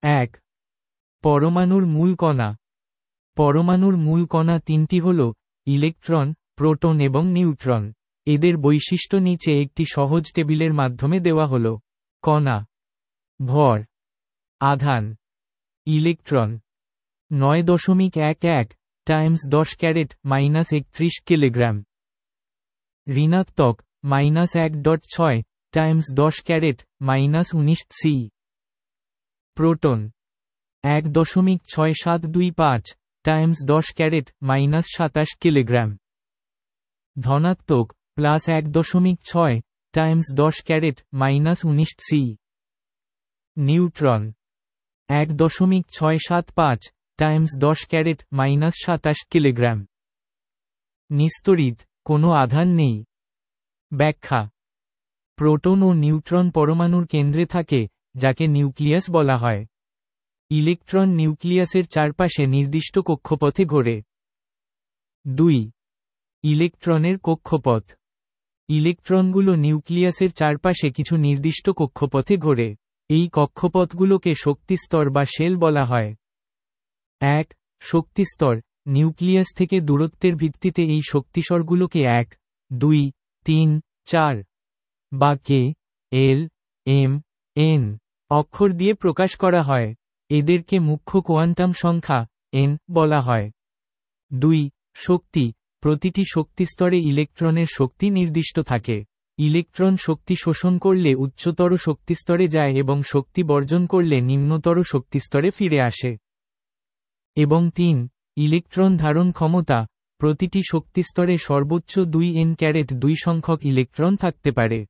এক। পরমাণুর মূল কণা। পরমাণুর মূল কণা তিনটি হল ইলেকট্রন, প্রোটন এবং নিউট্রন। এদের বৈশিষ্ট্য নিচে একটি সহজ টেবিলের মাধ্যমে দেওয়া হল। কণা। ভর। আধান। Electron 9.11 times 10 caret -31 kilogram. ঋণাত্মক -1.6 times 10 caret -19 C. Proton 1.6725 times 10 caret -27 kilogram. ধনাত্মক +1.6 times 10 caret -19 C. Neutron 1.675 times 10 caret -27 kilogram. নিস্তড়িত, কোনো আধান নেই। ব্যাখ্যা। প্রোটন ও নিউট্রন পরমাণুর কেন্দ্রে থাকে, যাকে নিউক্লিয়াস বলা হয়। ইলেকট্রন নিউক্লিয়াসের চারপাশে নির্দিষ্ট কক্ষপথে ঘোরে। 2. ইলেকট্রনের কক্ষপথ। ইলেকট্রনগুলো নিউক্লিয়াসের চারপাশে কিছু নির্দিষ্ট কক্ষপথে ঘোরে। এই কক্ষপথগুলোকে শক্তিস্তর বা শেল বলা হয়। 1. শক্তিস্তর। নিউক্লিয়াস থেকে দূরত্বের ভিত্তিতে এই শক্তিস্তরগুলোকে 1, 2, 3, 4 বা কে, এল, এম, এন অক্ষর দিয়ে প্রকাশ করা হয়। এদেরকে মুখ্য কোয়ান্টাম সংখ্যা এন বলা হয়। 2. শক্তি। প্রতিটি শক্তিস্তরে ইলেকট্রনের শক্তি নির্দিষ্ট থাকে। ইলেকট্রন শক্তি শোষণ করলে উচ্চতর শক্তিস্তরে যায় এবং শক্তি বর্জন করলে নিম্নতর শক্তিস্তরে ফিরে আসে। এবং 3. ইলেকট্রন ধারণ ক্ষমতা। প্রতিটি শক্তিস্তরে সর্বোচ্চ 2n2 সংখ্যক ইলেকট্রন থাকতে পারে।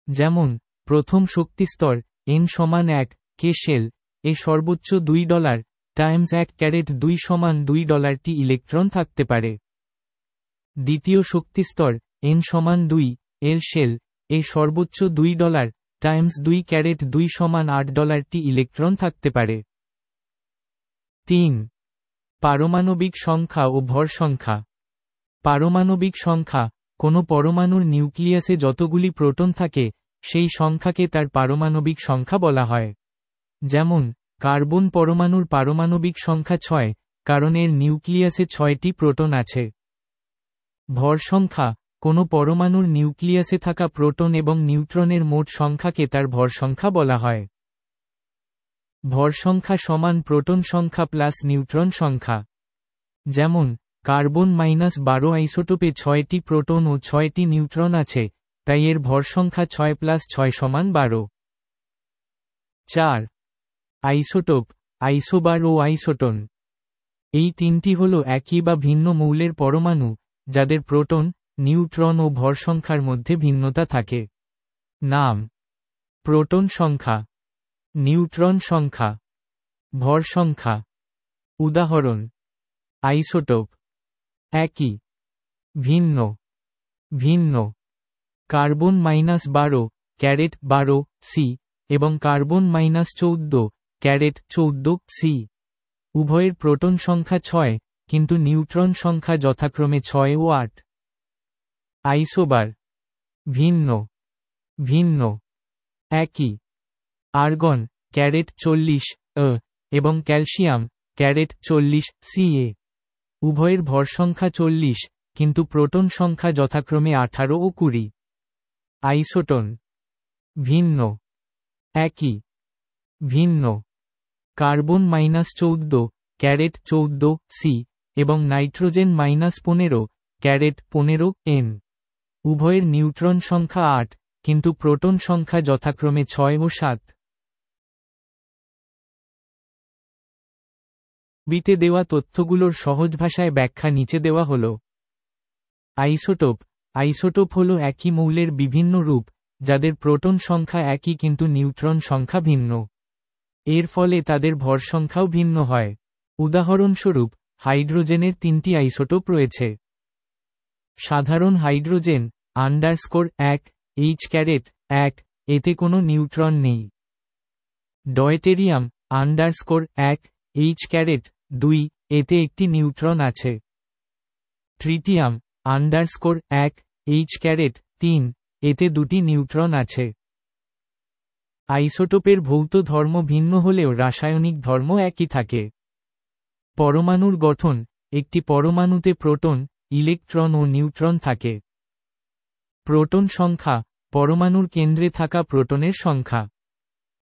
যেমন, প্রথম শক্তিস্তর n সমান 1 কে শেল এ সর্বোচ্চ $2 টাইমস 1 সমান $2 ইলেকট্রন থাকতে পারে। দ্বিতীয় শক্তিস্তর n সমান 2 এর শেল এ সর্বোচ্চ $2 টাইমস 2 সমান $8 ইলেকট্রন থাকতে পারে। 3. পারমাণবিক সংখ্যা ও ভর সংখ্যা। পারমাণবিক সংখ্যা। কোনো পরমাণুর নিউক্লিয়াসে যতগুলি প্রোটন থাকে, সেই সংখ্যাকে তার পারমাণবিক সংখ্যা বলা হয়। যেমন, কার্বন পরমাণুর পারমাণবিক সংখ্যা 6, কারণ এর নিউক্লিয়াসে 6টি প্রোটন আছে। ভর সংখ্যা। কোনো পরমাণুর নিউক্লিয়াসে থাকা প্রোটন এবং নিউট্রনের মোট সংখ্যাকে তার ভর সংখ্যা বলা হয়। ভর সংখ্যা সমান প্রোটন সংখ্যা প্লাস নিউট্রন সংখ্যা। যেমন, কার্বন -12 আইসোটোপে 6টি প্রোটন ও 6টি নিউট্রন আছে, তাই এর ভর সংখ্যা 6 + 6 সমান 12। 4. আইসোটোপ, আইসোবার ও আইসোটোন। এই তিনটি হল একই বা ভিন্ন মৌলের পরমাণু, যাদের প্রোটন, নিউট্রন ও ভর সংখ্যার মধ্যে ভিন্নতা থাকে। নাম। প্রোটন সংখ্যা, নিউট্রন সংখ্যা, ভর সংখ্যা। উদাহরণ। আইসোটোপ। একই, ভিন্ন। ভিন্ন। কার্বন -12 সি এবং কার্বন -14 সি। উভয়ের প্রোটন সংখ্যা 6, কিন্তু নিউট্রন সংখ্যা যথাক্রমে 6 ও 8। আইসোবার। ভিন্ন। ভিন্ন। একই। আর্গন (40 এবং ক্যালসিয়াম 40 Ca। উভয়ের ভর সংখ্যা 40, কিন্তু প্রোটন সংখ্যা যথাক্রমে 18 ও 20। আইসোটোন। ভিন্ন। একই। ভিন্ন। কার্বন -14 সি এবং নাইট্রোজেন -15 N। উভয়ের নিউট্রন সংখ্যা 8, কিন্তু প্রোটন সংখ্যা যথাক্রমে 6 ও 7। বিতে দেওয়া তথ্যগুলোর সহজ ভাষায় ব্যাখ্যা নিচে দেওয়া হল। আইসোটোপ। আইসোটোপ হল একই মৌলের বিভিন্ন রূপ, যাদের প্রোটন সংখ্যা একই কিন্তু নিউট্রন সংখ্যা ভিন্ন। এর ফলে তাদের ভর সংখ্যাও ভিন্ন হয়। উদাহরণস্বরূপ, হাইড্রোজেনের 3টি আইসোটোপ রয়েছে। সাধারণ হাইড্রোজেন _1 H⁻1 এতে কোনো নিউট্রন নেই। ডয়টেরিয়াম _1 H⁻2 এতে একটি নিউট্রন আছে। ট্রিটিয়াম _1 H⁻3 এতে দুটি নিউট্রন আছে। আইসোটোপের ভৌত ধর্ম ভিন্ন হলেও রাসায়নিক ধর্ম একই থাকে। পরমাণুর গঠন: একটি পরমাণুতে প্রোটন, ইলেকট্রন ও নিউট্রন থাকে। প্রোটন সংখ্যা: পরমাণুর কেন্দ্রে থাকা প্রোটনের সংখ্যা।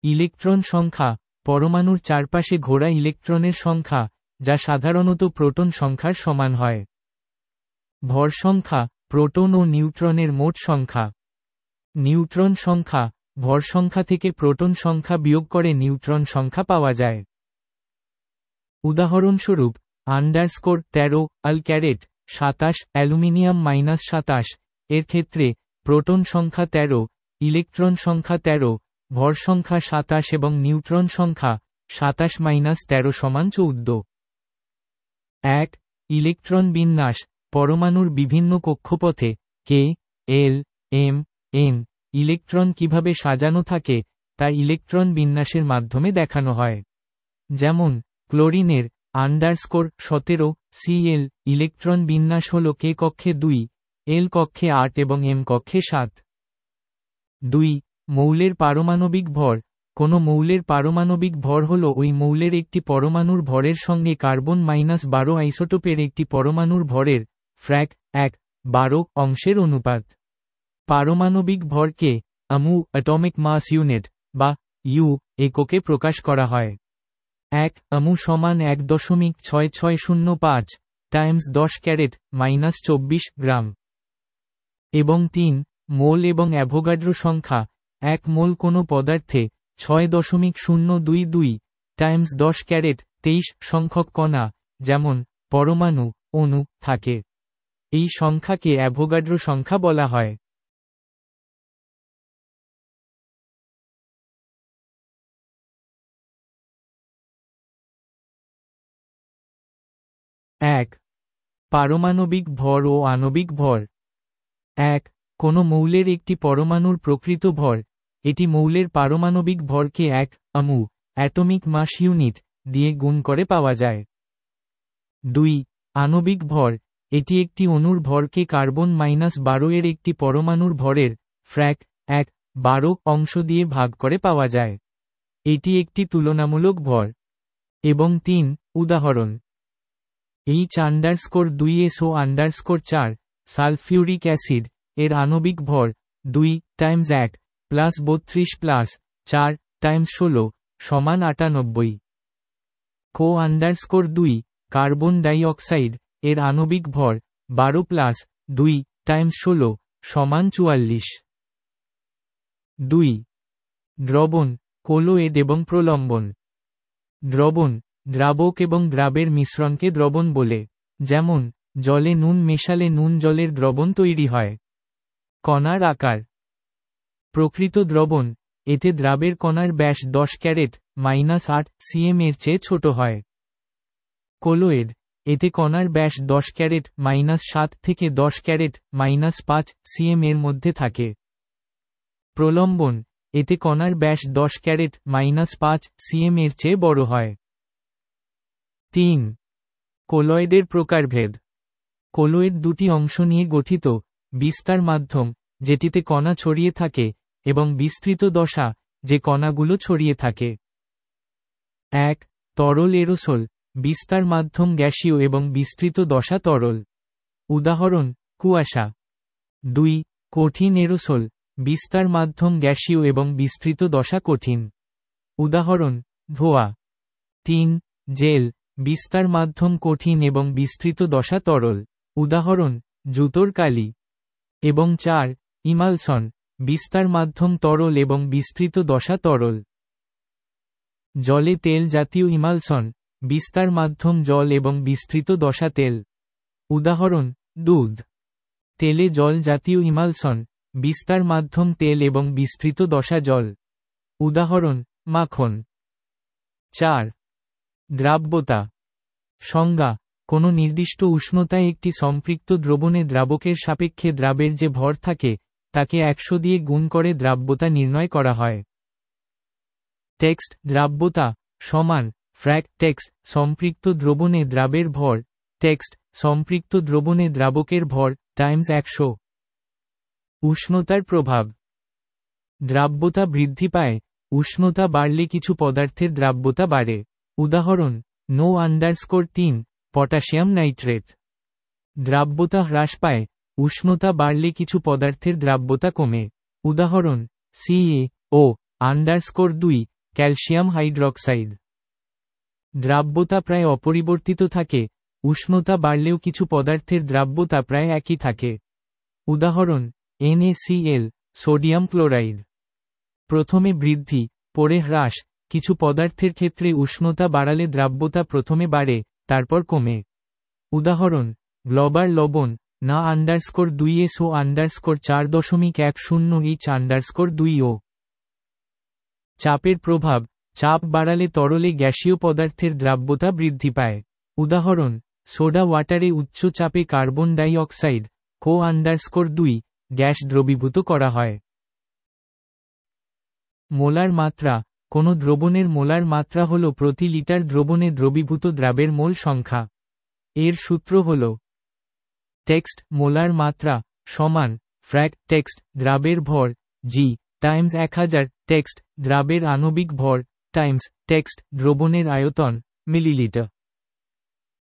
ইলেকট্রন সংখ্যা: পরমাণুর চারপাশে ঘোরা ইলেকট্রনের সংখ্যা, যা সাধারণত প্রোটন সংখ্যার সমান হয়। ভর সংখ্যা: প্রোটন ও নিউট্রনের মোট সংখ্যা। নিউট্রন সংখ্যা: ভর সংখ্যা থেকে প্রোটন সংখ্যা বিয়োগ করে নিউট্রন সংখ্যা পাওয়া যায়। উদাহরণস্বরূপ: _13 আল ক্যারেট 27 অ্যালুমিনিয়াম -27 এর ক্ষেত্রে প্রোটন সংখ্যা 13, ইলেকট্রন সংখ্যা 13, ভর সংখ্যা 27 এবং নিউট্রন সংখ্যা 27-13 সমান 14। 1. ইলেকট্রন বিন্যাস: পরমাণুর বিভিন্ন কক্ষপথে k, l, m, n electron কিভাবে সাজানো থাকে তা ইলেকট্রন বিন্যাসের মাধ্যমে দেখানো হয়। যেমন, ক্লোরিনের _17 Cl ইলেকট্রন বিন্যাস হল k কক্ষে 2, l কক্ষে 8 এবং m কক্ষে 7। 2. মৌলের পারমাণবিক ভর: কোনো মৌলের পারমাণবিক ভর হল ওই মৌলের একটি পরমাণুর ভরের সঙ্গে কার্বন -12 আইসোটোপের একটি পরমাণুর ভরের ফ্র্যাক 1/12 অংশের অনুপাত। পারমাণবিক ভরকে AMU অ্যাটমিক মাস ইউনিট বা ইউ এককে প্রকাশ করা হয়। 1 AMU সমান 1.6605 টাইমস 10 ক্যারেট -24 গ্রাম। এবং 3 মোল এবং অ্যাভোগাড্রো সংখ্যা: 1 মোল কোনো পদার্থে 6.022 টাইমস 10 ক্যারেট 23 সংখ্যক কণা, যেমন পরমাণু, অণু থাকে। এই সংখ্যাকে অ্যাভোগাড্রো সংখ্যা বলা হয়। 1. পারমাণবিক ভর ও আণবিক ভর। 1. কোনো মৌলের একটি পরমাণুর প্রকৃত ভর, এটি মৌলের পারমাণবিক ভরকে 1 AMU অ্যাটমিক মাস ইউনিট দিয়ে গুণ করে পাওয়া যায়। 2. আণবিক ভর: এটি একটি অণুর ভরকে কার্বন -12 এর একটি পরমাণুর ভরের ফ্র্যাক 1/12 অংশ দিয়ে ভাগ করে পাওয়া যায়। এটি একটি তুলনামূলক ভর। এবং 3 উদাহরণ: H_2SO_4 সালফিউরিক অ্যাসিড এর আণবিক ভর 2 টাইমস 1 প্লাস 32 প্লাস 4 টাইমস 16 সমান 98। CO_2 কার্বন ডাই অক্সাইড এর আণবিক ভর 12 প্লাস 2 টাইমস 16 সমান 44। 2. দ্রবণ, কোলোয়েড এবং প্রলম্বন। দ্রবণ: দ্রাবক এবং দ্রাবের মিশ্রণকে দ্রবণ বলে। যেমন, জলে নুন মেশালে নুন জলের দ্রবণ তৈরি হয়। কণার আকার: প্রকৃত দ্রবণ: এতে দ্রাবের কণার ব্যাস 10 ক্যারেট -8 cm এর চেয়ে ছোট হয়। কোলোয়েড: এতে কণার ব্যাস 10 ক্যারেট -7 থেকে 10 ক্যারেট -5 cm এর মধ্যে থাকে। প্রলম্বন: এতে কণার ব্যাস 10 ক্যারেট -5 cm এর চেয়ে বড় হয়। 3. কোলয়েডের প্রকারভেদ। কোলয়েড দুটি অংশ নিয়ে গঠিত: বিস্তার মাধ্যম, যেটিতে কণা ছড়িয়ে থাকে, এবং বিস্তৃত দশা, যে কণাগুলো ছড়িয়ে থাকে। 1. তরল এরোসোল, বিস্তার মাধ্যম গ্যাসীয় এবং বিস্তৃত দশা তরল। উদাহরণ: কুয়াশা। 2. কঠিন এরোসোল, বিস্তার মাধ্যম গ্যাসীয় এবং বিস্তৃত দশা কঠিন। উদাহরণ: ধোঁয়া। 3. জেল, বিস্তার মাধ্যম কঠিন এবং বিস্তৃত দশা তরল। উদাহরণ: জুতোর কালি। এবং 4. ইমালসন, বিস্তার মাধ্যম তরল এবং বিস্তৃত দশা তরল। জলে তেল জাতীয় ইমালসন, বিস্তার মাধ্যম জল এবং বিস্তৃত দশা তেল। উদাহরণ: দুধ। তেলে জল জাতীয় ইমালসন, বিস্তার মাধ্যম তেল এবং বিস্তৃত দশা জল। উদাহরণ: মাখন। 4. দ্রাব্যতা। সংজ্ঞা: কোনো নির্দিষ্ট উষ্ণতায় একটি সম্পৃক্ত দ্রবণে দ্রাবকের সাপেক্ষে দ্রাবের যে ভর থাকে, তাকে 100 দিয়ে গুণ করে দ্রাব্যতা নির্ণয় করা হয়। টেক্সট: দ্রাব্যতা সমান ফ্র্যাক টেক্সট সম্পৃক্ত দ্রবণে দ্রাবের ভর টেক্সট সম্পৃক্ত দ্রবণে দ্রাবকের ভর টাইমস 100। উষ্ণতার প্রভাব: দ্রাব্যতা বৃদ্ধি পায় উষ্ণতা বাড়লে কিছু পদার্থের দ্রাব্যতা বাড়ে। উদাহরণ: No_3 পটাশিয়াম নাইট্রেট। দ্রাব্যতা হ্রাস পায়, উষ্ণতা বাড়লে কিছু পদার্থের দ্রাব্যতা কমে। উদাহরণ: CaO_2 ক্যালসিয়াম হাইড্রক্সাইড। দ্রাব্যতা প্রায় অপরিবর্তিত থাকে, উষ্ণতা বাড়লেও কিছু পদার্থের দ্রাব্যতা প্রায় একই থাকে। উদাহরণ: NaCl সোডিয়াম ক্লোরাইড। প্রথমে বৃদ্ধি, পরে হ্রাস। কিছু পদার্থের ক্ষেত্রে উষ্ণতা বাড়ালে দ্রাব্যতা প্রথমে বাড়ে, তারপর কমে। উদাহরণ: গ্লোবার লবণ Na_2SO_4.10H_2O। চাপের প্রভাব: চাপ বাড়ালে তরলে গ্যাসীয় পদার্থের দ্রাব্যতা বৃদ্ধি পায়। উদাহরণ: সোডা ওয়াটারে উচ্চ চাপে carbon die oxide CO_2 gas দ্রবীভূত করা হয়। মোলার মাত্রা: কোনো দ্রবণের মোলার মাত্রা হল প্রতি লিটার দ্রবণে দ্রবীভূত দ্রাবের মোল সংখ্যা। এর সূত্র হল টেক্সট মোলার মাত্রা সমান ফ্র্যাক টেক্সট দ্রাবের ভর জি টাইমস 1000 টেক্সট দ্রাবের আণবিক ভর টাইমস টেক্সট দ্রবণের আয়তন মিলিলিটার।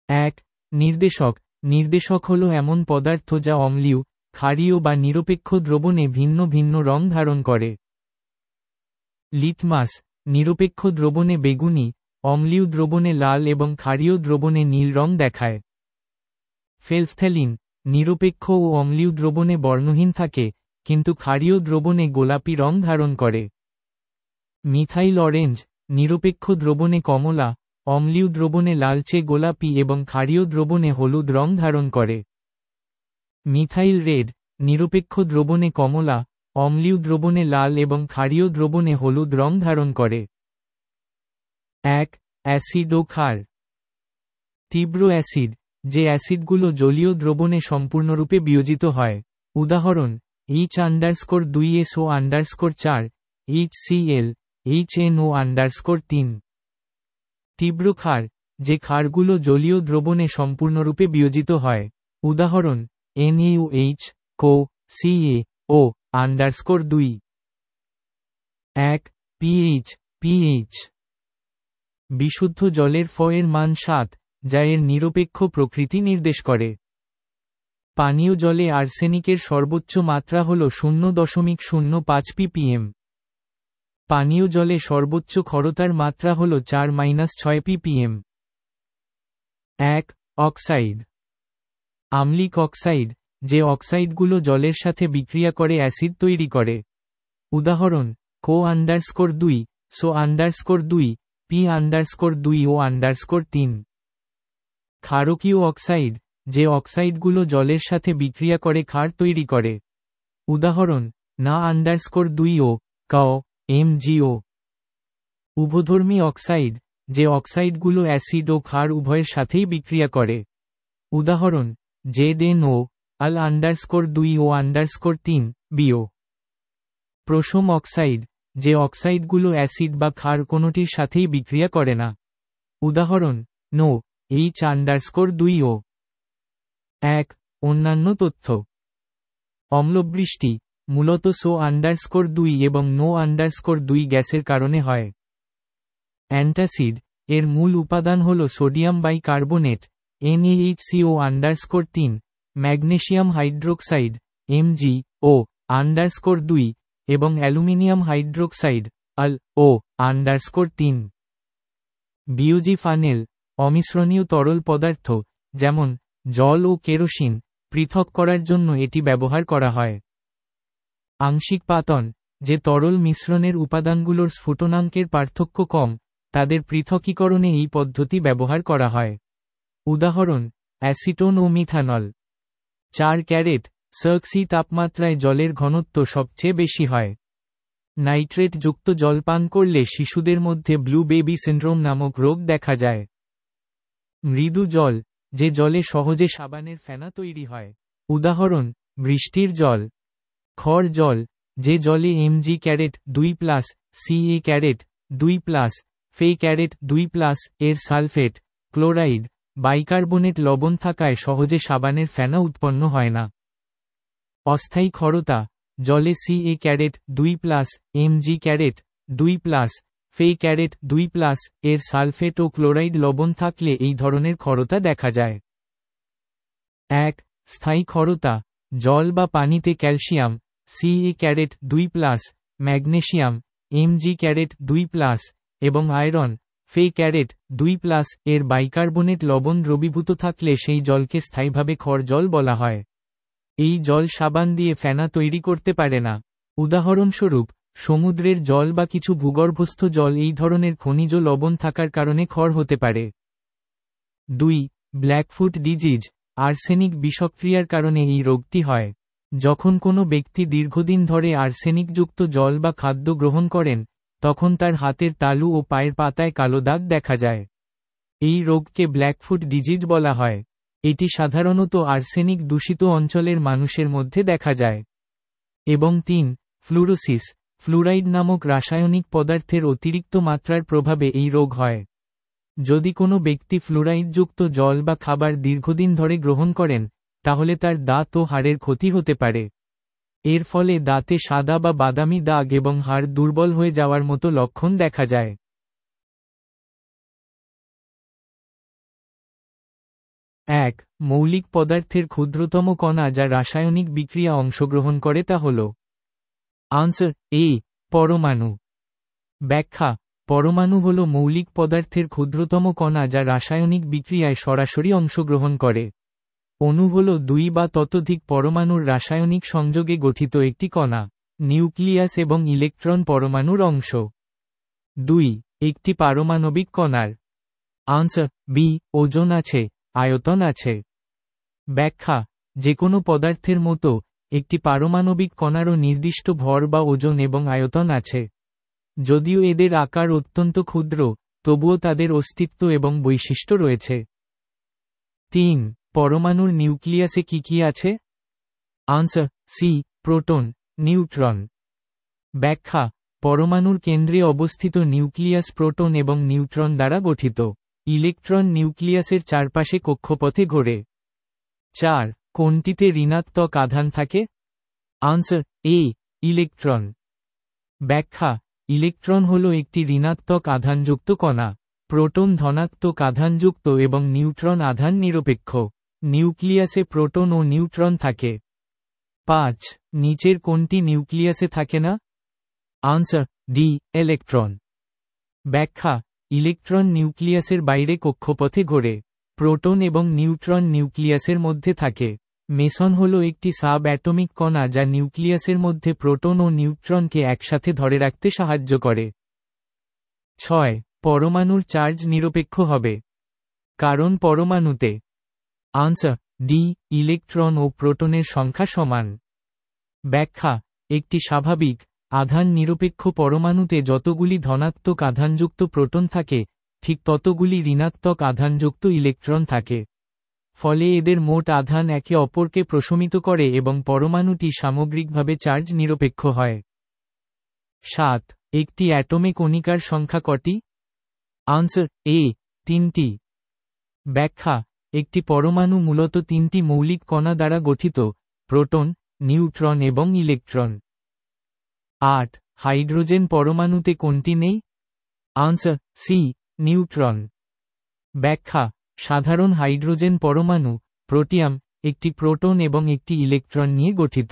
1. নির্দেশক: নির্দেশক হল এমন পদার্থ যা অম্লীয়, ক্ষারীয় বা নিরপেক্ষ দ্রবণে ভিন্ন ভিন্ন রং ধারণ করে। লিটমাস: নিরপেক্ষ দ্রবণে বেগুনি, অম্লীয় দ্রবণে লাল এবং ক্ষারীয় দ্রবণে নীল রং দেখায়। ফেলফথ্যালিন: নিরপেক্ষ ও অম্লীয় দ্রবণে বর্ণহীন থাকে, কিন্তু ক্ষারীয় দ্রবণে গোলাপি রং ধারণ করে। মিথাইল অরেঞ্জ: নিরপেক্ষ দ্রবণে কমলা, অম্লীয় দ্রবণে লালচে গোলাপি এবং ক্ষারীয় দ্রবণে হলুদ রং ধারণ করে। মিথাইল রেড: নিরপেক্ষ দ্রবণে কমলা, অম্লীয় দ্রবণে লাল এবং ক্ষারীয় দ্রবণে হলুদ রং ধারণ করে। 1. অ্যাসিড ও ক্ষার। তীব্র অ্যাসিড: যে অ্যাসিডগুলো জলীয় দ্রবণে সম্পূর্ণরূপে বিয়োজিত হয়। উদাহরণ: H_2SO_4 HCl HNO_3। তীব্র ক্ষার: যে ক্ষারগুলো জলীয় দ্রবণে সম্পূর্ণরূপে বিয়োজিত হয়। উদাহরণ: NaOH CO CaO_2। 1. pH বিশুদ্ধ জলের ফ এর মান 7, যা এর নিরপেক্ষ প্রকৃতি নির্দেশ করে। পানীয় জলে আর্সেনিকের সর্বোচ্চ মাত্রা হল 0.05 ppm। পানীয় জলে সর্বোচ্চ ক্ষারতার মাত্রা হল 4-6 ppm। 1. অক্সাইড। আম্লিক অক্সাইড: যে অক্সাইডগুলো জলের সাথে বিক্রিয়া করে অ্যাসিড তৈরি করে। উদাহরণ: CO_2 SO_2 P_2O_3। ক্ষারকীয় অক্সাইড: যে অক্সাইডগুলো জলের সাথে বিক্রিয়া করে ক্ষার তৈরি করে। উদাহরণ: Na_2O KO MgO। উভধর্মী অক্সাইড: যে অক্সাইডগুলো অ্যাসিড ও ক্ষার উভয়ের সাথেই বিক্রিয়া করে। উদাহরণ: ZnO Al_2O_3 BO। প্রশম অক্সাইড: যে অক্সাইডগুলো অ্যাসিড বা ক্ষার কোনোটির সাথেই বিক্রিয়া করে না। উদাহরণ: NO H_2O। 1. অন্যান্য তথ্য। অম্লবৃষ্টি মূলত SO_2 এবং NO_2 গ্যাসের কারণে হয়। অ্যান্টাসিড এর মূল উপাদান হল sodium bicarbonate NaHCO_3, magnesium hydroxide MgO_2 এবং অ্যালুমিনিয়াম হাইড্রোক্সাইড Al_O_3। বিয়োজি ফানেল অমিশ্রণীয় তরল পদার্থ, যেমন জল ও কেরোসিন, পৃথক করার জন্য এটি ব্যবহার করা হয়। আংশিক পাতন: যে তরল মিশ্রণের উপাদানগুলোর স্ফুটনাঙ্কের পার্থক্য কম, তাদের পৃথকীকরণে এই পদ্ধতি ব্যবহার করা হয়। উদাহরণ: অ্যাসিটোন ও মিথানল। 4 ক্যারেট C তাপমাত্রায় জলের ঘনত্ব সবচেয়ে বেশি হয়। নাইট্রেট যুক্ত জল পান করলে শিশুদের মধ্যে ব্লু বেবি সিন্ড্রোম নামক রোগ দেখা যায়। মৃদু জল: যে জলে সহজে সাবানের ফেনা তৈরি হয়। উদাহরণ: বৃষ্টির জল। খর জল: যে জলে Mg2+, Ca2+, Fe2+ এর সালফেট, ক্লোরাইড, বাইকার্বনেট লবণ থাকায় সহজে সাবানের ফেনা উৎপন্ন হয় না। অস্থায়ী ক্ষারতা: জলে Ca2+, Mg2, 2+, ফে-ক্যারেট 2+, এর সালফেট ও ক্লোরাইড লবণ থাকলে এই ধরনের ক্ষরতা দেখা যায়। 1. স্থায়ী ক্ষরতা, জল বা পানিতে ক্যালসিয়াম, Ca-ক্যারেট 2+, ম্যাগনেসিয়াম, Mg-ক্যারেট 2+, এবং আয়রন, ফে-ক্যারেট 2+, এর বাইকার্বনেট লবণ দ্রবীভূত থাকলে সেই জলকে স্থায়ীভাবে ক্ষার জল বলা হয়। এই জল সাবান দিয়ে ফেনা তৈরি করতে পারে না। উদাহরণস্বরূপ, সমুদ্রের জল বা কিছু ভূগর্ভস্থ জল এই ধরনের খনিজ লবণ থাকার কারণে ক্ষার হতে পারে। 2. ব্ল্যাকফুট ডিজিজ, আর্সেনিক বিষক্রিয়ার কারণে এই রোগটি হয়। যখন কোনো ব্যক্তি দীর্ঘদিন ধরে আর্সেনিকযুক্ত জল বা খাদ্য গ্রহণ করেন, তখন তার হাতের তালু ও পায়ের পাতায় কালো দাগ দেখা যায়। এই রোগকে ব্ল্যাকফুট ডিজিজ বলা হয়। এটি সাধারণত আর্সেনিক দূষিত অঞ্চলের মানুষের মধ্যে দেখা যায়। এবং 3. ফ্লুরোসিস, ফ্লুরাইড নামক রাসায়নিক পদার্থের অতিরিক্ত মাত্রার প্রভাবে এই রোগ হয়। যদি কোনো ব্যক্তি ফ্লুরাইডযুক্ত জল বা খাবার দীর্ঘদিন ধরে গ্রহণ করেন, তাহলে তার দাঁত ও হাড়ের ক্ষতি হতে পারে। এর ফলে দাঁতে সাদা বা বাদামি দাগ এবং হাড় দুর্বল হয়ে যাওয়ার মতো লক্ষণ দেখা যায়। 1. মৌলিক পদার্থের ক্ষুদ্রতম কণা যা রাসায়নিক বিক্রিয়া অংশগ্রহণ করে তা হল। আনসার এ, পরমাণু। ব্যাখ্যা: পরমাণু হল মৌলিক পদার্থের ক্ষুদ্রতম কণা যা রাসায়নিক বিক্রিয়ায় সরাসরি অংশগ্রহণ করে। অণু হল 2 বা ততোধিক পরমাণুর রাসায়নিক সংযোগে গঠিত একটি কণা। নিউক্লিয়াস এবং ইলেকট্রন পরমাণুর অংশ। 2. একটি পারমাণবিক কণার। আনসার বি, ওজন আছে, আয়তন আছে। ব্যাখ্যা: যেকোনো পদার্থের মতো, একটি পারমাণবিক কণারও নির্দিষ্ট ভর বা ওজন এবং আয়তন আছে। যদিও এদের আকার অত্যন্ত ক্ষুদ্র, তবুও তাদের অস্তিত্ব এবং বৈশিষ্ট্য রয়েছে। 3. পরমাণুর নিউক্লিয়াসে কি কি আছে? Answer C, proton, neutron. ব্যাখ্যা: পরমাণুর কেন্দ্রে অবস্থিত নিউক্লিয়াস প্রোটন এবং নিউট্রন দ্বারা গঠিত। ইলেকট্রন নিউক্লিয়াসের চারপাশে কক্ষপথে ঘোরে। 4. কোনটিতে ঋণাত্মক আধান থাকে? আনসার এ, ইলেকট্রন। ব্যাখ্যা: ইলেকট্রন হল একটি ঋণাত্মক আধানযুক্ত কণা। প্রোটন ধনাত্মক আধানযুক্ত এবং নিউট্রন আধান নিরপেক্ষ। নিউক্লিয়াসে প্রোটন ও নিউট্রন থাকে। 5. নিচের কোনটি নিউক্লিয়াসে থাকে না? Answer D, electron. ব্যাখ্যা: ইলেকট্রন নিউক্লিয়াসের বাইরে কক্ষপথে ঘোরে। প্রোটন এবং নিউট্রন নিউক্লিয়াসের মধ্যে থাকে। মেসন হল একটি সাব অ্যাটমিক কণা যা নিউক্লিয়াসের মধ্যে প্রোটন ও নিউট্রনকে একসাথে ধরে রাখতে সাহায্য করে। 6. পরমাণুর চার্জ নিরপেক্ষ হবে। কারণ পরমাণুতে। আনসার ডি, ইলেকট্রন ও প্রোটনের সংখ্যা সমান। ব্যাখ্যা: একটি স্বাভাবিক, আধান নিরপেক্ষ পরমাণুতে যতগুলি ধনাত্মক আধানযুক্ত প্রোটন থাকে, ঠিক ততগুলি ঋণাত্মক আধানযুক্ত ইলেকট্রন থাকে। ফলে এদের মোট আধান একে অপরকে প্রশমিত করে এবং পরমাণুটি সামগ্রিকভাবে চার্জ নিরপেক্ষ হয়। 7. একটি অ্যাটমে কণিকার সংখ্যা কটি? আনসার এ, 3টি। ব্যাখ্যা: একটি পরমাণু মূলত 3টি মৌলিক কণা দ্বারা গঠিত, প্রোটন, নিউট্রন এবং ইলেকট্রন। 8. হাইড্রোজেন পরমাণুতে কোনটি নেই? Answer C, neutron. ব্যাখ্যা: সাধারণ হাইড্রোজেন পরমাণু, প্রোটিয়াম, একটি প্রোটন এবং একটি ইলেকট্রন নিয়ে গঠিত।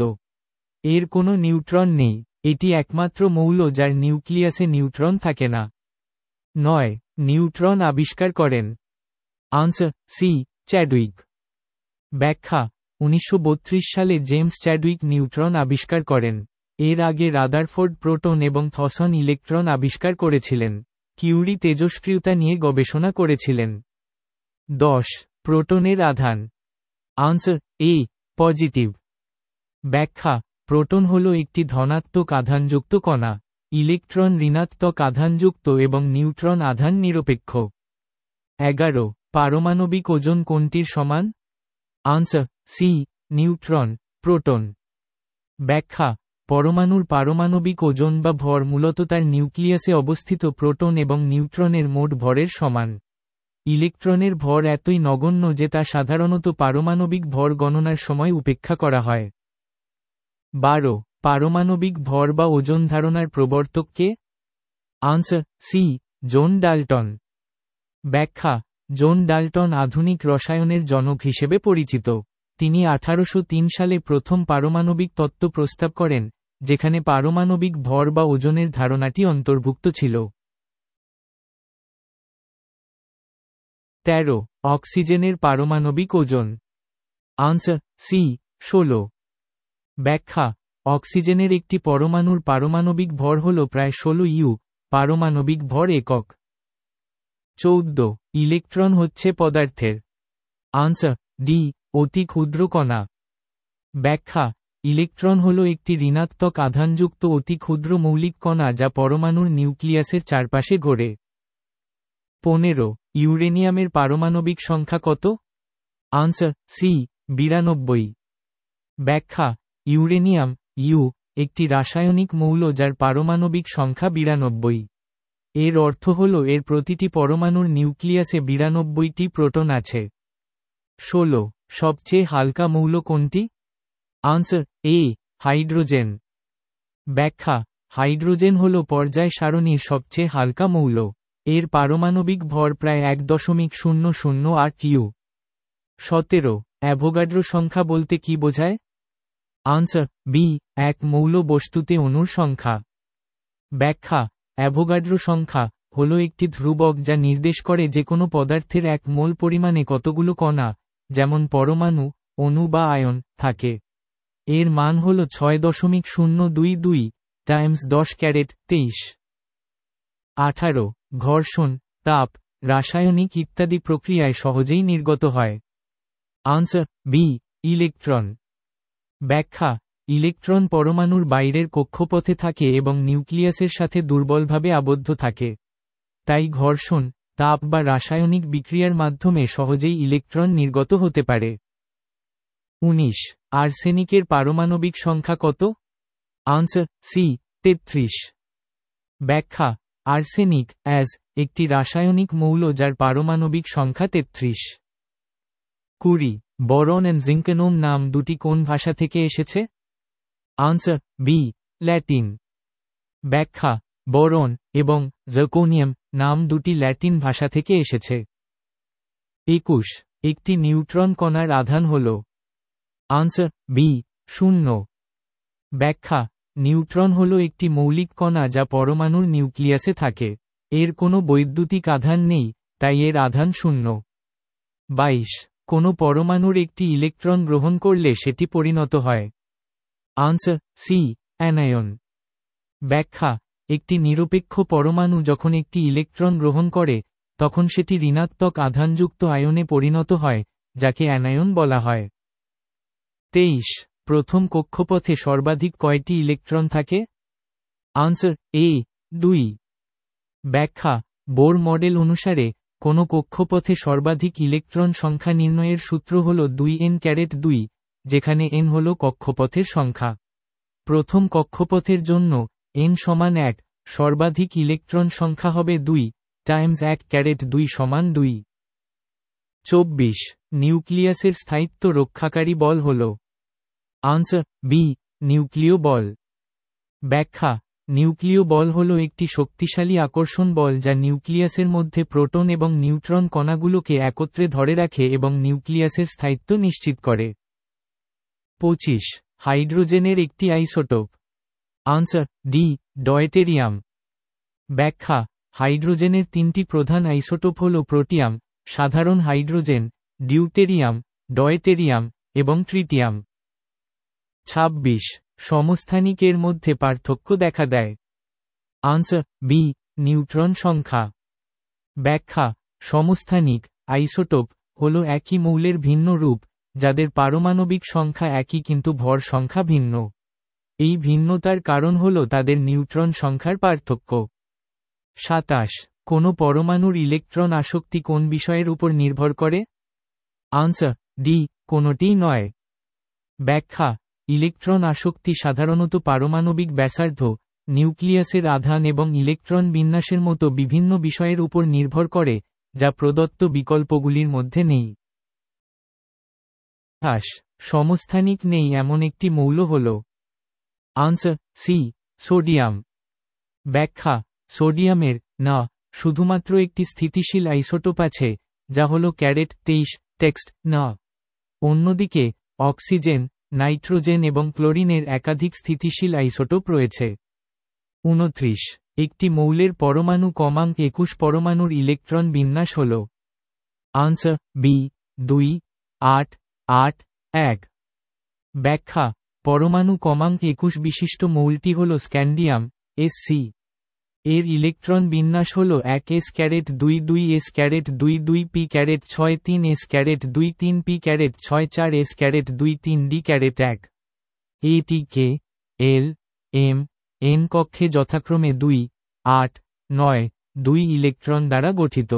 এর কোনো নিউট্রন নেই। এটি একমাত্র মৌল যার নিউক্লিয়াসে নিউট্রন থাকে না। 9. নিউট্রন আবিষ্কার করেন। Answer C, Chadwick. ব্যাখ্যা: 1932 সালে জেমস চ্যাডউইক নিউট্রন আবিষ্কার করেন। এর আগে রাদারফোর্ড প্রোটন এবং থসন ইলেকট্রন আবিষ্কার করেছিলেন। কিউরি তেজস্ক্রিয়তা নিয়ে গবেষণা করেছিলেন। 10. প্রোটনের আধান। আনসার এ, পজিটিভ। ব্যাখ্যা: প্রোটন হল একটি ধনাত্মক আধানযুক্ত কণা। ইলেকট্রন ঋণাত্মক আধানযুক্ত এবং নিউট্রন আধান নিরপেক্ষ। 11. পারমাণবিক ওজন কোনটির সমান? Answer C, neutron, proton. ব্যাখ্যা: পরমাণুর পারমাণবিক ওজন বা ভর মূলত তার নিউক্লিয়াসে অবস্থিত প্রোটন এবং নিউট্রনের মোট ভরের সমান। ইলেকট্রনের ভর এতই নগণ্য যে তা সাধারণত পারমাণবিক ভর গণনার সময় উপেক্ষা করা হয়। 12. পারমাণবিক ভর বা ওজন ধারণার প্রবর্তক কে? Answer C, John Dalton. ব্যাখ্যা: জন ডাল্টন আধুনিক রসায়নের জনক হিসেবে পরিচিত। তিনি 1803 সালে প্রথম পারমাণবিক তত্ত্ব প্রস্তাব করেন, যেখানে পারমাণবিক ভর বা ওজনের ধারণাটি অন্তর্ভুক্ত ছিল। 13. অক্সিজেনের পারমাণবিক ওজন। Answer C, 16। ব্যাখ্যা: অক্সিজেনের একটি পরমাণুর পারমাণবিক ভর হল প্রায় 16 ইউ, পারমাণবিক ভর একক। 14. ইলেকট্রন হচ্ছে পদার্থের। আনসার ডি, অতি ক্ষুদ্র কণা। ব্যাখ্যা: ইলেকট্রন হল একটি ঋণাত্মক আধানযুক্ত অতি ক্ষুদ্র মৌলিক কণা যা পরমাণুর নিউক্লিয়াসের চারপাশে ঘোরে। 15. ইউরেনিয়ামের পারমাণবিক সংখ্যা কত? Answer C, 92। ব্যাখ্যা: ইউরেনিয়াম ইউ একটি রাসায়নিক মৌল যার পারমাণবিক সংখ্যা 92। এর অর্থ হল এর প্রতিটি পরমাণুর নিউক্লিয়াসে 92টি প্রোটন আছে। 16. সবচেয়ে হালকা মৌল কোনটি? আনসার এ, হাইড্রোজেন। ব্যাখ্যা: হাইড্রোজেন হল পর্যায় সারণীর সবচেয়ে হালকা মৌল। এর পারমাণবিক ভর প্রায় 1.008 ইউ। 17. অ্যাভোগাড্রো সংখ্যা বলতে কি বোঝায়? আনসার বি, এক মৌল বস্তুতে অণুর সংখ্যা। ব্যাখ্যা: অ্যাভোগাড্রো সংখ্যা হল একটি ধ্রুবক যা নির্দেশ করে যে কোনো পদার্থের এক মোল পরিমাণে কতগুলো কণা, যেমন পরমাণু, অণু বা আয়ন, থাকে। এর মান হল 6.022 × 10⁻23। 18. ঘর্ষণ, তাপ, রাসায়নিক ইত্যাদি প্রক্রিয়ায় সহজেই নির্গত হয়। Answer B, electron. ব্যাখ্যা: ইলেকট্রন পরমাণুর বাইরের কক্ষপথে থাকে এবং নিউক্লিয়াসের সাথে দুর্বলভাবে আবদ্ধ থাকে। তাই ঘর্ষণ, তাপ বা রাসায়নিক বিক্রিয়ার মাধ্যমে সহজেই ইলেকট্রন নির্গত হতে পারে। 19. আর্সেনিকের পারমাণবিক সংখ্যা কত? Answer C, 33। ব্যাখ্যা: আর্সেনিক একটি রাসায়নিক মৌল যার পারমাণবিক সংখ্যা 33। 20. বরন এবং জিঙ্কনোম নাম দুটি কোন ভাষা থেকে এসেছে? Answer B, Latin. ব্যাখ্যা: বরন এবং জার্কোনিয়াম নাম দুটি ল্যাটিন ভাষা থেকে এসেছে। 21. একটি নিউট্রন কণার আধান হল? Answer B, 0। ব্যাখ্যা: নিউট্রন হল একটি মৌলিক কণা যা পরমাণুর নিউক্লিয়াসে থাকে। এর কোনো বৈদ্যুতিক আধান নেই, তাই এর আধান 0। 22. কোনো পরমাণুর একটি ইলেকট্রন গ্রহণ করলে সেটি পরিণত হয়? Answer C, anion. ব্যাখ্যা: একটি নিরপেক্ষ পরমাণু যখন একটি ইলেকট্রন গ্রহণ করে, তখন সেটি ঋণাত্মক আধানযুক্ত আয়নে পরিণত হয়, যাকে অ্যানায়ন বলা হয়। 23. প্রথম কক্ষপথে সর্বাধিক কয়টি ইলেকট্রন থাকে? আনসার এ, 2। ব্যাখ্যা: বোর মডেল অনুসারে, কোনো কক্ষপথে সর্বাধিক ইলেকট্রন সংখ্যা নির্ণয়ের সূত্র হল 2n²2, যেখানে n হল কক্ষপথের সংখ্যা। প্রথম কক্ষপথের জন্য n = 1, সর্বাধিক ইলেকট্রন সংখ্যা হবে 2 × 1² = 2। 24. নিউক্লিয়াসের স্থায়িত্ব রক্ষাকারী বল হল? আনসার বি, নিউক্লিয় বল। ব্যাখ্যা: নিউক্লিয় বল হল একটি শক্তিশালী আকর্ষণ বল যা নিউক্লিয়াসের মধ্যে প্রোটন এবং নিউট্রন কণাগুলোকে একত্রে ধরে রাখে এবং নিউক্লিয়াসের স্থায়িত্ব নিশ্চিত করে। 25. হাইড্রোজেনের একটি আইসোটোপ। Answer D, deuterium. ব্যাখ্যা: হাইড্রোজেনের তিনটি প্রধান আইসোটোপ হল প্রোটিয়াম, সাধারণ হাইড্রোজেন, ডিউটেরিয়াম, ডয়টেরিয়াম এবং ট্রিটিয়াম। 26. সমস্থানিক এর মধ্যে পার্থক্য দেখা দেয়? আনসার বি, নিউট্রন সংখ্যা। ব্যাখ্যা: সমস্থানিক আইসোটোপ হল একই মৌলের ভিন্ন রূপ, যাদের পারমাণবিক সংখ্যা একই কিন্তু ভর সংখ্যা ভিন্ন। এই ভিন্নতার কারণ হল তাদের নিউট্রন সংখ্যার পার্থক্য। 27. কোনো পরমাণুর ইলেকট্রন আসক্তি কোন বিষয়ের উপর নির্ভর করে? আনসার ডি, কোনোটিই নয়। ব্যাখ্যা: ইলেকট্রন আসক্তি সাধারণত পারমাণবিক ব্যাসার্ধ, নিউক্লিয়াসের আধান এবং ইলেকট্রন বিন্যাসের মতো বিভিন্ন বিষয়ের উপর নির্ভর করে, যা প্রদত্ত বিকল্পগুলির মধ্যে নেই। সমস্থানিক নেই এমন একটি মৌল হল? Answer C, sodium. ব্যাখ্যা: সোডিয়ামের না শুধুমাত্র একটি স্থিতিশীল আইসোটোপ আছে, যা হল ক্যারেট 23। টেক্সট না। অন্যদিকে অক্সিজেন, নাইট্রোজেন এবং ক্লোরিনের একাধিক স্থিতিশীল আইসোটোপ রয়েছে। 29 একটি মৌলের পরমাণু ক্রমাঙ্ক 21 পরমাণুর ইলেকট্রন বিন্যাস হল। Answer B 2 8 8 1। ব্যাখ্যা পরমাণু ক্রমাঙ্ক 21 বিশিষ্ট মৌলটি হল স্ক্যান্ডিয়াম Sc। এর ইলেকট্রন বিন্যাস হল 1s caret 22s caret 22p caret 63s caret 23p caret 64s caret 23d caret 1। এটি কে এল এম এন কক্ষে যথাক্রমে 2 8 9 2 ইলেকট্রন দ্বারা গঠিত।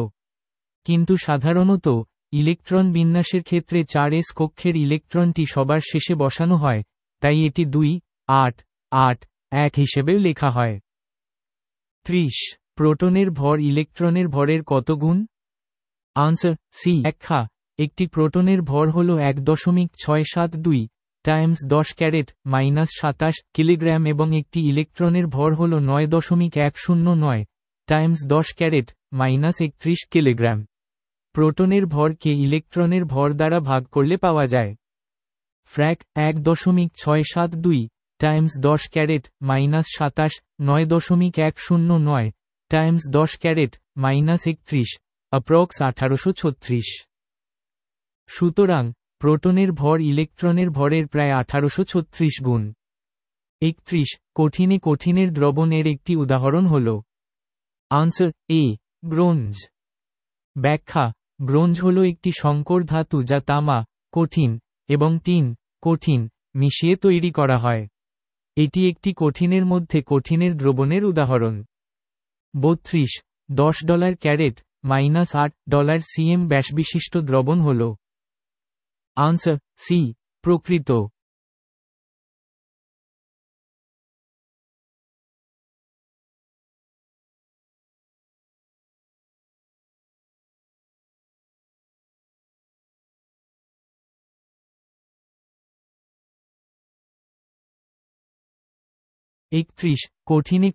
কিন্তু সাধারণত ইলেকট্রন বিন্যাসের ক্ষেত্রে 4s কক্ষের ইলেকট্রনটি সবার শেষে বসানো হয়, তাই এটি 2 8 8 1 হিসেবেও লেখা হয়। 30 প্রোটনের ভর ইলেকট্রনের ভরের কত গুণ? Answer C. ব্যাখ্যা একটি প্রোটনের ভর হল 1.672 টাইমস 10 ক্যারেট -27 কিলোগ্রাম এবং একটি ইলেকট্রনের ভর হল 9.109 টাইমস 10 ক্যারেট -31 কিলোগ্রাম। প্রোটনের ভরকে ইলেকট্রনের ভর দ্বারা ভাগ করলে পাওয়া যায়। Frac 1.672 times 10 caret -27 9.109 times 10 caret -31 approx 1836। সুতরাং প্রোটনের ভর ইলেকট্রনের ভরের প্রায় 1836 গুণ। 31 কঠিনের দ্রবণের একটি উদাহরণ হল। আনসার এ ব্রোঞ্জ। ব্যাখ্যা ব্রোঞ্জ হল একটি সংকর ধাতু যা তামা কঠিন এবং টিন কঠিন মিশিয়ে তৈরি করা হয়। এটি একটি কঠিনের মধ্যে কঠিনের দ্রবণের উদাহরণ। 32 $10 ক্যারেট -8 cm ব্যাসবিশিষ্ট দ্রবণ হল। আনসার সি প্রকৃত।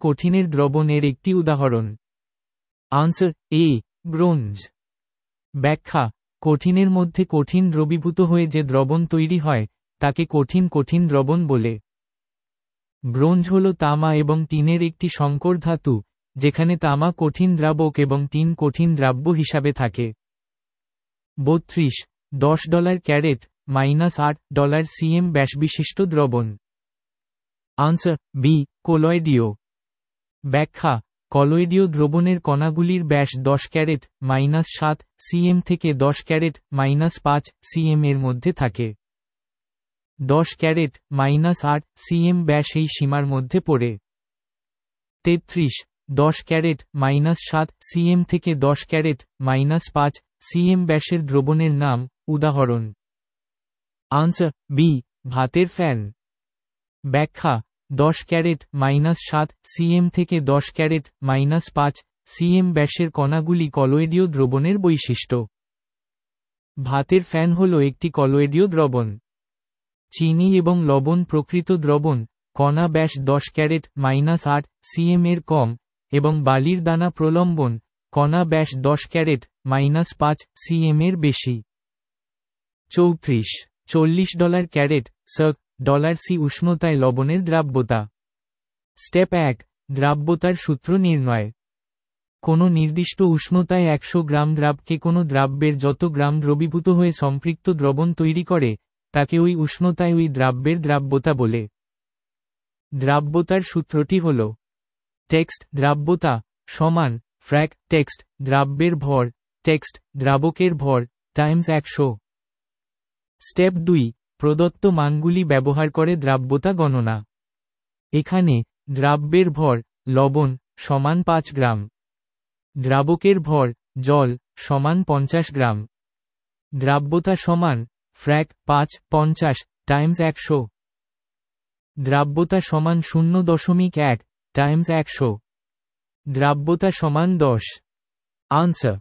কঠিনের দ্রবণের একটি উদাহরণ। আনসার এ ব্রোঞ্জ। ব্যাখ্যা কঠিনের মধ্যে কঠিন দ্রবীভূত হয়ে যে দ্রবণ তৈরি হয় তাকে কঠিন দ্রবণ বলে। ব্রোঞ্জ হল তামা এবং টিনের একটি সংকর ধাতু, যেখানে তামা কঠিন দ্রাবক এবং টিন কঠিন দ্রাব্য হিসাবে থাকে। 32 $10 ক্যারেট -8 cm ব্যাসবিশিষ্ট দ্রবণ। আনসার বি কলয়েডীয়। ব্যাখ্যা কলয়েডীয় দ্রবণের কণাগুলির ব্যাস 10 ক্যারেট -7 cm থেকে 10 ক্যারেট -5 cm এর মধ্যে থাকে। 10 ক্যারেট -8 cm ব্যাস এই সীমার মধ্যে পড়ে। 33 10 ক্যারেট -7 cm থেকে 10 ক্যারেট -5 cm ব্যাসের দ্রবণের নাম উদাহরণ। আনসার বি ভাতের ফ্যান। ব্যাখ্যা 10 ক্যারেট -7 cm থেকে 10 ক্যারেট -5 cm ব্যাসের কণাগুলি কলয়েডীয় দ্রবণের বৈশিষ্ট্য। ভাতের ফ্যান হল একটি কলয়েডীয় দ্রবণ। চিনি এবং লবণ প্রকৃত দ্রবণ, কণা ব্যাস 10 ক্যারেট -8 cm এর কম, এবং বালির দানা প্রলম্বন, কণা ব্যাস 10 ক্যারেট -5 cm এর বেশি। 34 $40 ক্যারেট $C উষ্ণতায় লবণের দ্রাব্যতা। স্টেপ 1 দ্রাব্যতার সূত্র নির্ণয়। কোনো নির্দিষ্ট উষ্ণতায় 100 গ্রাম দ্রাবকে কোনো দ্রাব্যের যত গ্রাম দ্রবীভূত হয়ে সম্পৃক্ত দ্রবণ তৈরি করে তাকে ওই উষ্ণতায় ওই দ্রাব্যের দ্রাব্যতা বলে। দ্রাব্যতার সূত্রটি হল টেক্সট দ্রাব্যতা সমান ফ্র্যাক টেক্সট দ্রাব্যের ভর টেক্সট দ্রাবকের ভর টাইমস 100। স্টেপ 2 প্রদত্ত মানগুলি ব্যবহার করে দ্রাব্যতা গণনা। এখানে দ্রাব্যের ভর লবণ সমান 5 গ্রাম, দ্রাবকের ভর জল সমান 50 গ্রাম। দ্রাব্যতা সমান ফ্র্যাক 5 50 টাইমস 100। দ্রাব্যতা সমান 0.1 টাইমস 100। দ্রাব্যতা সমান 10। Answer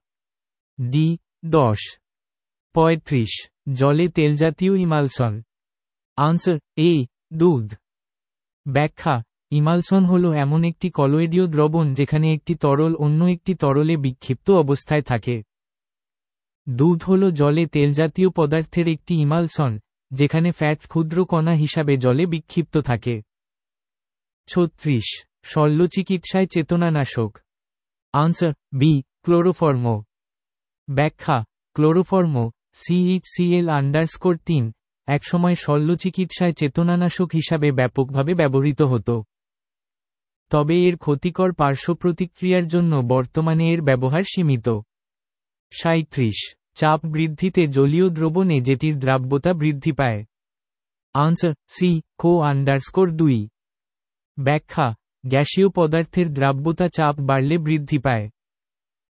D 10। 35 জলে তেলজাতীয় ইমালশন। আনসার এ দুধ। ব্যাখ্যা ইমালসন হল এমন একটি কলোয়েডীয় দ্রবণ যেখানে একটি তরল অন্য একটি তরলে বিক্ষিপ্ত অবস্থায় থাকে। দুধ হল জলে তেলজাতীয় পদার্থের একটি ইমালসন, যেখানে ফ্যাট ক্ষুদ্র কণা হিসাবে জলে বিক্ষিপ্ত থাকে। 36. শল্যচিকিৎসায় চেতনানাশক। Answer B, chloroform. ব্যাখ্যা: ক্লোরোফর্ম CHCl_3 একসময় শল্যচিকিৎসায় চেতনানাশক হিসাবে ব্যাপকভাবে ব্যবহৃত হতো। তবে এর ক্ষতিকর পার্শ্বপ্রতিক্রিয়ার জন্য বর্তমানে এর ব্যবহার সীমিত। 37. চাপ বৃদ্ধিতে জলীয় দ্রবণে যেটির দ্রাব্যতা বৃদ্ধি পায়। Answer C, CO_2। ব্যাখ্যা: গ্যাসীয় পদার্থের দ্রাব্যতা চাপ বাড়লে বৃদ্ধি পায়।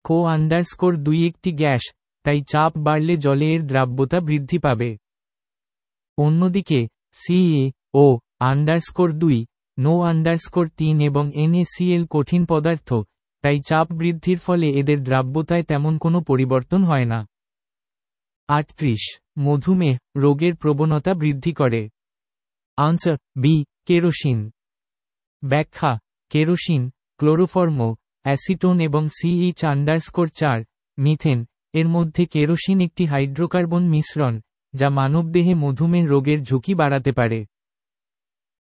CO_2 একটি গ্যাস, তাই চাপ বাড়লে জলে এর দ্রাব্যতা বৃদ্ধি পাবে। অন্যদিকে CaO_2, NO_3 এবং NaCl কঠিন পদার্থ, তাই চাপ বৃদ্ধির ফলে এদের দ্রাব্যতায় তেমন কোনো পরিবর্তন হয় না। 38. মধুমেহ রোগের প্রবণতা বৃদ্ধি করে। Answer B, kerosene. ব্যাখ্যা: কেরোসিন, ক্লোরোফর্ম, অ্যাসিটোন এবং CH_4 মিথেন এর মধ্যে কেরোসিন একটি হাইড্রোকার্বন মিশ্রণ, যা মানবদেহে মধুমেহ রোগের ঝুঁকি বাড়াতে পারে।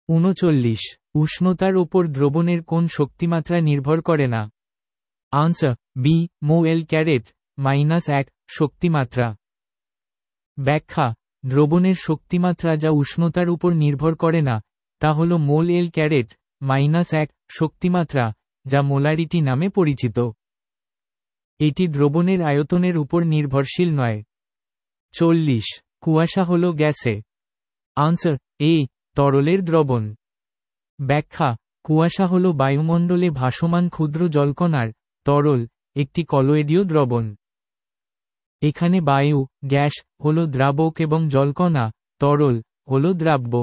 39. উষ্ণতার ওপর দ্রবণের কোন শক্তিমাত্রা নির্ভর করে না। আনসার বি, mol/1 শক্তিমাত্রা। ব্যাখ্যা: দ্রবণের শক্তিমাত্রা যা উষ্ণতার উপর নির্ভর করে না, তা হল mol/1 শক্তিমাত্রা, যা মোলারিটি নামে পরিচিত। এটি দ্রবণের আয়তনের উপর নির্ভরশীল নয়। 40. কুয়াশা হল গ্যাসে। আনসার এ, তরলের দ্রবণ। ব্যাখ্যা: কুয়াশা হল বায়ুমণ্ডলে ভাসমান ক্ষুদ্র জলকণার তরল একটি কলোয়েডীয় দ্রবণ। এখানে বায়ু, গ্যাস, হল দ্রাবক এবং জলকণা, তরল, হল দ্রাব্য।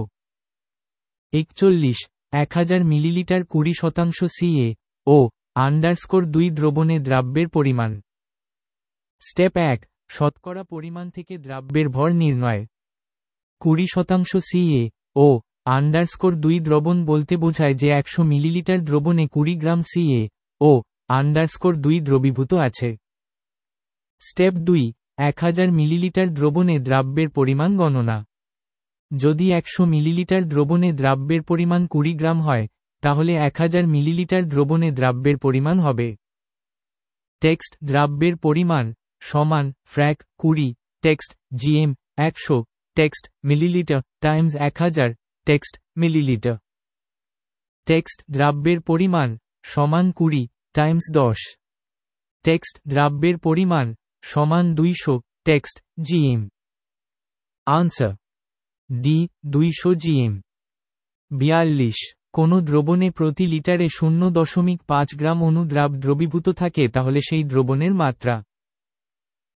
41. 1000 মিলিলিটার 20% CaO_2 দ্রবণে দ্রাব্যের পরিমাণ। স্টেপ 1. শতকরা পরিমাণ থেকে দ্রাব্যের ভর নির্ণয়। 20% CaO_2 দ্রবণ বলতে বোঝায় যে 100 মিলিলিটার দ্রবণে 20 গ্রাম CaO_2 দ্রবীভূত আছে। স্টেপ 2. 1000 মিলিলিটার দ্রবণে দ্রাব্যের পরিমাণ গণনা। যদি 100 মিলিলিটার দ্রবণে দ্রাব্যের পরিমাণ 20 গ্রাম হয়, তাহলে 1000 মিলিলিটার দ্রবণে দ্রাব্যের পরিমাণ হবে। টেক্সট দ্রাব্যের পরিমাণ সমান frac 20 text GM 100 text millilitre times 1000 text millilitre. Text দ্রাব্যের পরিমাণ সমান 20 টাইমস 10 টেক্সট দ্রাব্যের পরিমাণ সমান 200 text GM। Answer D, 200 GM। 42. কোনো দ্রবণে প্রতি লিটারে 0.5 গ্রাম অনুদ্রাব দ্রবীভূত থাকে তাহলে সেই দ্রবণের মাত্রা।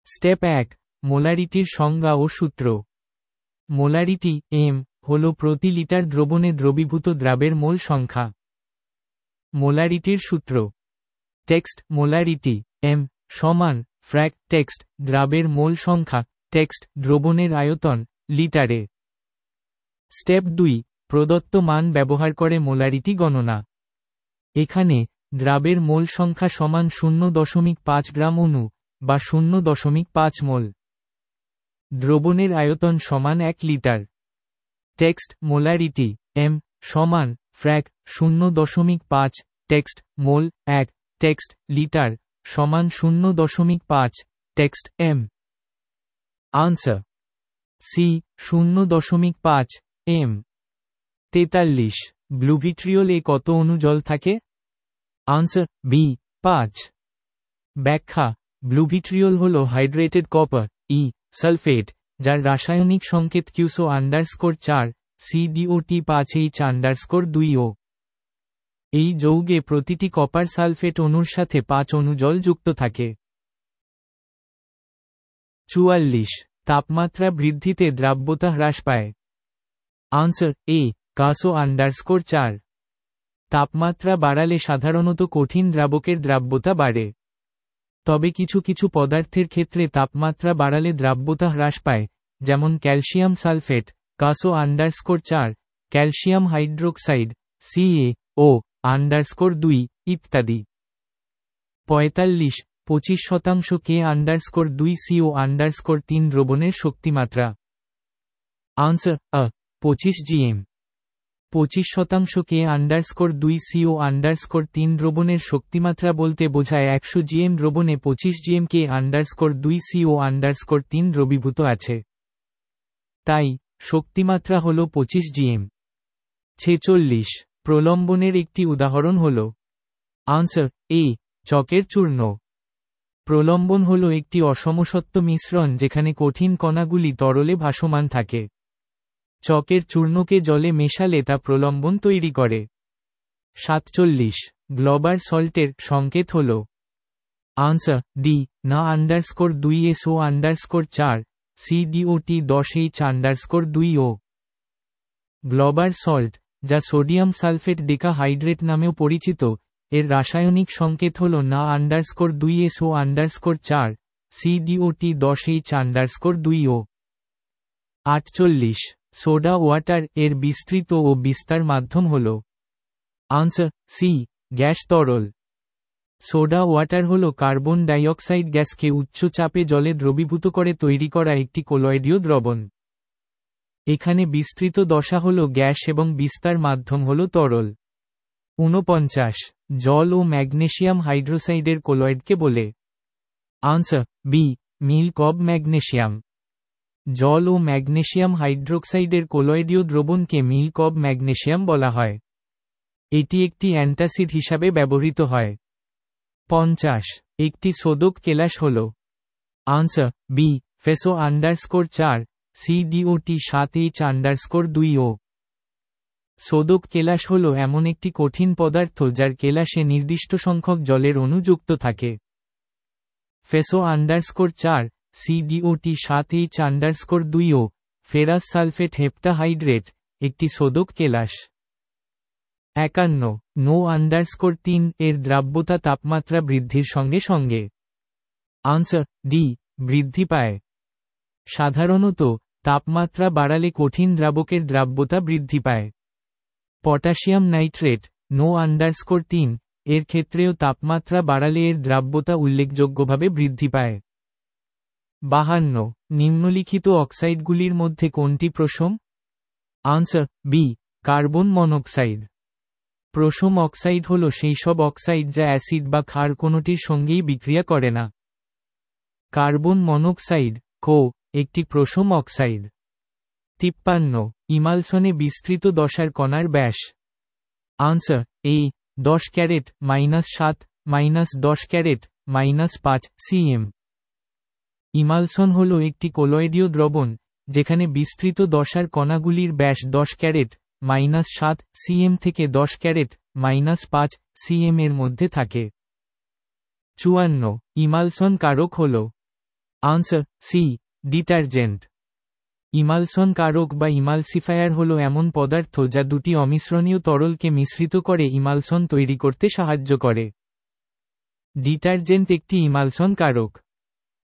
স্টেপ 1. মোলারিটির সংজ্ঞা ও সূত্র। মোলারিটি এম হল প্রতি লিটার দ্রবণে দ্রবীভূত দ্রাবের মোল সংখ্যা। মোলারিটির সূত্র। টেক্সট মোলারিটি এম সমান ফ্র্যাক টেক্সট দ্রাবের মোল সংখ্যা টেক্সট দ্রবণের আয়তন লিটারে। স্টেপ 2. প্রদত্ত মান ব্যবহার করে মোলারিটি গণনা। এখানে দ্রাবের মোল সংখ্যা সমান 0.5 গ্রাম অণু বা 0.5 মোল। দ্রবণের আয়তন সমান 1 লিটার। টেক্সট মোলারিটি এম সমান frac 0.5 text mole 1 text litre সমান 0.5 text M. Answer C, 0.5 M. 43. ব্লুভিট্রিওলে কত অণু জল থাকে। Answer B, 5। ব্যাখ্যা: ব্লুভিট্রিওল হল হাইড্রেটেড কপার সালফেট, যার রাসায়নিক সংকেত QSO_4 CdOT5H_2O। এই যৌগে প্রতিটি কপার সালফেট অণুর সাথে 5 অণু জল যুক্ত থাকে। 44. তাপমাত্রা বৃদ্ধিতে দ্রাব্যতা হ্রাস পায়। আনসার এ, CaSO_4। তাপমাত্রা বাড়ালে সাধারণত কঠিন দ্রাবকের দ্রাব্যতা বাড়ে। তবে কিছু কিছু পদার্থের ক্ষেত্রে তাপমাত্রা বাড়ালে দ্রাব্যতা হ্রাস পায়, যেমন calcium sulphate CaSO_4, calcium hydroxide ও _2 ইত্যাদি। 45 25% K_2 CO_3 দ্রবণের শক্তিমাত্রা। আনসার আ 25 gm। 25% K_2 CO_3 দ্রবণের শক্তিমাত্রা বলতে বোঝায় 100 gm দ্রবণে 25 gm K_2 CO_3 দ্রবীভূত আছে। তাই শক্তিমাত্রা হল 25 gm। 46 প্রলম্বনের একটি উদাহরণ হল। আনসার এ চকের চূর্ণ। প্রলম্বন হল একটি অসমসত্ব মিশ্রণ যেখানে কঠিন কণাগুলি তরলে ভাসমান থাকে। চকের চূর্ণকে জলে মেশালে তা প্রলম্বন তৈরি করে। 47 গ্লোবাল সল্টের সংকেত হল। আনসার ডি না _2SO_4 CDOT 10H_2O। Global salt, যা সোডিয়াম সালফেট ডেকাহাইড্রেট নামেও পরিচিত, এর রাসায়নিক সংকেত হল না _2SO_4 CDOT 10H_2O। 48 soda water এর বিস্তৃত ও বিস্তার মাধ্যম হল। আনসার সি গ্যাস তরল। সোডা ওয়াটার হল কার্বন ডাইঅক্সাইড গ্যাসকে উচ্চ চাপে জলে দ্রবীভূত করে তৈরি করা একটি কলয়েডীয় দ্রবণ। এখানে বিস্তৃত দশা হল গ্যাস এবং বিস্তার মাধ্যম হল তরল। 49 জল ও ম্যাগনেসিয়াম হাইড্রোসাইডের কলয়েডকে বলে। Answer B milk of magnesium. জল ও ম্যাগনেসিয়াম হাইড্রোক্সাইডের কলয়েডীয় দ্রবণকে মিল্ক অব ম্যাগনেসিয়াম বলা হয়। এটি একটি অ্যান্টাসিড হিসাবে ব্যবহৃত হয়। 50 একটি শোধক কেলাস হল। Answer B FeSO_4 CDOT 7H_2O। শোধক কেলাস হল এমন একটি কঠিন পদার্থ যার কেলাসে নির্দিষ্ট সংখ্যক জলের অণু যুক্ত থাকে। FeSO_4 CDOT 7H_2O ferrous sulphate heptahydrate একটি শোধক কেলাস। 51 NO_3 এর দ্রাব্যতা তাপমাত্রা বৃদ্ধির সঙ্গে সঙ্গে। আনসার ডি বৃদ্ধি পায়। সাধারণত তাপমাত্রা বাড়ালে কঠিন দ্রাবকের দ্রাব্যতা বৃদ্ধি পায়। পটাশিয়াম নাইট্রেট NO_3 এর ক্ষেত্রেও তাপমাত্রা বাড়ালে এর দ্রাব্যতা উল্লেখযোগ্যভাবে বৃদ্ধি পায়। 52 নিম্নলিখিত অক্সাইডগুলির মধ্যে কোনটি প্রশম? Answer B carbon monoxide. প্রশম অক্সাইড হল সেই সব অক্সাইড যা অ্যাসিড বা ক্ষার কোনোটির সঙ্গেই বিক্রিয়া করে না। কার্বন মনোক্সাইড কো একটি প্রশম অক্সাইড। 53 ইমালসনে বিস্তৃত দশার কণার ব্যাস। আনসার এ 10 ক্যারেট -7 -10 ক্যারেট -5 cm। ইমালসন হল একটি কলয়েডীয় দ্রবণ যেখানে বিস্তৃত দশার কণাগুলির ব্যাস 10 ক্যারেট -7 cm থেকে 10 ক্যারেট -5 cm এর মধ্যে থাকে। 54 ইমালসন কারক হল। Answer C detergent. ইমালসন কারক বা ইমালসিফায়ার হল এমন পদার্থ যা দুটি অমিশ্রণীয় তরলকে মিশ্রিত করে ইমালসন তৈরি করতে সাহায্য করে। ডিটারজেন্ট একটি ইমালসন কারক।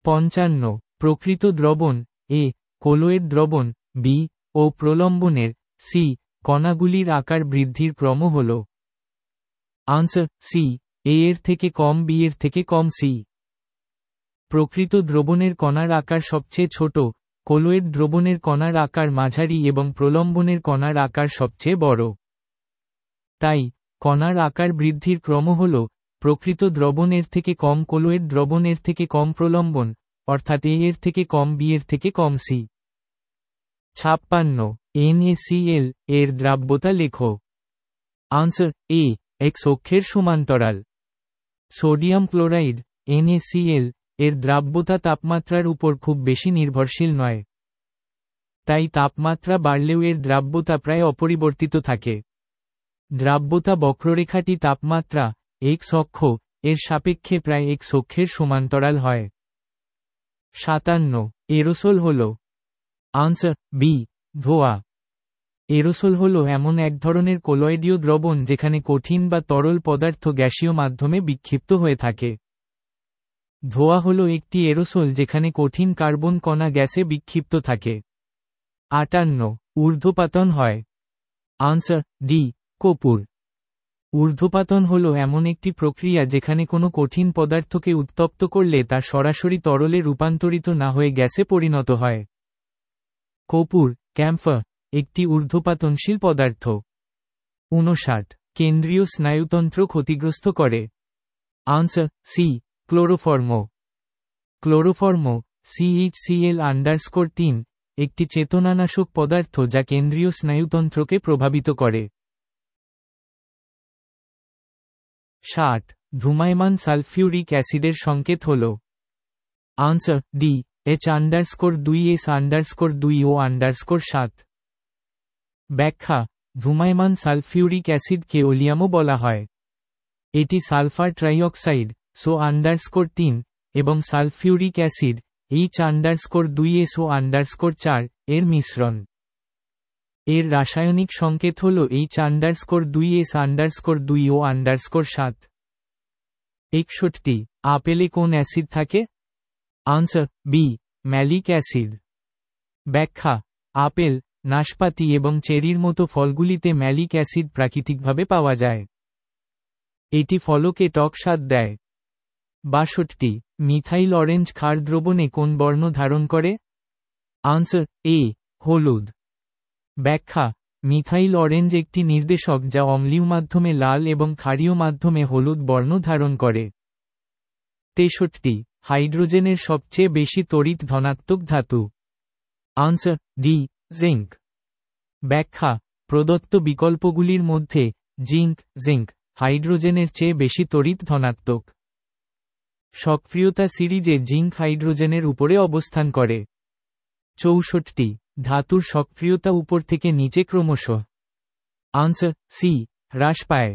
55 প্রকৃত দ্রবণ এ কলয়েড দ্রবণ বি ও প্রলম্বনের সি কণাগুলির আকার বৃদ্ধির ক্রম হল। আনসার সি এ এর থেকে কম বি এর থেকে কম সি। প্রকৃত দ্রবণের কণার আকার সবচেয়ে ছোট, কলয়েড দ্রবণের কণার আকার মাঝারি এবং প্রলম্বনের কণার আকার সবচেয়ে বড়। তাই কণার আকার বৃদ্ধির ক্রম হল প্রকৃত দ্রবণ এর থেকে কম কলয়েড দ্রবণ এর থেকে কম প্রলম্বন, অর্থাৎ এ এর থেকে কম বি এর থেকে কম সি। 56 NaCl এর দ্রাব্যতা লেখো। আনসার এ এক্স অক্ষের সমান্তরাল। সোডিয়াম ক্লোরাইড NaCl এর দ্রাব্যতা তাপমাত্রার উপর খুব বেশি নির্ভরশীল নয়। তাই তাপমাত্রা বাড়লেও এর দ্রাব্যতা প্রায় অপরিবর্তিত থাকে। দ্রাব্যতা বক্ররেখাটি তাপমাত্রা এক্স অক্ষ এর সাপেক্ষে প্রায় এক্স অক্ষের সমান্তরাল হয়। 57 এরোসোল হল। আনসার বি ধোঁয়া। এরোসোল হল এমন এক ধরনের কলয়েডীয় দ্রবণ যেখানে কঠিন বা তরল পদার্থ গ্যাসীয় মাধ্যমে বিক্ষিপ্ত হয়ে থাকে। ধোঁয়া হল একটি এরোসোল যেখানে কঠিন কার্বন কণা গ্যাসে বিক্ষিপ্ত থাকে। 58 ঊর্ধ্বপাতন হয়। আনসার ডি কর্পূর। ঊর্ধ্বপাতন হল এমন একটি প্রক্রিয়া যেখানে কোনো কঠিন পদার্থকে উত্তপ্ত করলে তা সরাসরি তরলে রূপান্তরিত না হয়ে গ্যাসে পরিণত হয়। কর্পূর, ক্যাম্ফর, একটি ঊর্ধ্বপাতনশীল পদার্থ। 59. কেন্দ্রীয় স্নায়ুতন্ত্র ক্ষতিগ্রস্ত করে। Answer C, chloroform. Chloroform, CHCl_3, একটি চেতনানাশক পদার্থ যা কেন্দ্রীয় স্নায়ুতন্ত্রকে প্রভাবিত করে। 60. ধূমায়মান সালফিউরিক অ্যাসিডের সংকেত হল। Answer D, H_2S_2O_7। ব্যাখ্যা: ধূমায়মান সালফিউরিক অ্যাসিডকে ওলিয়ামও বলা হয়। এটি সালফার ট্রাইঅক্সাইড SO_3 এবং সালফিউরিক অ্যাসিড H_2SO_4 এর মিশ্রণ। এর রাসায়নিক সংকেত হল H_2S_2O_7। 61. আপেলে কোন অ্যাসিড থাকে? Answer B, malic acid. ব্যাখ্যা: আপেল, নাশপাতি এবং চেরির মতো ফলগুলিতে ম্যালিক অ্যাসিড প্রাকৃতিকভাবে পাওয়া যায়। এটি ফলকে টক স্বাদ দেয়। 62. মিথাইল অরেঞ্জ ক্ষার দ্রবণে কোন বর্ণ ধারণ করে? আনসার এ, হলুদ। ব্যাখ্যা: মিথাইল অরেঞ্জ একটি নির্দেশক যা অম্লীয় মাধ্যমে লাল এবং ক্ষারীয় মাধ্যমে হলুদ বর্ণ ধারণ করে। 63. হাইড্রোজেনের সবচেয়ে বেশি তড়িৎ ধনাত্মক ধাতু। Answer D, zinc. ব্যাখ্যা: প্রদত্ত বিকল্পগুলির মধ্যে জিঙ্ক হাইড্রোজেনের চেয়ে বেশি তড়িৎ ধনাত্মক। সক্রিয়তা সিরিজে জিঙ্ক হাইড্রোজেনের উপরে অবস্থান করে। 64. ধাতুর সক্রিয়তা উপর থেকে নিচে ক্রমশ। আনসার সি, হ্রাস পায়।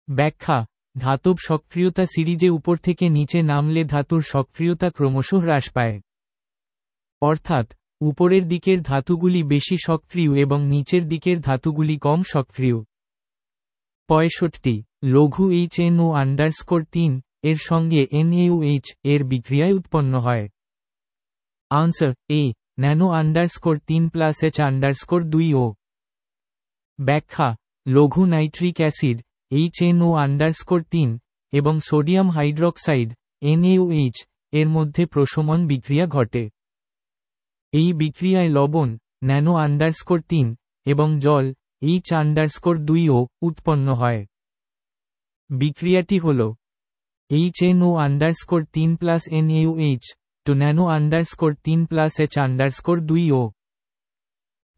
ব্যাখ্যা: ধাতব সক্রিয়তা সিরিজে উপর থেকে নিচে নামলে ধাতুর সক্রিয়তা ক্রমশ হ্রাস পায়। অর্থাৎ, উপরের দিকের ধাতুগুলি বেশি সক্রিয় এবং নিচের দিকের ধাতুগুলি কম সক্রিয়। 65. লঘু HNO_3 এর সঙ্গে NaOH এর বিক্রিয়ায় উৎপন্ন হয়। আনসার এ, nano_3+H_2O। ব্যাখ্যা: লঘু নাইট্রিক অ্যাসিড HNO_3 এবং সোডিয়াম হাইড্রক্সাইড NaOH এর মধ্যে প্রশমন বিক্রিয়া ঘটে। এই বিক্রিয়ায় লবণ nano_3 এবং জল H_2O উৎপন্ন হয়। বিক্রিয়াটি হল HNO_3+NaOH to nano_3+H_2O।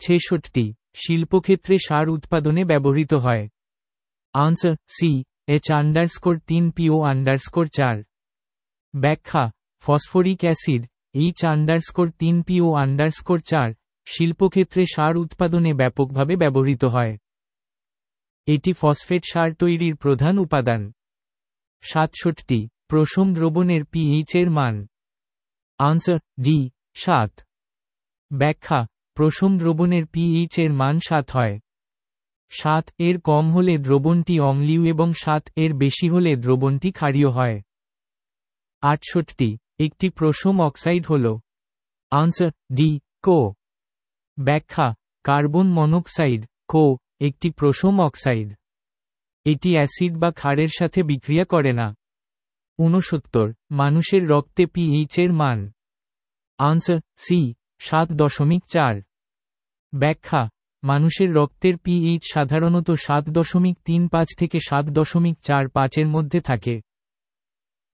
66. শিল্পক্ষেত্রে সার উৎপাদনে ব্যবহৃত হয়। Answer C, H_3PO_4। ব্যাখ্যা: ফসফরিক অ্যাসিড H_3PO_4 শিল্পক্ষেত্রে সার উৎপাদনে ব্যাপকভাবে ব্যবহৃত হয়। এটি ফসফেট সার তৈরির প্রধান উপাদান। 67. প্রশম দ্রবণের pH এর মান। Answer D, 7। ব্যাখ্যা: প্রশম দ্রবণের pH এর মান 7 হয়। 7 এর কম হলে দ্রবণটি অম্লীয় এবং 7 এর বেশি হলে দ্রবণটি ক্ষারীয় হয়। 68. একটি প্রশম অক্সাইড হল। আনসার ডি, কো। ব্যাখ্যা: কার্বন মনোক্সাইড কো একটি প্রশম অক্সাইড। এটি অ্যাসিড বা ক্ষারের সাথে বিক্রিয়া করে না। 69. মানুষের রক্তে pH এর মান। Answer C, 7.4। ব্যাখ্যা: মানুষের রক্তের pH সাধারণত 7.35 থেকে 7.45 এর মধ্যে থাকে।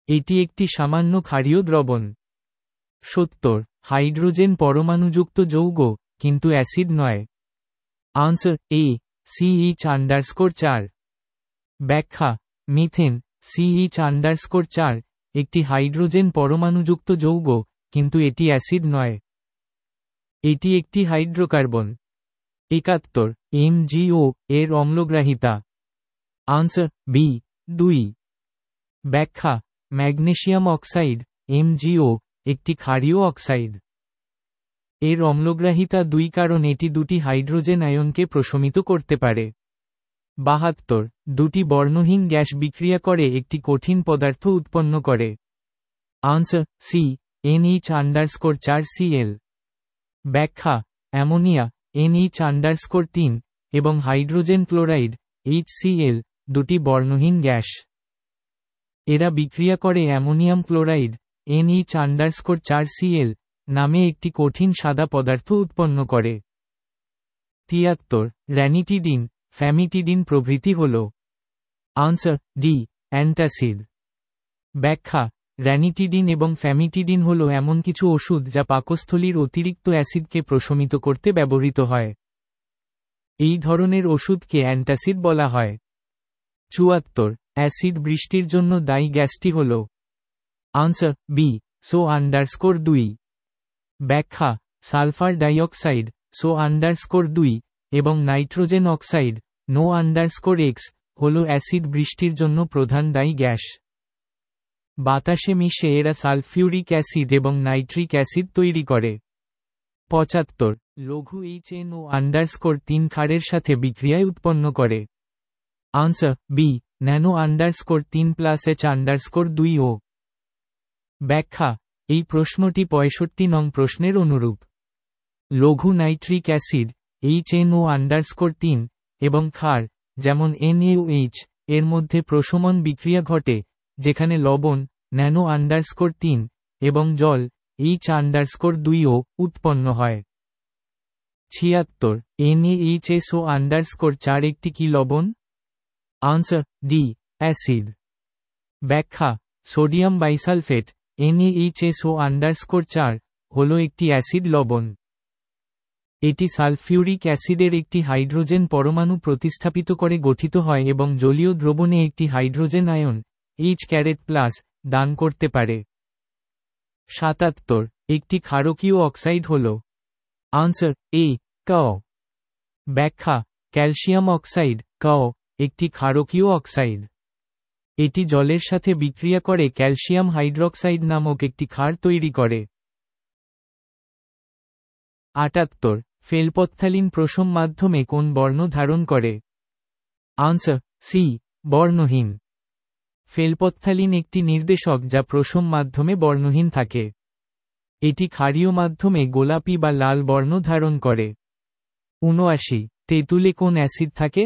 এটি একটি সামান্য ক্ষারীয় দ্রবণ। 70. হাইড্রোজেন পরমাণুযুক্ত যৌগ, কিন্তু অ্যাসিড নয়। আনসার এ, CH_4। ব্যাখ্যা: মিথেন CH_4 একটি হাইড্রোজেন পরমাণুযুক্ত যৌগ, কিন্তু এটি অ্যাসিড নয়। এটি একটি হাইড্রোকার্বন। 71. MgO এর অম্লগ্রাহিতা। Answer B, 2। ব্যাখ্যা: ম্যাগনেসিয়াম অক্সাইড MgO একটি ক্ষারীয় অক্সাইড। এর অম্লগ্রাহিতা 2 কারণ এটি দুটি হাইড্রোজেন আয়নকে প্রশমিত করতে পারে। 72. দুটি বর্ণহীন গ্যাস বিক্রিয়া করে একটি কঠিন পদার্থ উৎপন্ন করে। Answer C, NH_4Cl। ব্যাখ্যা: অ্যামোনিয়া NH_3 এবং হাইড্রোজেন ক্লোরাইড HCl দুটি বর্ণহীন গ্যাস। এরা বিক্রিয়া করে অ্যামোনিয়াম ক্লোরাইড NH_4Cl নামে একটি কঠিন সাদা পদার্থ উৎপন্ন করে। 73 র্যানিটিডিন, ফ্যামিটিডিন প্রভৃতি হল। Answer D, antacid. ব্যাখ্যা: র্যানিটিডিন এবং ফ্যামিটিডিন হল এমন কিছু ওষুধ যা পাকস্থলীর অতিরিক্ত অ্যাসিডকে প্রশমিত করতে ব্যবহৃত হয়। এই ধরনের ওষুধকে অ্যান্টাসিড বলা হয়। 74 অ্যাসিড বৃষ্টির জন্য দায়ী গ্যাসটি হল। Answer B, SO_2। ব্যাখ্যা: সালফার ডাইঅক্সাইড SO_2 এবং নাইট্রোজেন অক্সাইড NO_X হল অ্যাসিড বৃষ্টির জন্য প্রধান দায়ী গ্যাস। বাতাসে মিশে এরা সালফিউরিক অ্যাসিড এবং নাইট্রিক অ্যাসিড তৈরি করে। 75 লঘু HNO_3 ক্ষারের সাথে বিক্রিয়ায় উৎপন্ন করে। Answer B, nano_3+H_2O। ব্যাখ্যা: এই প্রশ্নটি 65 নং প্রশ্নের অনুরূপ। লঘু নাইট্রিক অ্যাসিড HNO_3 এবং ক্ষার যেমন NaOH এর মধ্যে প্রশমন বিক্রিয়া ঘটে, যেখানে লবণ nano_3 এবং জল H_2O উৎপন্ন হয়। 76 NaHSO_4 একটি কি লবণ? Answer D, acid. ব্যাখ্যা: সোডিয়াম বাইসালফেট NaHSO_4 হল একটি অ্যাসিড লবণ। এটি সালফিউরিক অ্যাসিডের একটি হাইড্রোজেন পরমাণু প্রতিস্থাপিত করে গঠিত হয় এবং জলীয় দ্রবণে একটি হাইড্রোজেন আয়ন H+ দান করতে পারে। 77 একটি ক্ষারকীয় অক্সাইড হল। আনসার এ, ক। ব্যাখ্যা: ক্যালসিয়াম অক্সাইড ক একটি ক্ষারকীয় অক্সাইড। এটি জলের সাথে বিক্রিয়া করে ক্যালসিয়াম হাইড্রক্সাইড নামক একটি ক্ষার তৈরি করে। 78 ফেলপথ্যালিন প্রশম মাধ্যমে কোন বর্ণ ধারণ করে? আনসার সি, বর্ণহীন। ফেলপথ্যালিন একটি নির্দেশক যা প্রশম মাধ্যমে বর্ণহীন থাকে। এটি ক্ষারীয় মাধ্যমে গোলাপি বা লাল বর্ণ ধারণ করে। 79 তেঁতুলে কোন অ্যাসিড থাকে?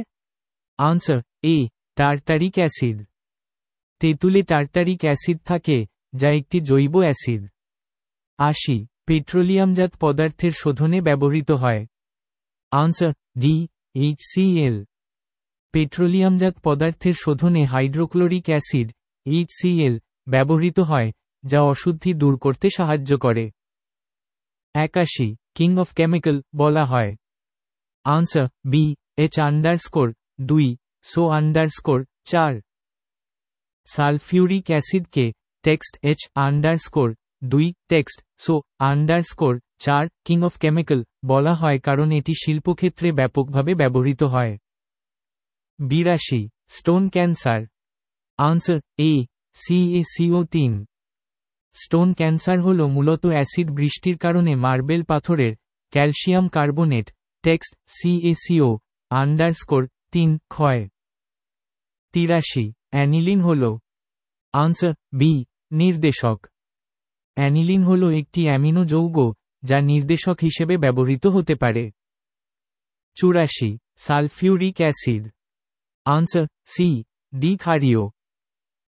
আনসার এ, টার্টারিক অ্যাসিড। তেঁতুলে টার্টারিক অ্যাসিড থাকে, যা একটি জৈব অ্যাসিড। 80 পেট্রোলিয়ামজাত পদার্থের শোধনে ব্যবহৃত হয়। Answer D, HCl। পেট্রোলিয়ামজাত পদার্থের শোধনে হাইড্রোক্লোরিক অ্যাসিড HCl ব্যবহৃত হয়, যা অশুদ্ধি দূর করতে সাহায্য করে। 81 কিং অফ কেমিক্যাল বলা হয়। Answer B, H_2 SO_4। Sulphuric অ্যাসিডকে text H_2 text SO_4 king of chemical বলা হয় কারণ এটি শিল্পক্ষেত্রে ব্যাপকভাবে ব্যবহৃত হয়। 82 stone cancer. Answer A, CaCO3। Stone cancer হল মূলত অ্যাসিড বৃষ্টির কারণে মার্বেল পাথরের ক্যালসিয়াম কার্বনেট টেক্সট CaCO_3 ক্ষয়। 83 অ্যানিলিন হল। আনসার বি, নির্দেশক। অ্যানিলিন হল একটি অ্যামিনো যৌগ যা নির্দেশক হিসেবে ব্যবহৃত হতে পারে। 84 সালফিউরিক অ্যাসিড। আনসার সি, দ্বিক্ষারীয়।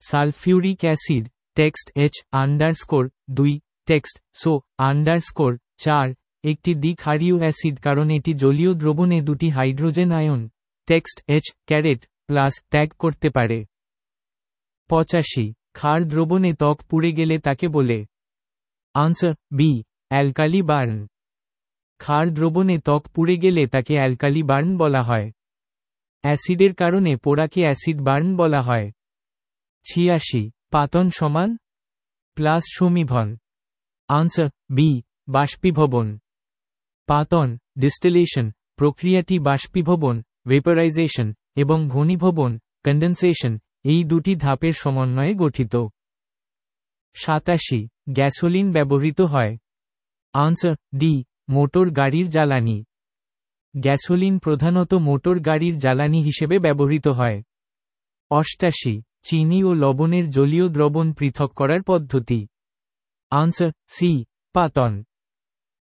Sulphuric acid text H_2 text SO_4 একটি দ্বিক্ষারীয় অ্যাসিড কারণ এটি জলীয় দ্রবণে দুটি হাইড্রোজেন আয়ন টেক্সট H+ ত্যাগ করতে পারে। 85 ক্ষার দ্রবণে ত্বক পুড়ে গেলে তাকে বলে। Answer B, alkali burn. ক্ষার দ্রবণে ত্বক পুড়ে গেলে তাকে অ্যালকালি বার্ন বলা হয়। অ্যাসিডের কারণে পোড়াকে অ্যাসিড বার্ন বলা হয়। 86 পাতন সমান প্লাস সমীভন। আনসার বি, বাষ্পীভবন। পাতন ডিস্টিলেশন প্রক্রিয়াটি বাষ্পীভবন ভেপরাইজেশন এবং ঘনীভবন কন্ডেনসেশন এই দুটি ধাপের সমন্বয়ে গঠিত। 87 গ্যাসোলিন ব্যবহৃত হয়। আনসার ডি, মোটর গাড়ির জ্বালানি। গ্যাসোলিন প্রধানত মোটর গাড়ির জ্বালানি হিসেবে ব্যবহৃত হয়। 88 চিনি ও লবণের জলীয় দ্রবণ পৃথক করার পদ্ধতি। আনসার সি, পাতন।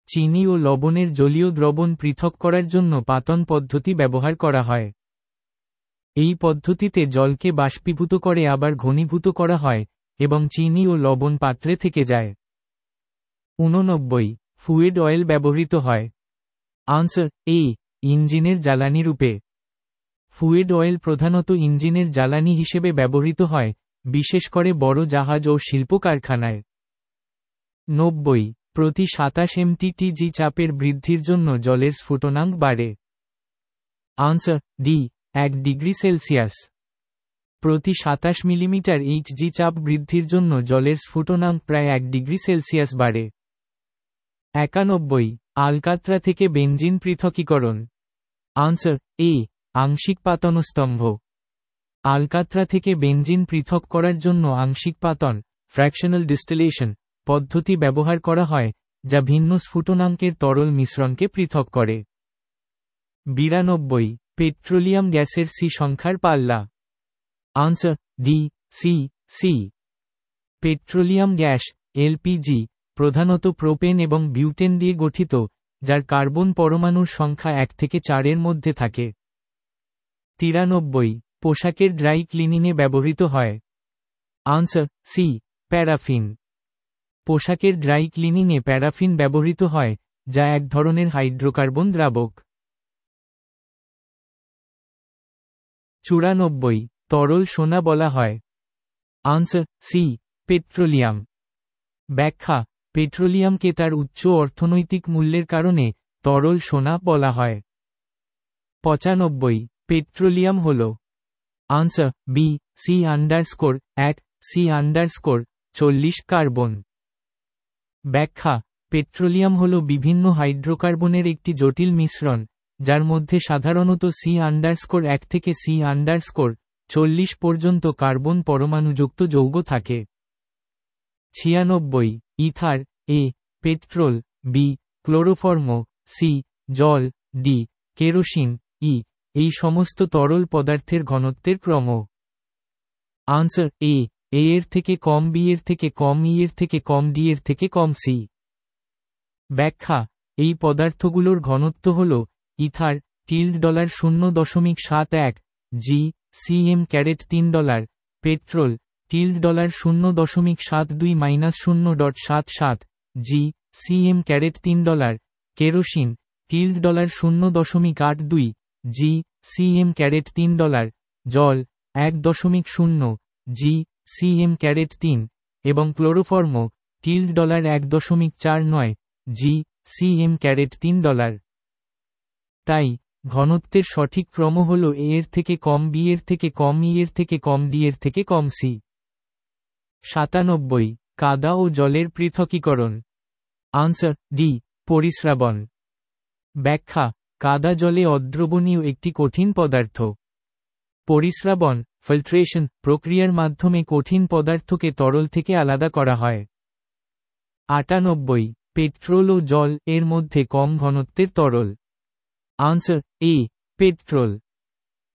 চিনি ও লবণের জলীয় দ্রবণ পৃথক করার জন্য পাতন পদ্ধতি ব্যবহার করা হয়। এই পদ্ধতিতে জলকে বাষ্পীভূত করে আবার ঘনীভূত করা হয় এবং চিনি ও লবণ পাত্রে থেকে যায়। 89 ফুয়েড অয়েল ব্যবহৃত হয়। আনসার এ ইঞ্জিনের জ্বালানি রূপে। ফুয়েড অয়েল প্রধানত ইঞ্জিনের জ্বালানি হিসেবে ব্যবহৃত হয়, বিশেষ করে বড় জাহাজ ও শিল্প কারখানায়। 90 প্রতি 27 mttg চাপের বৃদ্ধির জন্য জলের স্ফুটনাঙ্ক বাড়ে। Answer D 1 degree Celsius. প্রতি 27 মিলিমিটার এইচজি চাপ বৃদ্ধির জন্য জলের স্ফুটনাঙ্ক প্রায় 1 ডিগ্রি সেলসিয়াস বাড়ে। 91 আলকাত্রা থেকে বেনজিন পৃথকীকরণ। আনসার এ আংশিক পাতনস্তম্ভ। আলকাত্রা থেকে বেনজিন পৃথক করার জন্য আংশিক পাতন ফ্র্যাকশনাল ডিস্টিলেশন পদ্ধতি ব্যবহার করা হয়, যা ভিন্ন স্ফুটনাঙ্কের তরল মিশ্রণকে পৃথক করে। 92 পেট্রোলিয়াম গ্যাসের সি সংখ্যার পাল্লা। Answer D C. Petroleum gas LPG প্রধানত প্রোপেন এবং বিউটেন দিয়ে গঠিত, যার কার্বন পরমাণুর সংখ্যা 1 থেকে 4 এর মধ্যে থাকে। 93 পোশাকের ড্রাই ক্লিনিংয়ে ব্যবহৃত হয়। Answer C paraffin. পোশাকের ড্রাই ক্লিনিংয়ে প্যারাফিন ব্যবহৃত হয়, যা এক ধরনের হাইড্রোকার্বন দ্রাবক। 94 তরল সোনা বলা হয়। Answer C petroleum. ব্যাখ্যা পেট্রোলিয়ামকে তার উচ্চ অর্থনৈতিক মূল্যের কারণে তরল সোনা বলা হয়। 95 পেট্রোলিয়াম হল। Answer B C_1 C_40 carbon. ব্যাখ্যা পেট্রোলিয়াম হল বিভিন্ন হাইড্রোকার্বনের একটি জটিল মিশ্রণ, যার মধ্যে সাধারণত C_1 থেকে C_40 পর্যন্ত কার্বন পরমাণুযুক্ত যৌগ থাকে। 96 ইথার এ পেট্রোল, বি ক্লোরোফর্ম, সি জল, ডি কেরোসিন, ই এই সমস্ত তরল পদার্থের ঘনত্বের ক্রম। আনসার এ এর থেকে কম, বি এর থেকে কম, ই এর থেকে কম, ডি এর থেকে কম, সি। ব্যাখ্যা এই পদার্থগুলোর ঘনত্ব হল ইথার $0.71 জি cm3 পেট্রোল $0.72-0.77 জি cm3 কেরোসিন $0.82 জি cm3 জল 1.0 জি cm3 এবং ক্লোরোফর্ম $1.49 জি cm3। তাই ঘনত্বের সঠিক ক্রম হল এ এর থেকে কম, বি এর থেকে কম, ই এর থেকে কম, ডি এর থেকে কম, সি। 97 কাদা ও জলের পৃথকীকরণ। আনসার ডি পরিস্রাবণ। ব্যাখ্যা কাদা জলে অদ্রবণীয় একটি কঠিন পদার্থ। পরিস্রাবণ ফিল্ট্রেশন প্রক্রিয়ার মাধ্যমে কঠিন পদার্থকে তরল থেকে আলাদা করা হয়। 98 পেট্রোল ও জল এর মধ্যে কম ঘনত্বের তরল। আনসার এ পেট্রোল।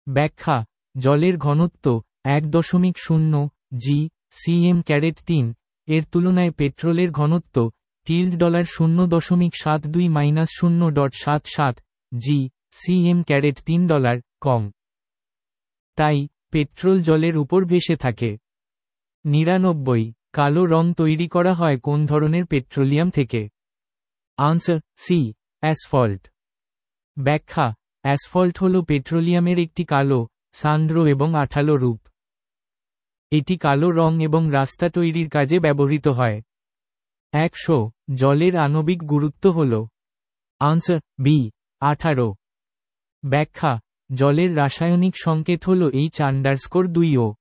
ব্যাখ্যা জলের ঘনত্ব 1.0 জি cm3 এর তুলনায় পেট্রোলের ঘনত্ব $0.72-0.77 জি cm3 কম। তাই পেট্রোল জলের উপর ভেসে থাকে। 99 কালো রং তৈরি করা হয় কোন ধরনের পেট্রোলিয়াম থেকে? Answer C asphalt. ব্যাখ্যা অ্যাসফল্ট হল পেট্রোলিয়ামের একটি কালো, সান্দ্র এবং আঠালো রূপ। এটি কালো রং এবং রাস্তা তৈরির কাজে ব্যবহৃত হয়। 100 জলের আণবিক গুরুত্ব হল। Answer B 18। ব্যাখ্যা জলের রাসায়নিক সংকেত হল H_2O।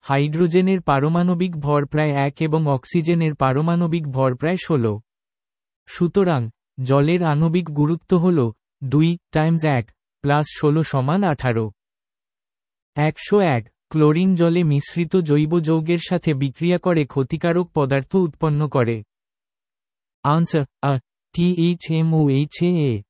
হাইড্রোজেনের পারমাণবিক ভর প্রায় 1 এবং অক্সিজেনের পারমাণবিক ভর প্রায় 16। সুতরাং জলের আণবিক গুরুত্ব হল 2 × 1 + 16 = 18। 101 ক্লোরিন জলে মিশ্রিত জৈব যৌগের সাথে বিক্রিয়া করে ক্ষতিকারক পদার্থ উৎপন্ন করে। আনসার আ THMOHA।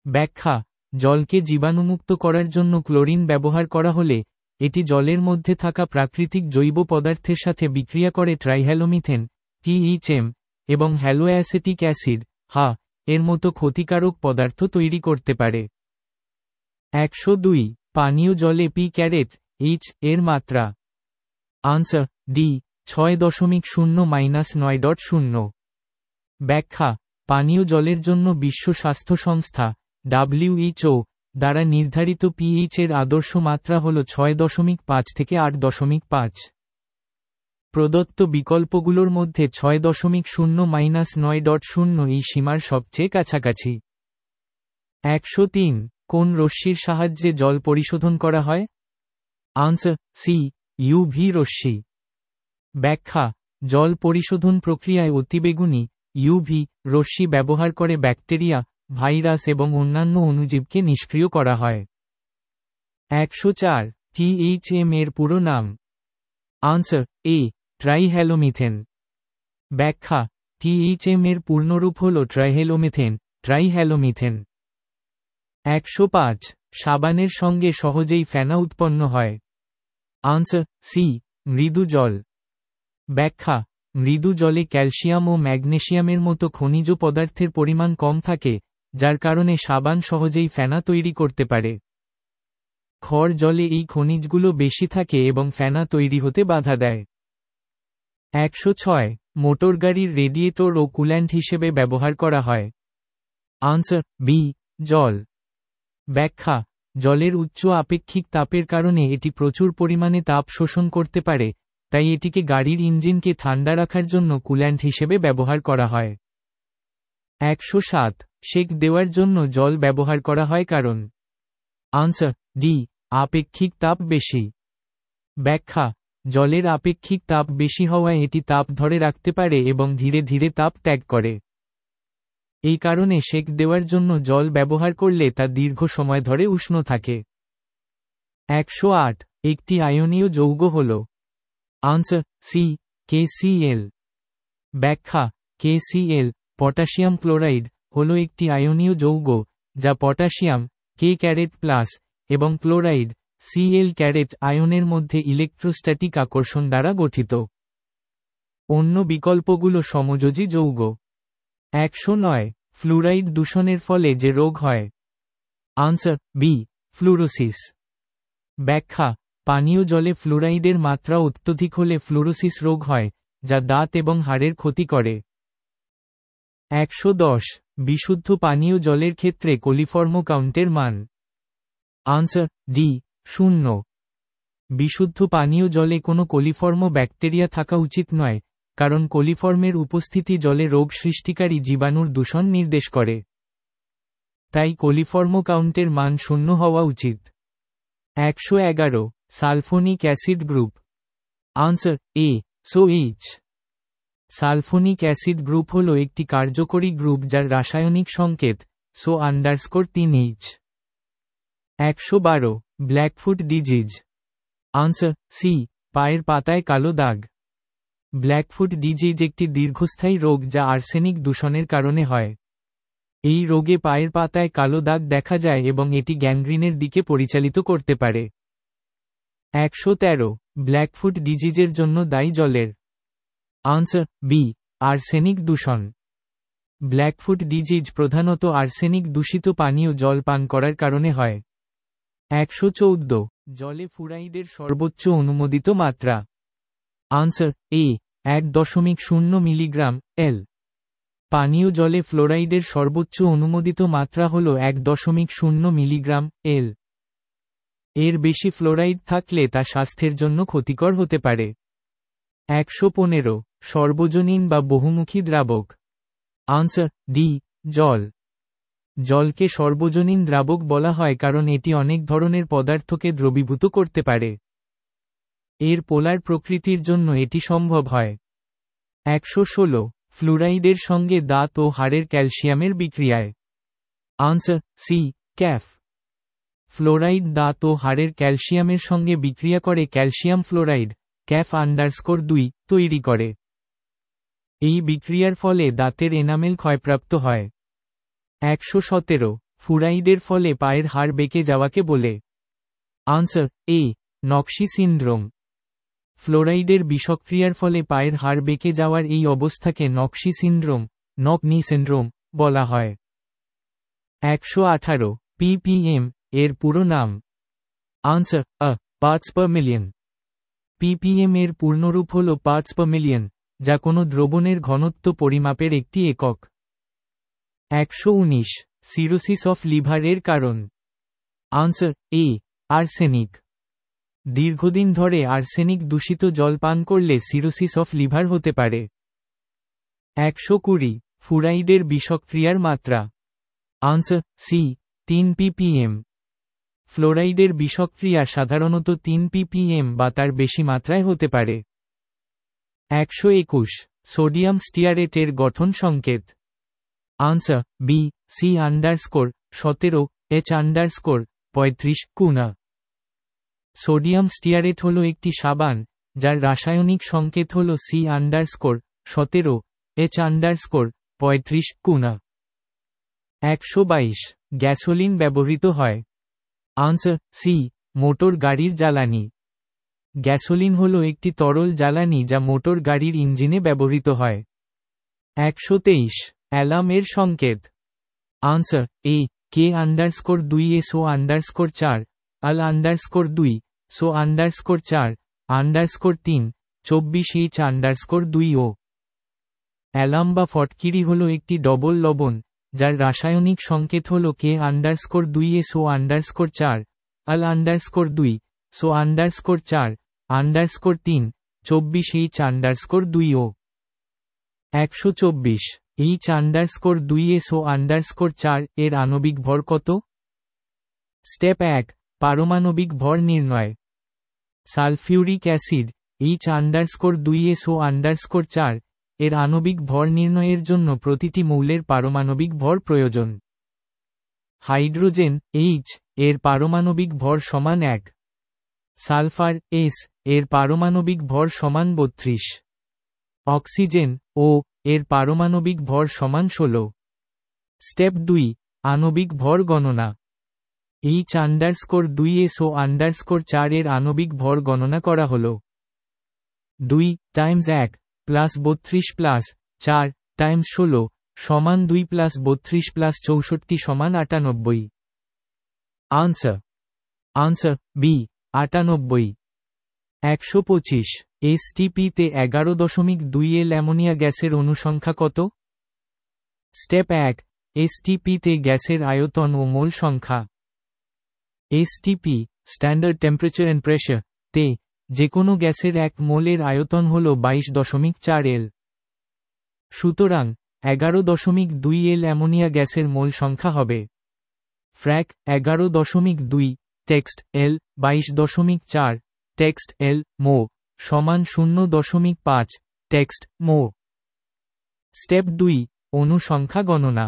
ব্যাখ্যা জলকে জীবাণুমুক্ত করার জন্য ক্লোরিন ব্যবহার করা হলে এটি জলের মধ্যে থাকা প্রাকৃতিক জৈব পদার্থের সাথে বিক্রিয়া করে ট্রাইহ্যালোমিথেন THM এবং হ্যালোঅ্যাসেটিক অ্যাসিড HA এর মতো ক্ষতিকারক পদার্থ তৈরি করতে পারে। 102 পানীয় জলে পি ক্যারেট এইচ এর মাত্রা? Answer D 6.0-9.0। ব্যাখ্যা পানীয় জলের জন্য বিশ্ব স্বাস্থ্য সংস্থা WHO দ্বারা নির্ধারিত পিএইচ এর আদর্শ মাত্রা হল 6.5 থেকে 8.5। প্রদত্ত বিকল্পগুলোর মধ্যে 6.0-9.0 এই সীমার সবচেয়ে কাছাকাছি। 103 কোন রশ্মির সাহায্যে জল পরিশোধন করা হয়? আনসার সি ইউভি রশ্মি। ব্যাখ্যা জল পরিশোধন প্রক্রিয়ায় অতিবেগুনি ইউভি রশ্মি ব্যবহার করে ব্যাকটেরিয়া, ভাইরাস এবং অন্যান্য অণুজীবকে নিষ্ক্রিয় করা হয়। 104 THM এর পুরো নাম? আনসার এ ট্রাইহ্যালোমিথেন। ব্যাখ্যা THM এর পূর্ণরূপ হল ট্রাইহ্যালোমিথেন। 105 সাবানের সঙ্গে সহজেই ফেনা উৎপন্ন হয়। আনসার সি মৃদু জল। ব্যাখ্যা মৃদু জলে ক্যালসিয়াম ও ম্যাগনেসিয়ামের মতো খনিজ পদার্থের পরিমাণ কম থাকে, যার কারণে সাবান সহজেই ফেনা তৈরি করতে পারে। খড় জলে এই খনিজগুলো বেশি থাকে এবং ফেনা তৈরি হতে বাধা দেয়। 106 মোটরগাড়ির রেডিয়েটর ও কুল্যান্ট হিসেবে ব্যবহার করা হয়। আনসার বি জল। ব্যাখ্যা জলের উচ্চ আপেক্ষিক তাপের কারণে এটি প্রচুর পরিমাণে তাপ শোষণ করতে পারে, তাই এটিকে গাড়ির ইঞ্জিনকে ঠান্ডা রাখার জন্য কুল্যান্ট হিসেবে ব্যবহার করা হয়। 107 সেক দেওয়ার জন্য জল ব্যবহার করা হয় কারণ? আনসার ডি আপেক্ষিক তাপ বেশি। ব্যাখ্যা জলের আপেক্ষিক তাপ বেশি হওয়ায় এটি তাপ ধরে রাখতে পারে এবং ধীরে ধীরে তাপ ত্যাগ করে। এই কারণে সেক দেওয়ার জন্য জল ব্যবহার করলে তা দীর্ঘ সময় ধরে উষ্ণ থাকে। 108 একটি আয়নীয় যৌগ হল? Answer C KCl। ব্যাখ্যা KCl পটাশিয়াম ক্লোরাইড হল একটি আয়নীয় যৌগ যা পটাশিয়াম K+ এবং ক্লোরাইড Cl আয়নের মধ্যে ইলেকট্রোস্ট্যাটিক আকর্ষণ দ্বারা গঠিত। অন্য বিকল্পগুলো সমযোজী যৌগ। 109 ফ্লুরাইড দূষণের ফলে যে রোগ হয়। Answer B fluorosis. ব্যাখ্যা পানীয় জলে ফ্লুরাইডের মাত্রা অত্যধিক হলে ফ্লুরোসিস রোগ হয়, যা দাঁত এবং হাড়ের ক্ষতি করে। 110 বিশুদ্ধ পানীয় জলের ক্ষেত্রে কোলিফর্ম কাউন্টের মান। Answer D 0। বিশুদ্ধ পানীয় জলে কোনো কোলিফর্ম ব্যাকটেরিয়া থাকা উচিত নয়, কারণ কোলিফর্মের উপস্থিতি জলে রোগ সৃষ্টিকারী জীবাণুর দূষণ নির্দেশ করে। তাই কোলিফর্ম কাউন্টের মান 0 হওয়া উচিত। 111 সালফোনিক অ্যাসিড গ্রুপ। আনসার এ SOH। সালফোনিক অ্যাসিড গ্রুপ হল একটি কার্যকরী গ্রুপ যার রাসায়নিক সংকেত SO_3H। 112 blackfoot disease. Answer C পায়ের পাতায় কালো দাগ। ব্ল্যাকফুট ডিজিজ একটি দীর্ঘস্থায়ী রোগ যা আর্সেনিক দূষণের কারণে হয়। এই রোগে পায়ের পাতায় কালো দাগ দেখা যায় এবং এটি গ্যাংগ্রিনের দিকে পরিচালিত করতে পারে। 113 ব্ল্যাকফুট ডিজিজের জন্য দায়ী জলের। আনসার বি আর্সেনিক দূষণ। ব্ল্যাকফুট ডিজিজ প্রধানত আর্সেনিক দূষিত পানীয় জল পান করার কারণে হয়। 114 জলে ফ্লুরাইডের সর্বোচ্চ অনুমোদিত মাত্রা। আনসার এ 1.0 মিলিগ্রাম এল। পানীয় জলে ফ্লোরাইডের সর্বোচ্চ অনুমোদিত মাত্রা হল 1.0 মিলিগ্রাম এল। এর বেশি ফ্লোরাইড থাকলে তা স্বাস্থ্যের জন্য ক্ষতিকর হতে পারে। 115 সর্বজনীন বা বহুমুখী দ্রাবক। আনসার ডি জল। জলকে সর্বজনীন দ্রাবক বলা হয় কারণ এটি অনেক ধরনের পদার্থকে দ্রবীভূত করতে পারে। এর পোলার প্রকৃতির জন্য এটি সম্ভব হয়। 116 ফ্লুরাইডের সঙ্গে দাঁত ও হাড়ের ক্যালসিয়ামের বিক্রিয়ায়। Answer C cafe. ফ্লোরাইড দাঁত ও হাড়ের ক্যালসিয়ামের সঙ্গে বিক্রিয়া করে ক্যালসিয়াম ফ্লোরাইড CAF_2 তৈরি করে। এই বিক্রিয়ার ফলে দাঁতের এনামেল ক্ষয়প্রাপ্ত হয়। 117 ফ্লুরাইডের ফলে পায়ের হাড় বেঁকে যাওয়াকে বলে। আনসার এ নক্সি সিনড্রোম। ফ্লোরাইডের বিষক্রিয়ার ফলে পায়ের হাড় বেঁকে যাওয়ার এই অবস্থাকে নক্সি সিনড্রোম নক-নি সিনড্রোম বলা হয়। 118 ppm এর পুরো নাম। Answer parts per million. ppm এর পূর্ণরূপ হল পার্টস পার মিলিয়ন, যা কোনো দ্রবণের ঘনত্ব পরিমাপের একটি একক। 119 সিরোসিস অফ লিভার এর কারণ। আনসার এ আর্সেনিক। দীর্ঘদিন ধরে আর্সেনিক দূষিত জল পান করলে সিরোসিস অফ লিভার হতে পারে। 120 ফুরাইডের বিষক্রিয়ার মাত্রা। Answer C 3 ppm। ফ্লোরাইডের বিষক্রিয়া সাধারণত 3 ppm বা তার বেশি মাত্রায় হতে পারে। 121 সোডিয়াম স্টিয়ারেটের গঠন সংকেত। Answer B C underscore 17 H underscore 35 কুনা। সোডিয়াম স্টিয়ারেট হল একটি সাবান যার রাসায়নিক সংকেত হল সি আন্ডারস্কোর 17 এইচ আন্ডারস্কোর 35 কুনা। 122 গ্যাসোলিন ব্যবহৃত হয়। আনসার সি মোটর গাড়ির জ্বালানি। গ্যাসোলিন হল একটি তরল জ্বালানি যা মোটর গাড়ির ইঞ্জিনে ব্যবহৃত হয়। 123 অ্যালার্ম এর সংকেত। Answer A K underscore 2 SO underscore 4 Al underscore 2 SO underscore 4 underscore 3 24 H underscore 2 O. Alum বা ফটকিরি হল একটি ডবল লবণ যার রাসায়নিক সংকেত হল K underscore 2 SO underscore 4 Al underscore 2 SO underscore 4 underscore 3 24 H underscore 2 O. 124 H underscore 2 SO underscore 4 এর আণবিক ভর কত? স্টেপ 1 পারমাণবিক ভর নির্ণয়। Sulphuric acid H underscore 2 SO underscore 4 এর আণবিক ভর নির্ণয়ের জন্য প্রতিটি মৌলের পারমাণবিক ভর প্রয়োজন। হাইড্রোজেন এইচ এর পারমাণবিক ভর সমান 1। সালফার এস এর পারমাণবিক ভর সমান 32। অক্সিজেন ও এর পারমাণবিক ভর সমান 16। স্টেপ 2 আণবিক ভর গণনা। এইচ আন্ডারস্কোর 2 এসও আন্ডারস্কোর 4 এর আণবিক ভর গণনা করা হল। 2 টাইমস 1 প্লাস 32 প্লাস 4 টাইমস 16 সমান 2 প্লাস 32 প্লাস 64 সমান 98। Answer B 98। 125 এসটিপি তে 11.2 এল অ্যামোনিয়া গ্যাসের অনুসংখ্যা কত? স্টেপ 1 এসটিপি তে গ্যাসের আয়তন ও মোল সংখ্যা। STP standard temperature and pressure তে যেকোনো গ্যাসের 1 মোলের আয়তন হল 22.4 এল। সুতরাং 11.2 এল অ্যামোনিয়া গ্যাসের মোল সংখ্যা হবে। ফ্র্যাক 11.2 টেক্সট এল 22.4 টেক্সট এল মো সমান 0.5 টেক্সট মো। স্টেপ 2 অণু সংখ্যা গণনা।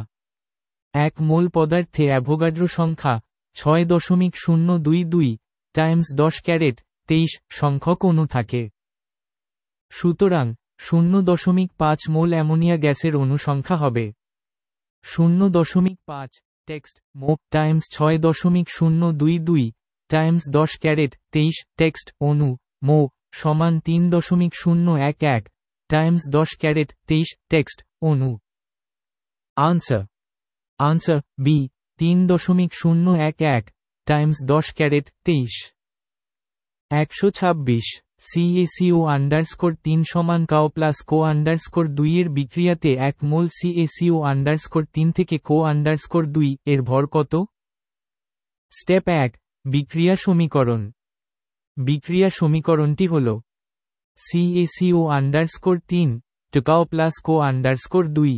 1 মোল পদার্থে অ্যাভোগাড্রো সংখ্যা 6.022 টাইমস 10 ক্যারেট 23 সংখ্যক অণু থাকে। সুতরাং 0.5 মোল অ্যামোনিয়া গ্যাসের অণু সংখ্যা হবে 0.5 টেক্সট মো টাইমস 6.022 টাইমস 10 ক্যারেট 23 টেক্সট অণু মো সমান 3.011 টাইমস 10 ক্যারেট 23 টেক্সট অণু। Answer B 3.011 times 10 caret 23। 126 CaCO underscore 3 সমান কাও প্লাস কো আন্ডারস্কোর 2 এর বিক্রিয়াতে 1 মোল CaCO আন্ডারস্কোর 3 থেকে কো আন্ডারস্কোর 2 এর ভর কত? স্টেপ 1 বিক্রিয়া সমীকরণ। বিক্রিয়া সমীকরণটি হল CaCO আন্ডারস্কোর 3 টু কাও প্লাস কো আন্ডারস্কোর 2।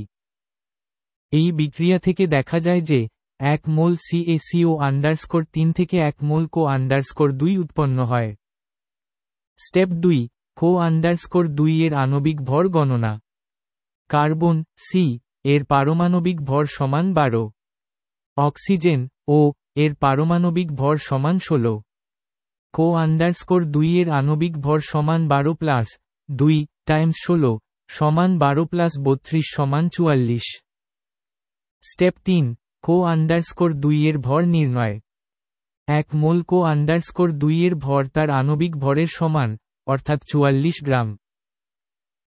এই বিক্রিয়া থেকে দেখা যায় যে 1 মোল CaCO আন্ডারস্কোর 3 থেকে 1 মোল কো আন্ডারস্কোর 2 উৎপন্ন হয়। স্টেপ 2 কো আন্ডারস্কোর 2 এর আণবিক ভর গণনা। কার্বন সি এর পারমাণবিক ভর সমান 12। অক্সিজেন ও এর পারমাণবিক ভর সমান 16। কো আন্ডারস্কোর 2 এর আণবিক ভর সমান 12 প্লাস 2 টাইমস 16 সমান 12 প্লাস 32 সমান 44। স্টেপ 3 কো আন্ডারস্কোর 2 এর ভর নির্ণয়। 1 মোল কো আন্ডারস্কোর 2 এর ভর তার আণবিক ভরের সমান, অর্থাৎ 44 গ্রাম।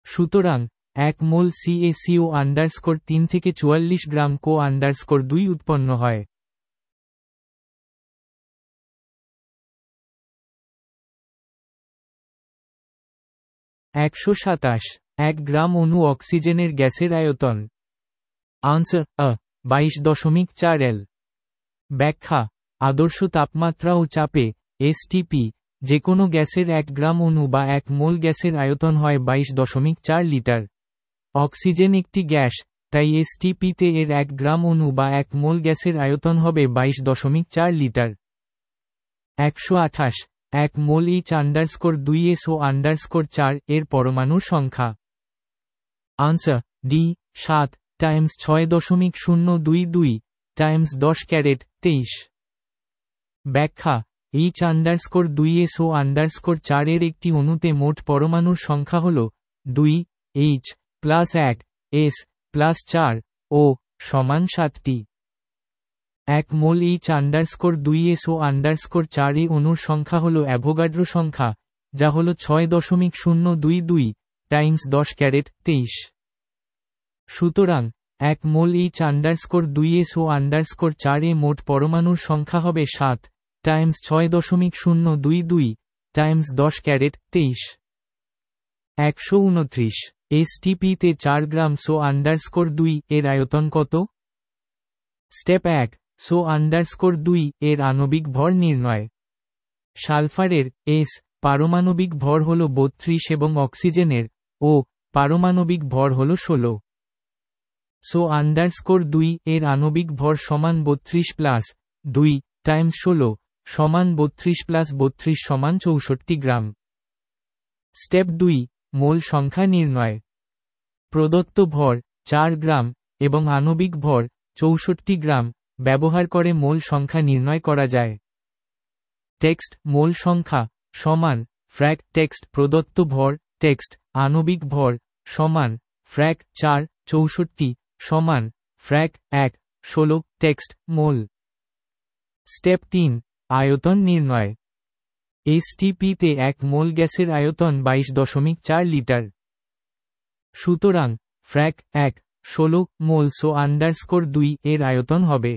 সুতরাং 1 মোল CaCO আন্ডারস্কোর 3 থেকে 44 গ্রাম কো আন্ডারস্কোর 2 উৎপন্ন হয়। 127 1 গ্রাম অণু অক্সিজেনের গ্যাসের আয়তন। আনসার আ 22.4 এল। ব্যাখ্যা আদর্শ তাপমাত্রা ও চাপে এসটিপি যে কোনো গ্যাসের 1 গ্রাম অণু বা 1 মোল গ্যাসের আয়তন হয় 22.4 লিটার। অক্সিজেন একটি গ্যাস, তাই এসটিপিতে এর 1 গ্রাম অণু বা 1 মোল গ্যাসের আয়তন হবে 22.4 লিটার। 128 1 মোল H_2S_O_4 এর পরমাণুর সংখ্যা। Answer D 7 times 6.022 times 10 caret 23। ব্যাখ্যা H_2SO_4 এর একটি অণুতে মোট পরমাণুর সংখ্যা হল 2 H plus 1 S plus 4 O সমান 7টি। 1 মোল H_2SO_4 এ অণুর সংখ্যা হল অ্যাভোগাড্রো সংখ্যা, যা হল 6.022 টাইমস 10 ক্যারেট 23। সুতরাং 1 মোল H_2SO_4 এ মোট পরমাণুর সংখ্যা হবে 7 টাইমস 6.022 টাইমস 10 ক্যারেট 23। 129 এসটিপিতে 4 গ্রাম SO_2 এর আয়তন কত? স্টেপ 1 SO_2 এর আণবিক ভর নির্ণয়। সালফারের S পারমাণবিক ভর হল 32 এবং অক্সিজেনের O পারমাণবিক ভর হল 16। SO_2 এর আণবিক ভর সমান 32 প্লাস 2 টাইমস 16 সমান 32 প্লাস 32 সমান 64 গ্রাম। স্টেপ 2 মোল সংখ্যা নির্ণয়। প্রদত্ত ভর 4 গ্রাম এবং আণবিক ভর 64 গ্রাম ব্যবহার করে মোল সংখ্যা নির্ণয় করা যায়। টেক্সট মোল সংখ্যা সমান ফ্র্যাক টেক্সট প্রদত্ত ভর টেক্সট আণবিক ভর সমান ফ্র্যাক 4 64 সমান ফ্র্যাক 1 16 টেক্সট মোল। স্টেপ 3 আয়তন নির্ণয়। এসটিপিতে 1 মোল গ্যাসের আয়তন 22.4 লিটার। সুতরাং ফ্র্যাক 1 16 মোল SO_2 এর আয়তন হবে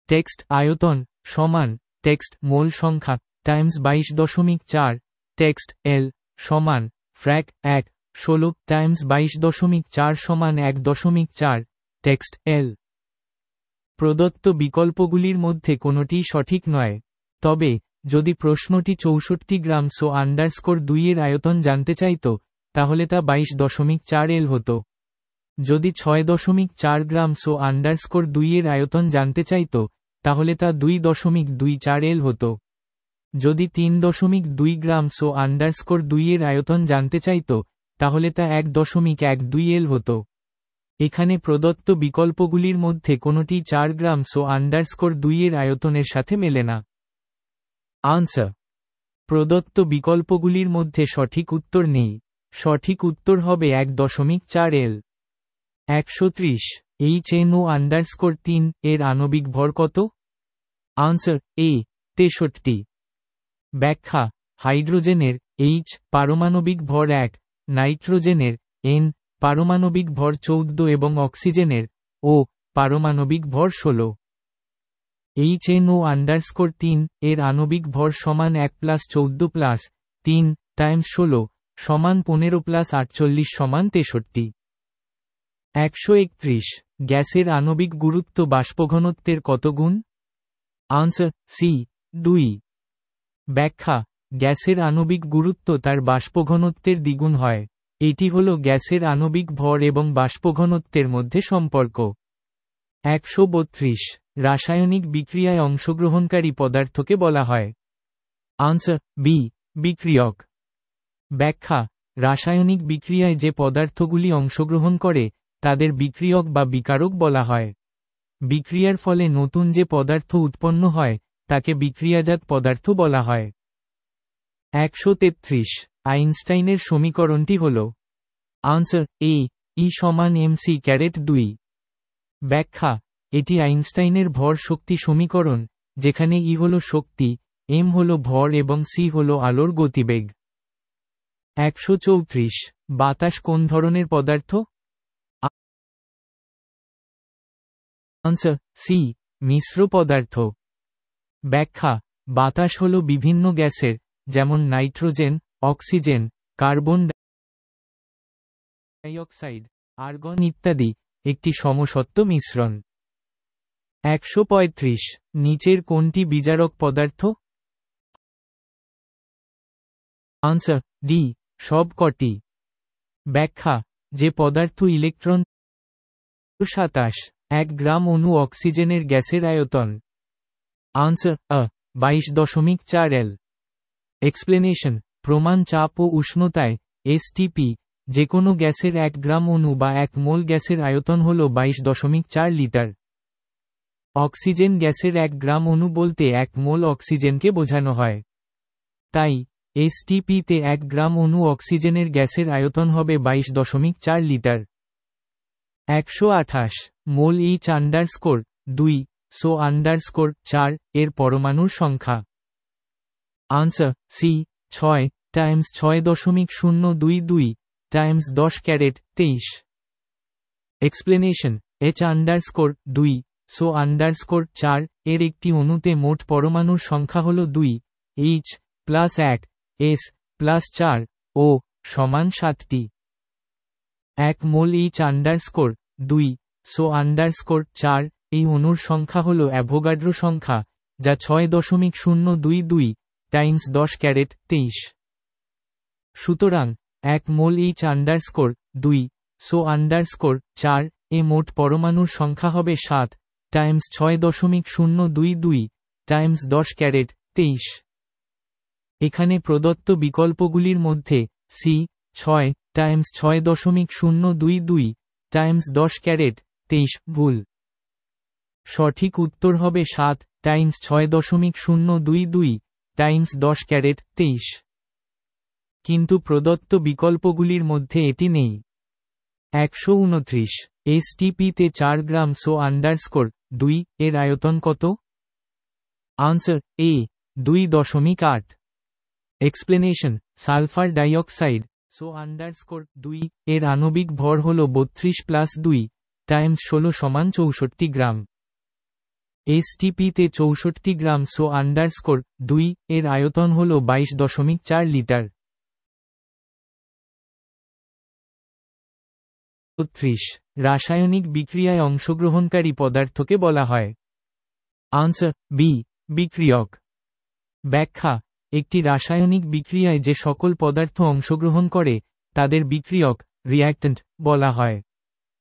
টেক্সট আয়তন সমান টেক্সট মোল সংখ্যা টাইমস 22.4 টেক্সট এল সমান ফ্র্যাক 1 16 টাইমস 22.4 সমান 1.4 টেক্সট এল। প্রদত্ত বিকল্পগুলির মধ্যে কোনোটিই সঠিক নয়। তবে যদি প্রশ্নটি 64 গ্রাম SO_2 এর আয়তন জানতে চাইত, তাহলে তা 22.4 এল হতো। যদি 6.4 গ্রাম SO_2 এর আয়তন জানতে চাইত, তাহলে তা 2.24 এল হতো। যদি 3.2 গ্রাম SO_2 এর আয়তন জানতে চাইত, তাহলে তা 1.12 এল হতো। এখানে প্রদত্ত বিকল্পগুলির মধ্যে কোনোটি 4 গ্রাম SO_2 এর আয়তনের সাথে মেলে না। আনসার প্রদত্ত বিকল্পগুলির মধ্যে সঠিক উত্তর নেই। সঠিক উত্তর হবে 1.4 এল। 130 HNO_3 এর আণবিক ভর কত? আনসার এ 63। ব্যাখ্যা হাইড্রোজেনের H পারমাণবিক ভর 1, নাইট্রোজেনের N পারমাণবিক ভর 14 এবং অক্সিজেনের O পারমাণবিক ভর 16। HNO_3 এর আণবিক ভর সমান 1 প্লাস 14 প্লাস 3 টাইমস 16 সমান 15 প্লাস 48 সমান 63। 131 গ্যাসের আণবিক গুরুত্ব বাষ্পঘনত্বের কত গুণ? Answer C 2। ব্যাখ্যা গ্যাসের আণবিক গুরুত্ব তার বাষ্পঘনত্বের দ্বিগুণ হয়। এটি হল গ্যাসের আণবিক ভর এবং বাষ্পঘনত্বের মধ্যে সম্পর্ক। 132 রাসায়নিক বিক্রিয়ায় অংশগ্রহণকারী পদার্থকে বলা হয়। আনসার বি বিক্রিয়ক। ব্যাখ্যা রাসায়নিক বিক্রিয়ায় যে পদার্থগুলি অংশগ্রহণ করে তাদের বিক্রিয়ক বা বিকারক বলা হয়। বিক্রিয়ার ফলে নতুন যে পদার্থ উৎপন্ন হয় তাকে বিক্রিয়াজাত পদার্থ বলা হয়। 133 আইনস্টাইনের সমীকরণটি হল। আনসার এ ই সমান mc²2। ব্যাখ্যা এটি আইনস্টাইনের ভর শক্তি সমীকরণ, যেখানে ই হল শক্তি, m হল ভর এবং c হল আলোর গতিবেগ। 134 বাতাস কোন ধরনের পদার্থ? আনসার সি মিশ্র পদার্থ। ব্যাখ্যা বাতাস হল বিভিন্ন গ্যাসের, যেমন nitrogen, oxygen, carbon die oxide, argon ইত্যাদি একটি সমসত্ব মিশ্রণ। 135 নিচের কোনটি বিজারক পদার্থ? আনসার ডি, সব কটি। ব্যাখ্যা, যে পদার্থ ইলেকট্রন 27 1 গ্রাম অণু অক্সিজেনের গ্যাসের আয়তন। আনসার আ, 22.4 এল। এক্সপ্লেনেশন, প্রমাণ চাপ ও উষ্ণতায় এসটিপি যে কোনো গ্যাসের 1 গ্রাম অণু বা 1 মোল গ্যাসের আয়তন হল 22.4 লিটার। অক্সিজেন গ্যাসের 1 গ্রাম অণু বলতে 1 মোল অক্সিজেনকে বোঝানো হয়। তাই এসটিপিতে 1 গ্রাম অণু অক্সিজেনের গ্যাসের আয়তন হবে 22.4 লিটার। 128 মোল H_2 SO_4 এর পরমাণুর সংখ্যা। Answer C, 6 times 6.022 times 10 caret 23। Explanation, H_2 SO_4 এর একটি অণুতে মোট পরমাণুর সংখ্যা হল 2, H plus 1, S plus 4, O সমান 7টি। 1 মোল H_2 SO_4 এই অণুর সংখ্যা হল অ্যাভোগাড্রো সংখ্যা, যা 6.022 টাইমস 10 ক্যারেট 23। সুতরাং 1 মোল H_2 SO_4 এ মোট পরমাণুর সংখ্যা হবে 7 টাইমস 6.022 টাইমস 10 ক্যারেট 23। এখানে প্রদত্ত বিকল্পগুলির মধ্যে সি, 6 টাইমস 6.022 টাইমস 10 ক্যারেট 23 ভুল। সঠিক উত্তর হবে 7 টাইমস 6.022 টাইমস 10 ক্যারেট 23। কিন্তু প্রদত্ত বিকল্পগুলির মধ্যে এটি নেই। 129 এসটিপিতে 4 গ্রাম SO_2 এর আয়তন কত? আনসার এ, 2.8। এক্সপ্লেনেশন, সালফার ডাইঅক্সাইড SO_2 এর আণবিক ভর হল 32 প্লাস 2 টাইমস 16 সমান 64 গ্রাম। এসটিপিতে 64 গ্রাম SO_2 এর আয়তন হল 22.4 লিটার। 30 রাসায়নিক বিক্রিয়ায় অংশগ্রহণকারী পদার্থকে বলা হয়। আনসার বি, বিক্রিয়ক। ব্যাখ্যা, একটি রাসায়নিক বিক্রিয়ায় যে সকল পদার্থ অংশগ্রহণ করে তাদের বিক্রিয়ক রিঅ্যাক্ট্যান্ট বলা হয়।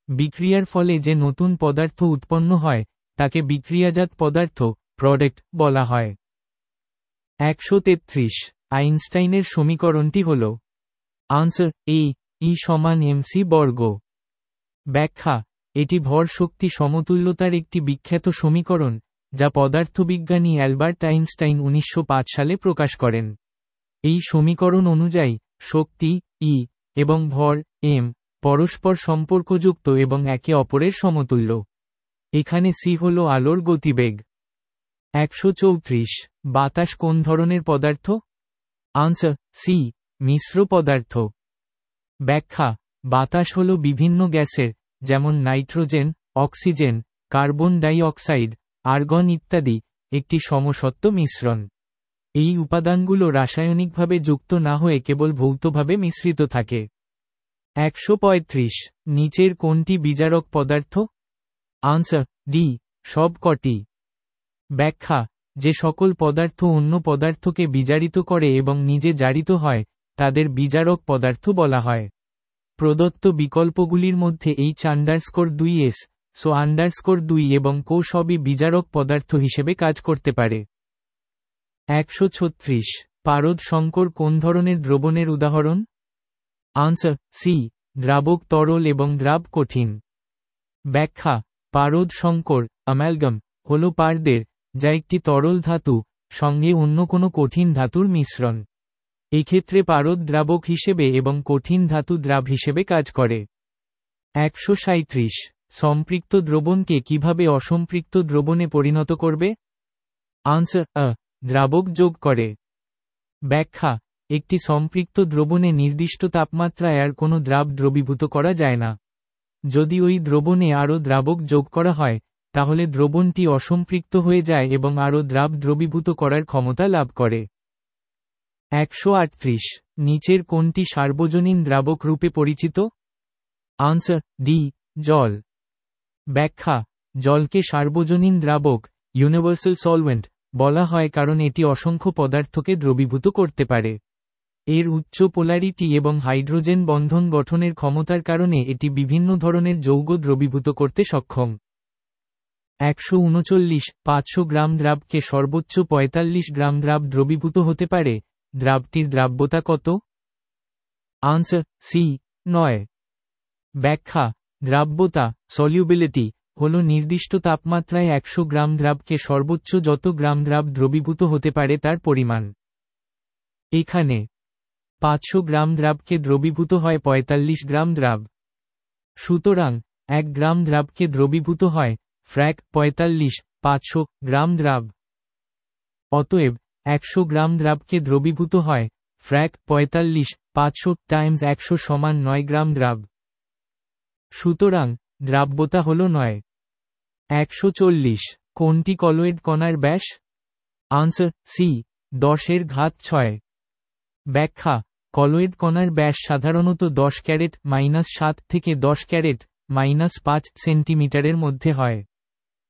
বিক্রিয়ার ফলে যে নতুন পদার্থ উৎপন্ন হয় তাকে বিক্রিয়াজাত পদার্থ প্রোডাক্ট বলা হয়। 133 আইনস্টাইনের সমীকরণটি হল। আনসার এ, ই সমান এমসি বর্গ। ব্যাখ্যা, এটি ভর শক্তি সমতুল্যতার একটি বিখ্যাত সমীকরণ যা পদার্থবিজ্ঞানী অ্যালবার্ট আইনস্টাইন 1905 সালে প্রকাশ করেন। এই সমীকরণ অনুযায়ী শক্তি ই এবং ভর এম পরস্পর সম্পর্কযুক্ত এবং একে অপরের সমতুল্য। এখানে সি হল আলোর গতিবেগ। 134 বাতাস কোন ধরনের পদার্থ? আনসার সি, মিশ্র পদার্থ। ব্যাখ্যা, বাতাস হল বিভিন্ন গ্যাসের, যেমন nitrogen, oxygen, carbon die oxide, argon ইত্যাদি একটি সমসত্ব মিশ্রণ। এই উপাদানগুলো রাসায়নিকভাবে যুক্ত না হয়ে কেবল ভৌতভাবে মিশ্রিত থাকে। 135 নিচের কোনটি বিজারক পদার্থ? আনসার ডি, সব কটি। ব্যাখ্যা, যে সকল পদার্থ অন্য পদার্থকে বিজারিত করে এবং নিজে জারিত হয় তাদের বিজারক পদার্থ বলা হয়। প্রদত্ত বিকল্পগুলির মধ্যে H_2S SO_2 এবং CO সবই বিজারক পদার্থ হিসেবে কাজ করতে পারে। 136 পারদ সংকর কোন ধরনের দ্রবণের উদাহরণ? আনসার সি, দ্রাবক তরল এবং দ্রাব কঠিন। ব্যাখ্যা, পারদ সংকর অ্যামালগাম হল পারদের, যা একটি তরল ধাতু সঙ্গে অন্য কোনো কঠিন ধাতুর মিশ্রণ। এক্ষেত্রে পারদ দ্রাবক হিসেবে এবং কঠিন ধাতু দ্রাব হিসেবে কাজ করে। 137 সম্পৃক্ত দ্রবণকে কিভাবে অসম্পৃক্ত দ্রবণে পরিণত করবে? আনসার আ, দ্রাবক যোগ করে। ব্যাখ্যা, একটি সম্পৃক্ত দ্রবণে নির্দিষ্ট তাপমাত্রায় আর কোনো দ্রাব দ্রবীভূত করা যায় না। যদি ওই দ্রবণে আরও দ্রাবক যোগ করা হয় তাহলে দ্রবণটি অসম্পৃক্ত হয়ে যায় এবং আরও দ্রাব দ্রবীভূত করার ক্ষমতা লাভ করে। 138 নিচের কোনটি সার্বজনীন দ্রাবক রূপে পরিচিত? আনসার ডি, জল। ব্যাখ্যা: জলকে সার্বজনীন দ্রাবক, ইউনিভার্সাল সলভেন্ট বলা হয় কারণ এটি অসংখ্য পদার্থকে দ্রবীভূত করতে পারে। এর উচ্চ পোলারিটি এবং হাইড্রোজেন বন্ধন গঠনের ক্ষমতার কারণে এটি বিভিন্ন ধরনের যৌগ দ্রবীভূত করতে সক্ষম। 139-500 গ্রাম দ্রাবকে সর্বোচ্চ 45 গ্রাম দ্রাব দ্রবীভূত হতে পারে। দ্রাবটির দ্রাব্যতা কত? Answer C, 9। ব্যাখ্যা: দ্রাব্যতা, সলিউবিলিটি, হল নির্দিষ্ট তাপমাত্রায় 100 গ্রাম দ্রাবকে সর্বোচ্চ যত গ্রাম দ্রাব দ্রবীভূত হতে পারে তার পরিমাণ। এখানে 500 গ্রাম দ্রাবকে দ্রবীভূত হয় 45 গ্রাম দ্রাব। সুতরাং 1 গ্রাম দ্রাবকে দ্রবীভূত হয় ফ্র্যাক 45/500 গ্রাম দ্রাব। অতএব 100 গ্রাম দ্রাবকে দ্রবীভূত হয় ফ্র্যাক 45/500 × 100 সমান 9 গ্রাম দ্রাব। সুতরাং দ্রাব্যতা হল 9। 140। কোনটি কলয়েড কণার ব্যাস? Answer C, 10⁻6। ব্যাখ্যা: কলয়েড কণার ব্যাস সাধারণত 10 ক্যারেট -7 থেকে 10 ক্যারেট -5 সেন্টিমিটারের মধ্যে হয়।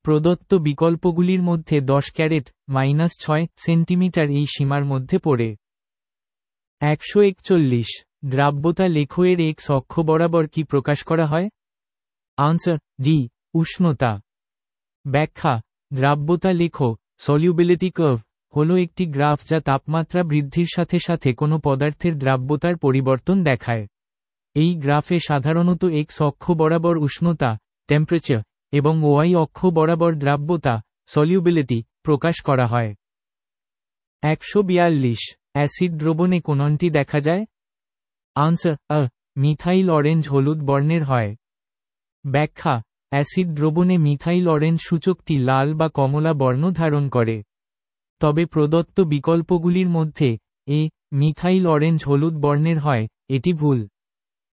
প্রদত্ত বিকল্পগুলির মধ্যে 10 ক্যারেট -6 সেন্টিমিটার এই সীমার মধ্যে পড়ে। 141। দ্রাব্যতা লেখো এর এক্স অক্ষ বরাবর কি প্রকাশ করা হয়? আনসার ডি, উষ্ণতা। ব্যাখ্যা: দ্রাব্যতা লেখো, সলিউবিলিটি কার্ভ, হল একটি গ্রাফ যা তাপমাত্রা বৃদ্ধির সাথে সাথে কোনো পদার্থের দ্রাব্যতার পরিবর্তন দেখায়। এই গ্রাফে সাধারণত এক্স অক্ষ বরাবর উষ্ণতা, টেম্পারেচার, এবং ওয়াই অক্ষ বরাবর দ্রাব্যতা, সলিউবিলিটি, প্রকাশ করা হয়। 142। অ্যাসিড দ্রবণে কোনটি দেখা যায়? আনসার আ, মিথাইল অরেঞ্জ হলুদ বর্ণের হয়। ব্যাখ্যা: অ্যাসিড দ্রবণে মিথাইল অরেঞ্জ সূচকটি লাল বা কমলা বর্ণ ধারণ করে। তবে প্রদত্ত বিকল্পগুলির মধ্যে এ, মিথাইল অরেঞ্জ হলুদ বর্ণের হয়, এটি ভুল।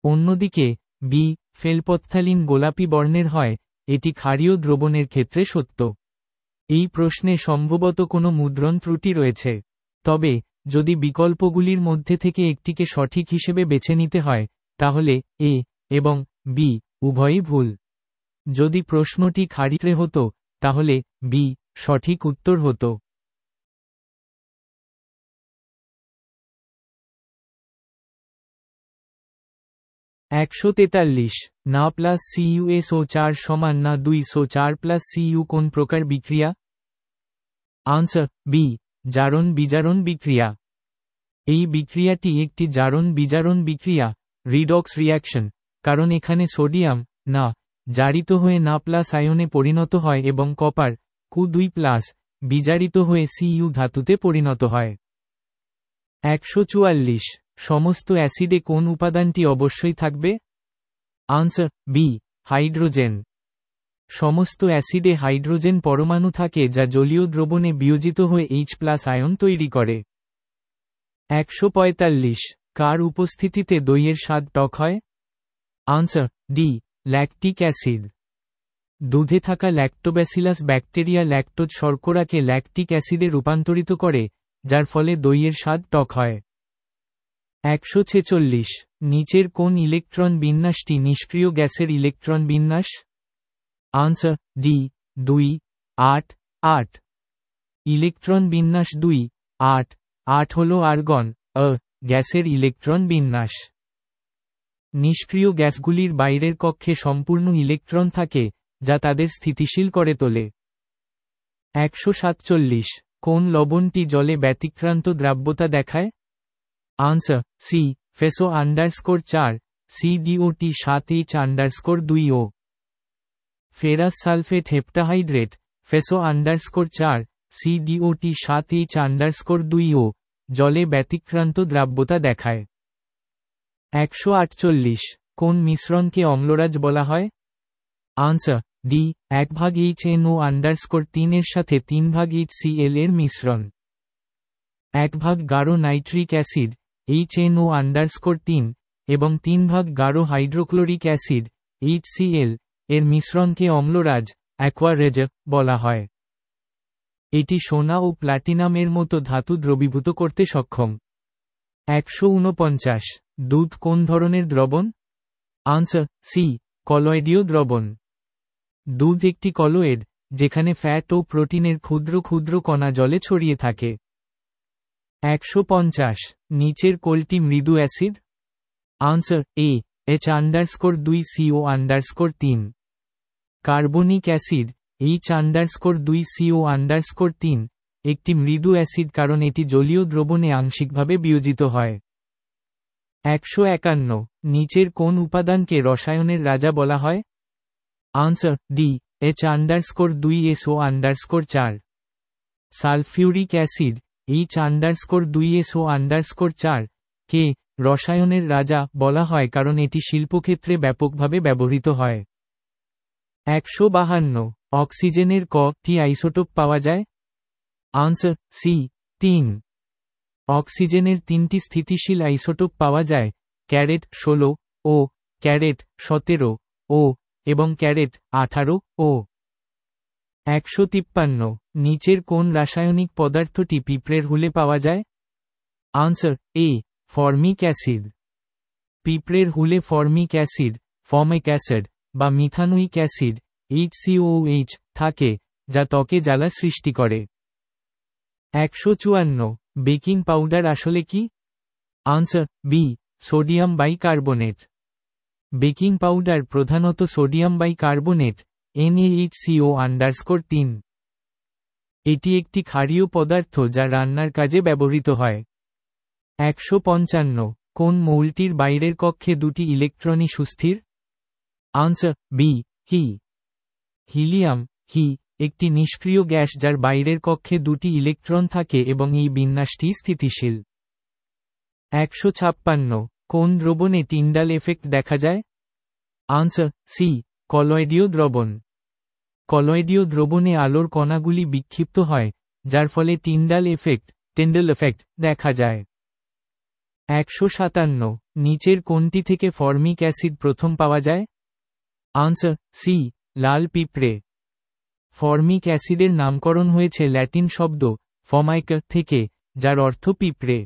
অন্যদিকে বি, ফেলপথ্যালিন গোলাপি বর্ণের হয়, এটি ক্ষারীয় দ্রবণের ক্ষেত্রে সত্য। এই প্রশ্নে সম্ভবত কোনো মুদ্রণ ত্রুটি রয়েছে। তবে যদি বিকল্পগুলির মধ্যে থেকে একটিকে সঠিক হিসেবে বেছে নিতে হয়, তাহলে এ এবং বি উভয়ই ভুল। যদি প্রশ্নটি ক্ষারীয় হতো, তাহলে বি সঠিক উত্তর হতো। 143। না প্লাস CuSO4 সমান না 2SO4 প্লাস Cu কোন প্রকার বিক্রিয়া? আনসার বি, জারণ বিজারণ বিক্রিয়া। এই বিক্রিয়াটি একটি জারণ বিজারণ বিক্রিয়া, রিডক্স রিঅ্যাকশন, কারণ এখানে সোডিয়াম না জারিত হয়ে না প্লাস আয়নে পরিণত হয় এবং কপার Cu2+ বিজারিত হয়ে Cu ধাতুতে পরিণত হয়। 144। সমস্ত অ্যাসিডে কোন উপাদানটি অবশ্যই থাকবে? Answer B, hydrogen. সমস্ত অ্যাসিডে হাইড্রোজেন পরমাণু থাকে যা জলীয় দ্রবণে বিয়োজিত হয়ে H+ আয়ন তৈরি করে। 145। কার উপস্থিতিতে দইয়ের স্বাদ টক হয়? Answer D, lactic acid. দুধে থাকা ল্যাক্টোব্যাসিলাস ব্যাকটেরিয়া ল্যাকটোজ শর্করাকে ল্যাকটিক অ্যাসিডে রূপান্তরিত করে, যার ফলে দইয়ের স্বাদ টক হয়। 146। নিচের কোন ইলেকট্রন বিন্যাসটি নিষ্ক্রিয় গ্যাসের ইলেকট্রন বিন্যাস? Answer D, 2-8-8। ইলেকট্রন বিন্যাস 2-8-8 হল আর্গন গ্যাসের ইলেকট্রন বিন্যাস। নিষ্ক্রিয় গ্যাসগুলির বাইরের কক্ষে সম্পূর্ণ ইলেকট্রন থাকে, যা তাদের স্থিতিশীল করে তোলে। 147। কোন লবণটি জলে ব্যতিক্রান্ত দ্রাব্যতা দেখায়? Answer C, FeSO_4 CdOT 7H_2O। Ferrous sulphate heptahydrate FeSO_4 CdOT 7H_2O জলে ব্যতিক্রান্ত দ্রাব্যতা দেখায়। 148। কোন মিশ্রণকে অম্লরাজ বলা হয়? আনসার ডি, 1/HNO_3 এর সাথে 3/HCl এর মিশ্রণ। 1 গাঢ় নাইট্রিক অ্যাসিড HNO_3 এবং 3 গাঢ় হাইড্রোক্লোরিক অ্যাসিড HCl এর মিশ্রণকে অম্লরাজ অ্যাকোয়ারেজ বলা হয়। এটি সোনা ও প্লাটিনাম এর মতো ধাতু দ্রবীভূত করতে সক্ষম। 149 দুধ কোন ধরনের দ্রবণ? আনসার সি, কলয়েডীয় দ্রবণ। দুধ একটি কলয়েড, যেখানে ফ্যাট ও প্রোটিনের ক্ষুদ্র ক্ষুদ্র কণা জলে ছড়িয়ে থাকে। 150 নিচের কোনটি মৃদু অ্যাসিড? আনসার এ, H_2CO_3। কার্বনিক অ্যাসিড H_2CO_3 একটি মৃদু অ্যাসিড কারণ এটি জলীয় দ্রবণে আংশিকভাবে বিয়োজিত হয়। 151 নিচের কোন উপাদানকে রসায়নের রাজা বলা হয়? Answer D, H_2SO_4। Sulphuric acid H_2SO4 কে রসায়নের রাজা বলা হয় কারণ এটি শিল্পক্ষেত্রে ব্যাপকভাবে ব্যবহৃত হয়। 152 অক্সিজেনের ক-টি আইসোটোপ পাওয়া যায়? Answer C, 3। অক্সিজেনের 3টি স্থিতিশীল আইসোটোপ পাওয়া যায়, ⁻16 ও ⁻17 ও এবং ⁻18 ও। 153 নিচের কোন রাসায়নিক পদার্থটি পিঁপড়ের হুলে পাওয়া যায়? আনসার এ, ফর্মিক অ্যাসিড। পিঁপড়ের হুলে ফর্মিক অ্যাসিড, ফর্মিক অ্যাসিড বা মিথানোয়িক অ্যাসিড HCOOH থাকে, যা ত্বকে জ্বালা সৃষ্টি করে। 154 বেকিং পাউডার আসলে কি? Answer B, sodium bicarbonate. Baking powder প্রধানত সোডিয়াম বাইকার্বনেট NaHCO_3। এটি একটি ক্ষারীয় পদার্থ যা রান্নার কাজে ব্যবহৃত হয়। 155 কোন মৌলটির বাইরের কক্ষে দুটি ইলেকট্রনই সুস্থির? আনসার বি, হি। হিলিয়াম, হি, একটি নিষ্ক্রিয় গ্যাস যার বাইরের কক্ষে দুটি ইলেকট্রন থাকে এবং এই বিন্যাসটি স্থিতিশীল। 156 কোন দ্রবণে টিন্ডাল এফেক্ট দেখা যায়? আনসার সি, কলয়েডীয় দ্রবণ। কলয়েডীয় দ্রবণে আলোর কণাগুলি বিক্ষিপ্ত হয়, যার ফলে টিন্ডাল এফেক্ট দেখা যায়। 157 নিচের কোনটি থেকে ফর্মিক অ্যাসিড প্রথম পাওয়া যায়? আনসার সি, লাল পিঁপড়ে। ফর্মিক অ্যাসিডের নামকরণ হয়েছে ল্যাটিন শব্দ ফর্মাইকা থেকে, যার অর্থ পিঁপড়ে।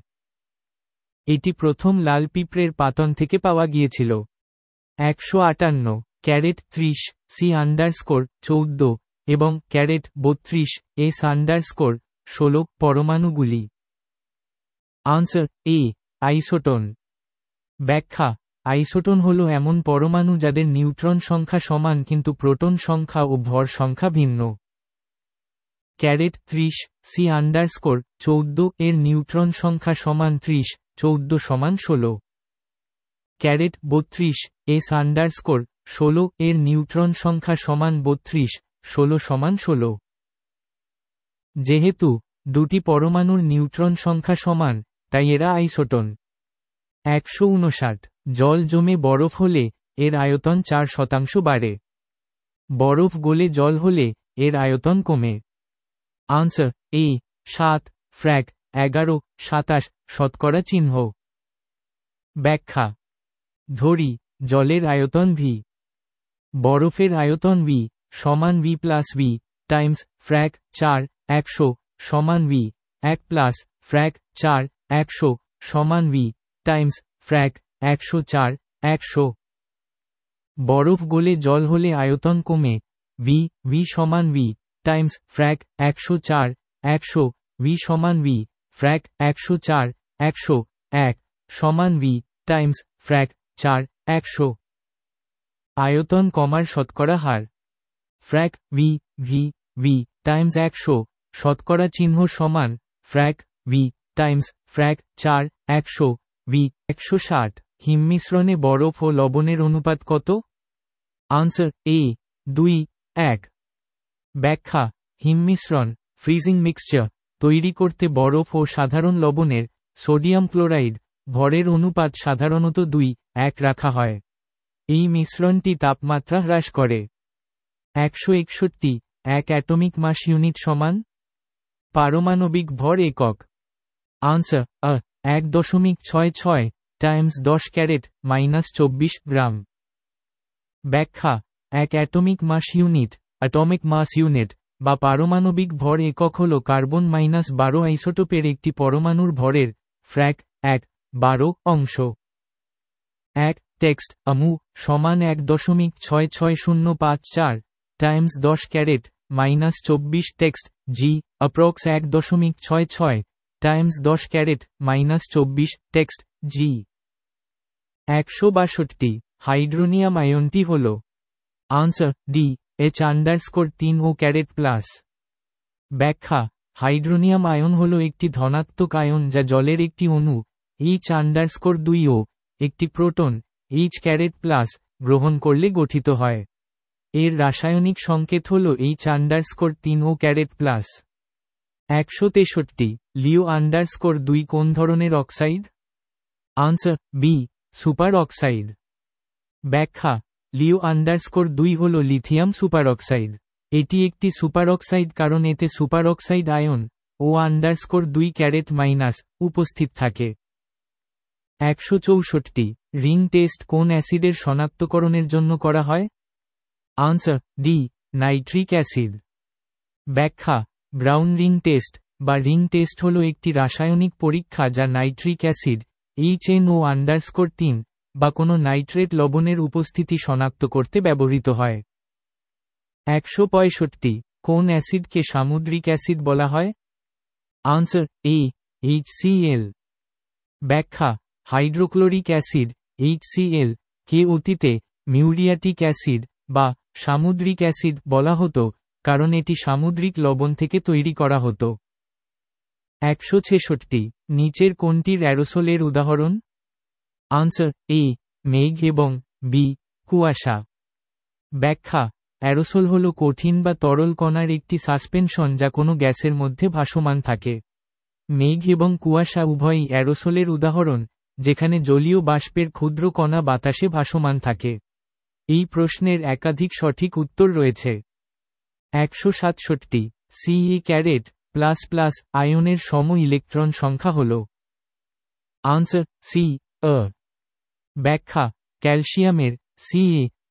এটি প্রথম লাল পিঁপড়ের পাতন থেকে পাওয়া গিয়েছিল। 158 ⁻30 C_14 এবং ⁻32 S_16 পরমাণুগুলি। আনসার এ, আইসোটোন। ব্যাখ্যা আইসোটোন হল এমন পরমাণু যাদের নিউট্রন সংখ্যা সমান কিন্তু প্রোটন সংখ্যা ও ভর সংখ্যা ভিন্ন। ⁻30 C_14 এর নিউট্রন সংখ্যা সমান 30, 14 সমান 16। ⁻32 S_16 এর নিউট্রন সংখ্যা সমান 32, 16 সমান 16। যেহেতু দুটি পরমাণুর নিউট্রন সংখ্যা সমান, তাই এরা আইসোটোন। 159 জল জমে বরফ হলে এর আয়তন 4% বাড়ে। বরফ গলে জল হলে এর আয়তন কমে। আনসার এ, 7 ফ্র্যাক 11 27 শতকরা চিহ্ন। ব্যাখ্যা ধরি জলের আয়তন ভি, বরফের আয়তন ভি সমান V প্লাস V টাইমস ফ্র্যাক 4 100 সমান V 1 প্লাস ফ্র্যাক 4 100 সমান V টাইমস ফ্র্যাক 104 100। বরফ গলে জল হলে আয়তন কমে, V সমান V টাইমস ফ্র্যাক 104 100 V সমান V ফ্র্যাক 104 100 1 সমান V টাইমস ফ্র্যাক 4 100। আয়তন কমার শতকরা হার ফ্র্যাক V টাইমস 100 শতকরা চিহ্ন সমান ফ্র্যাক V টাইমস ফ্র্যাক 4 100 V 160। হিমমিশ্রণে বরফ ও লবণের অনুপাত কত? আনসার এ, 2 1। ব্যাখ্যা হিমমিশ্রণ ফ্রিজিং মিক্সচার তৈরি করতে বরফ ও সাধারণ লবণের সোডিয়াম ক্লোরাইড ভরের অনুপাত সাধারণত 2 1 রাখা হয়। এই মিশ্রণটি তাপমাত্রা হ্রাস করে। 161 এক অ্যাটমিক মাস ইউনিট সমান? পারমাণবিক ভর একক। Answer A, 1.66 times 10 caret -24 gram. ব্যাখ্যা এক atomic mass unit atomic mass unit বা পারমাণবিক ভর একক হল কার্বন -12 আইসোটোপের একটি পরমাণুর ভরের ফ্র্যাক 1 12 অংশ। 1 টেক্সট আমু সমান 1.66054 times 10 caret minus 24 text G approx 1.66 times 10 caret minus 24 text G. 162 hydronium আয়নটি হল answer D H_3 O caret plus. ব্যাখ্যা হাইড্রোনিয়াম আয়ন হল একটি ধনাত্মক আয়ন যা জলের একটি অণু H_2 ও একটি প্রোটন H ক্যারেট প্লাস গ্রহণ করলে গঠিত হয়। এর রাসায়নিক সংকেত হল H_3 ও ক্যারেট প্লাস। 163 লিও_2 কোন ধরনের oxide? Answer B super oxide. ব্যাখ্যা লিও_2 হল লিথিয়াম সুপার অক্সাইড। এটি একটি সুপার অক্সাইড কারণ এতে super oxide ion O_2 caret minus উপস্থিত থাকে। 164 রিং টেস্ট কোন অ্যাসিডের শনাক্তকরণের জন্য করা হয়? Answer D nitric acid. ব্যাখ্যা ব্রাউন রিং টেস্ট বা রিং টেস্ট হল একটি রাসায়নিক পরীক্ষা যা নাইট্রিক অ্যাসিড HNO_3 বা কোনো নাইট্রেট লবণের উপস্থিতি শনাক্ত করতে ব্যবহৃত হয়। 165 কোন অ্যাসিডকে সামুদ্রিক অ্যাসিড বলা হয়? আনসার এ HCl। ব্যাখ্যা হাইড্রোক্লোরিক অ্যাসিড HCl কে অতীতে মিউরিয়াটিক অ্যাসিড বা সামুদ্রিক অ্যাসিড বলা হতো কারণ এটি সামুদ্রিক লবণ থেকে তৈরি করা হতো। 166 নিচের কোনটির অ্যারোসোলের উদাহরণ? আনসার এ মেঘ এবং বি কুয়াশা। ব্যাখ্যা অ্যারোসোল হল কঠিন বা তরল কণার একটি সাসপেনশন যা কোনো গ্যাসের মধ্যে ভাসমান থাকে। মেঘ এবং কুয়াশা উভয়ই অ্যারোসোলের উদাহরণ যেখানে জলীয় বাষ্পের ক্ষুদ্র কণা বাতাসে ভাসমান থাকে। এই প্রশ্নের একাধিক সঠিক উত্তর রয়েছে। 167 Ce ক্যারেট প্লাস প্লাস আয়নের সম ইলেকট্রন সংখ্যা হল? আনসার সি ব্যাখ্যা ক্যালসিয়ামের Ca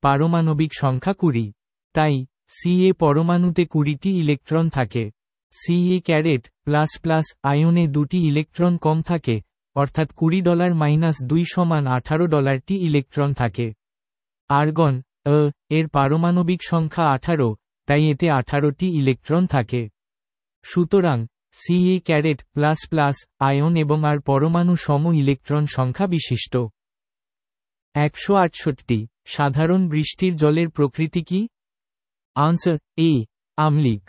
পারমাণবিক সংখ্যা 20, তাই Ca পরমাণুতে 20টি ইলেকট্রন থাকে। Ca ক্যারেট প্লাস প্লাস আয়নে 2টি ইলেকট্রন কম থাকে অর্থাৎ $20-2 সমান $18টি ইলেকট্রন থাকে। আর্গন এর পারমাণবিক সংখ্যা 18, তাই এতে 18টি ইলেকট্রন থাকে। সুতরাং Ca caret plus plus ion এবং আর পরমাণু সম ইলেকট্রন সংখ্যা বিশিষ্ট। 168 সাধারণ বৃষ্টির জলের প্রকৃতি কি? আনসার এ আম্লিক।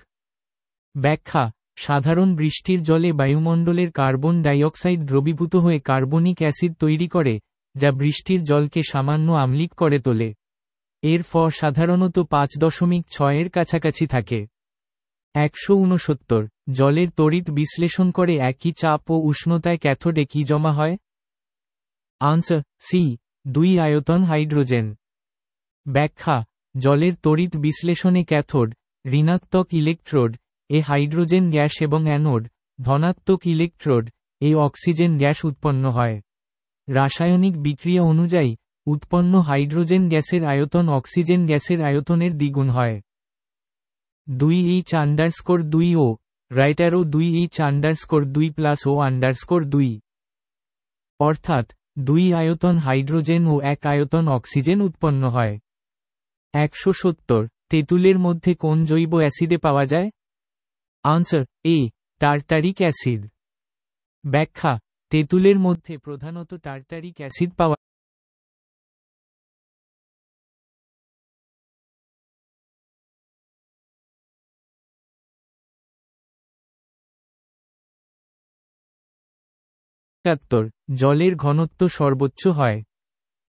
ব্যাখ্যা সাধারণ বৃষ্টির জলে বায়ুমণ্ডলের কার্বন ডাইঅক্সাইড দ্রবীভূত হয়ে কার্বনিক অ্যাসিড তৈরি করে যা বৃষ্টির জলকে সামান্য আম্লিক করে তোলে। এর সাধারণত 5.6 এর কাছাকাছি থাকে। 169 জলের তড়িৎ বিশ্লেষণ করে একই চাপ ও উষ্ণতায় ক্যাথোডে কি জমা হয়? আনসার সি 2 আয়তন হাইড্রোজেন। ব্যাখ্যা জলের তড়িৎ বিশ্লেষণে ক্যাথোড ঋণাত্মক ইলেকট্রোড এ হাইড্রোজেন গ্যাস এবং অ্যানোড ধনাত্মক ইলেকট্রোড এ অক্সিজেন গ্যাস উৎপন্ন হয়। রাসায়নিক বিক্রিয়া অনুযায়ী উৎপন্ন হাইড্রোজেন গ্যাসের আয়তন অক্সিজেন গ্যাসের আয়তনের দ্বিগুণ হয়। 2H_2 ও right arrow 2H_2 plus O_2 অর্থাৎ 2 আয়তন হাইড্রোজেন ও 1 আয়তন অক্সিজেন উৎপন্ন হয়। 170 তেঁতুলের মধ্যে কোন জৈব অ্যাসিডে পাওয়া যায়? আনসার এ টার্টারিক অ্যাসিড। ব্যাখ্যা তেঁতুলের মধ্যে প্রধানত টার্টারিক অ্যাসিড পাওয়া জলের ঘনত্ব সর্বোচ্চ হয়।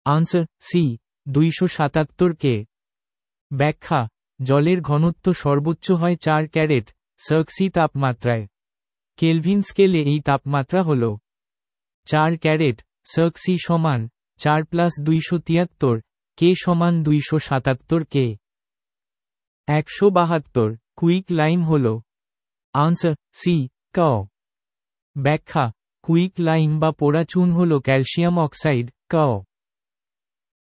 আনসার সি 277 কে। ব্যাখ্যা জলের ঘনত্ব সর্বোচ্চ হয় 4 ক্যারেট সি তাপমাত্রায়। কেলভিন স্কেলে এই তাপমাত্রা হল 4 ক্যারেট সি সমান 4+273 কে সমান 277 কে। 172 কুইক লাইম হল? আনসার সি ক। ব্যাখ্যা কুইক লাইম বা পোড়া চুন হল ক্যালসিয়াম অক্সাইড ক।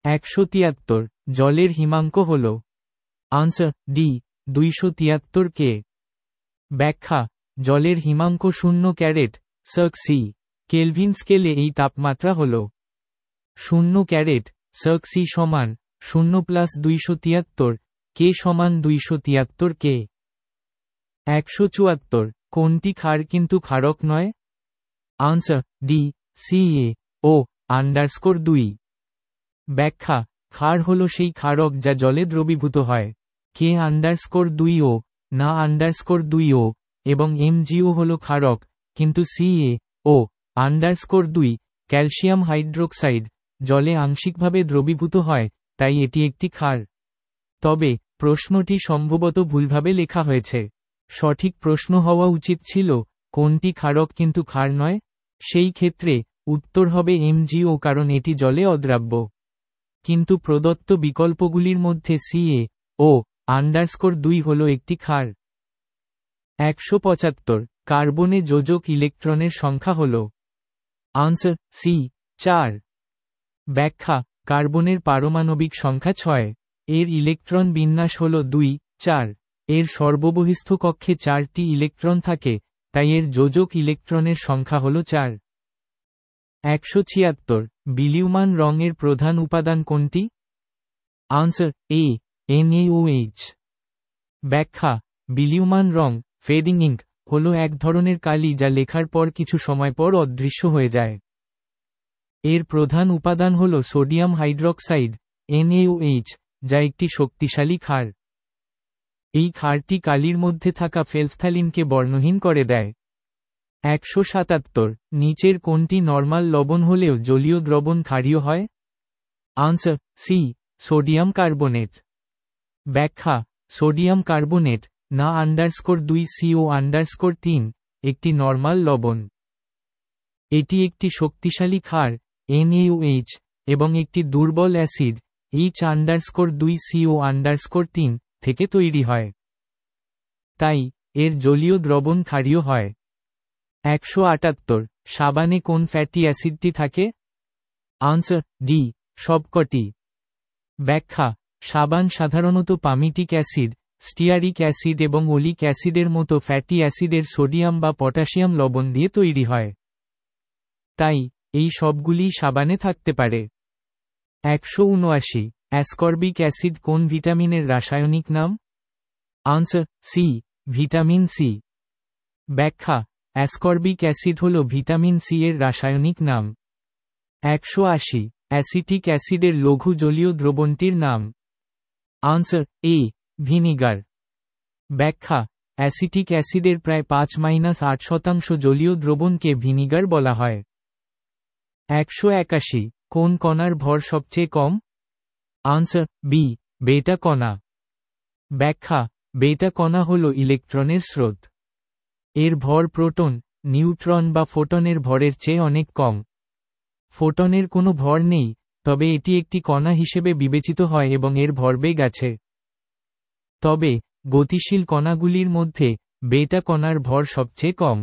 173 জলের হিমাঙ্ক হল? আনসার ডি 273 কে। ব্যাখ্যা জলের হিমাঙ্ক 0 ক্যারেট সি কেলভিন স্কেলে এই তাপমাত্রা হল 0 ক্যারেট সার্ক সি সমান 0+273 কে সমান 273 কে। 174 কোনটি ক্ষার কিন্তু ক্ষারক নয়? আনসার ডি সিএ ও _2। ব্যাখ্যা ক্ষার হল সেই ক্ষারক যা জলে দ্রবীভূত হয়। কে _2 ও না _2 ও এবং MgO হল ক্ষারক, কিন্তু সিএ ও _2 ক্যালসিয়াম হাইড্রোক্সাইড জলে আংশিকভাবে দ্রবীভূত হয়, তাই এটি একটি ক্ষার। তবে প্রশ্নটি সম্ভবত ভুলভাবে লেখা হয়েছে। সঠিক প্রশ্ন হওয়া উচিত ছিল কোনটি ক্ষারক কিন্তু ক্ষার নয়। সেই ক্ষেত্রে উত্তর হবে MgO, কারণ এটি জলে অদ্রাব্য। কিন্তু প্রদত্ত বিকল্পগুলির মধ্যে সিএ ও _2 হল একটি ক্ষার। 175 কার্বনে যোজক ইলেকট্রনের সংখ্যা হল। Answer C 4। ব্যাখ্যা কার্বনের পারমাণবিক সংখ্যা 6। এর ইলেকট্রন বিন্যাস হল 2, 4। এর সর্ববহিস্থ কক্ষে 4টি ইলেকট্রন থাকে, তাই এর যোজক ইলেকট্রনের সংখ্যা হল 4। 176 বিলিয়মান রঙের প্রধান উপাদান কোনটি? আনসার এ NaOH। ব্যাখ্যা বিলিয়মান রং ফেডিং ইঙ্ক হল এক ধরনের কালি যা লেখার পর কিছু সময় পর অদৃশ্য হয়ে যায়। এর প্রধান উপাদান হল সোডিয়াম হাইড্রক্সাইড NaOH, যা একটি শক্তিশালী ক্ষার। এই ক্ষারটি কালির মধ্যে থাকা ফেলফথ্যালিনকে বর্ণহীন করে দেয়। 177 নিচের কোনটি নরমাল লবণ হলেও জলীয় দ্রবণ ক্ষারীয় হয়? Answer C sodium carbonate. ব্যাখ্যা সোডিয়াম কার্বনেট না _2 CO_3 একটি নরমাল লবণ। এটি একটি শক্তিশালী ক্ষার NaOH এবং একটি দুর্বল অ্যাসিড H_2 CO_3 থেকে তৈরি হয়। তাই এর জলীয় দ্রবণ ক্ষারীয় হয়। 178 সাবানে কোন ফ্যাটি অ্যাসিডটি থাকে? আনসার ডি সবকটি। ব্যাখ্যা সাবান সাধারণত পামিটিক অ্যাসিড, স্টিয়ারিক অ্যাসিড এবং ওলিক অ্যাসিডের মতো ফ্যাটি অ্যাসিডের সোডিয়াম বা পটাশিয়াম লবণ দিয়ে তৈরি হয়। তাই এই সবগুলিই সাবানে থাকতে পারে। 179 অ্যাসকর্বিক অ্যাসিড কোন ভিটামিনের রাসায়নিক নাম? Answer C vitamin C. ব্যাখ্যা অ্যাসকর্বিক অ্যাসিড হল ভিটামিন সি এর রাসায়নিক নাম। 180 অ্যাসিটিক অ্যাসিডের লঘু জলীয় দ্রবণটির নাম। আনসার এ ভিনিগার। ব্যাখ্যা অ্যাসিটিক অ্যাসিডের প্রায় 5-8% জলীয় দ্রবণকে ভিনিগার বলা হয়। 181 কোন কণার ভর সবচেয়ে কম? আনসার বি বেটা কণা। ব্যাখ্যা বেটা কণা হল ইলেকট্রনের স্রোত। এর ভর প্রোটন, নিউট্রন বা ফোটনের ভরের চেয়ে অনেক কম। ফোটনের কোনো ভর নেই, তবে এটি একটি কণা হিসেবে বিবেচিত হয় এবং এর ভরবেগ আছে। তবে গতিশীল কণাগুলির মধ্যে বেটা কণার ভর সবচেয়ে কম।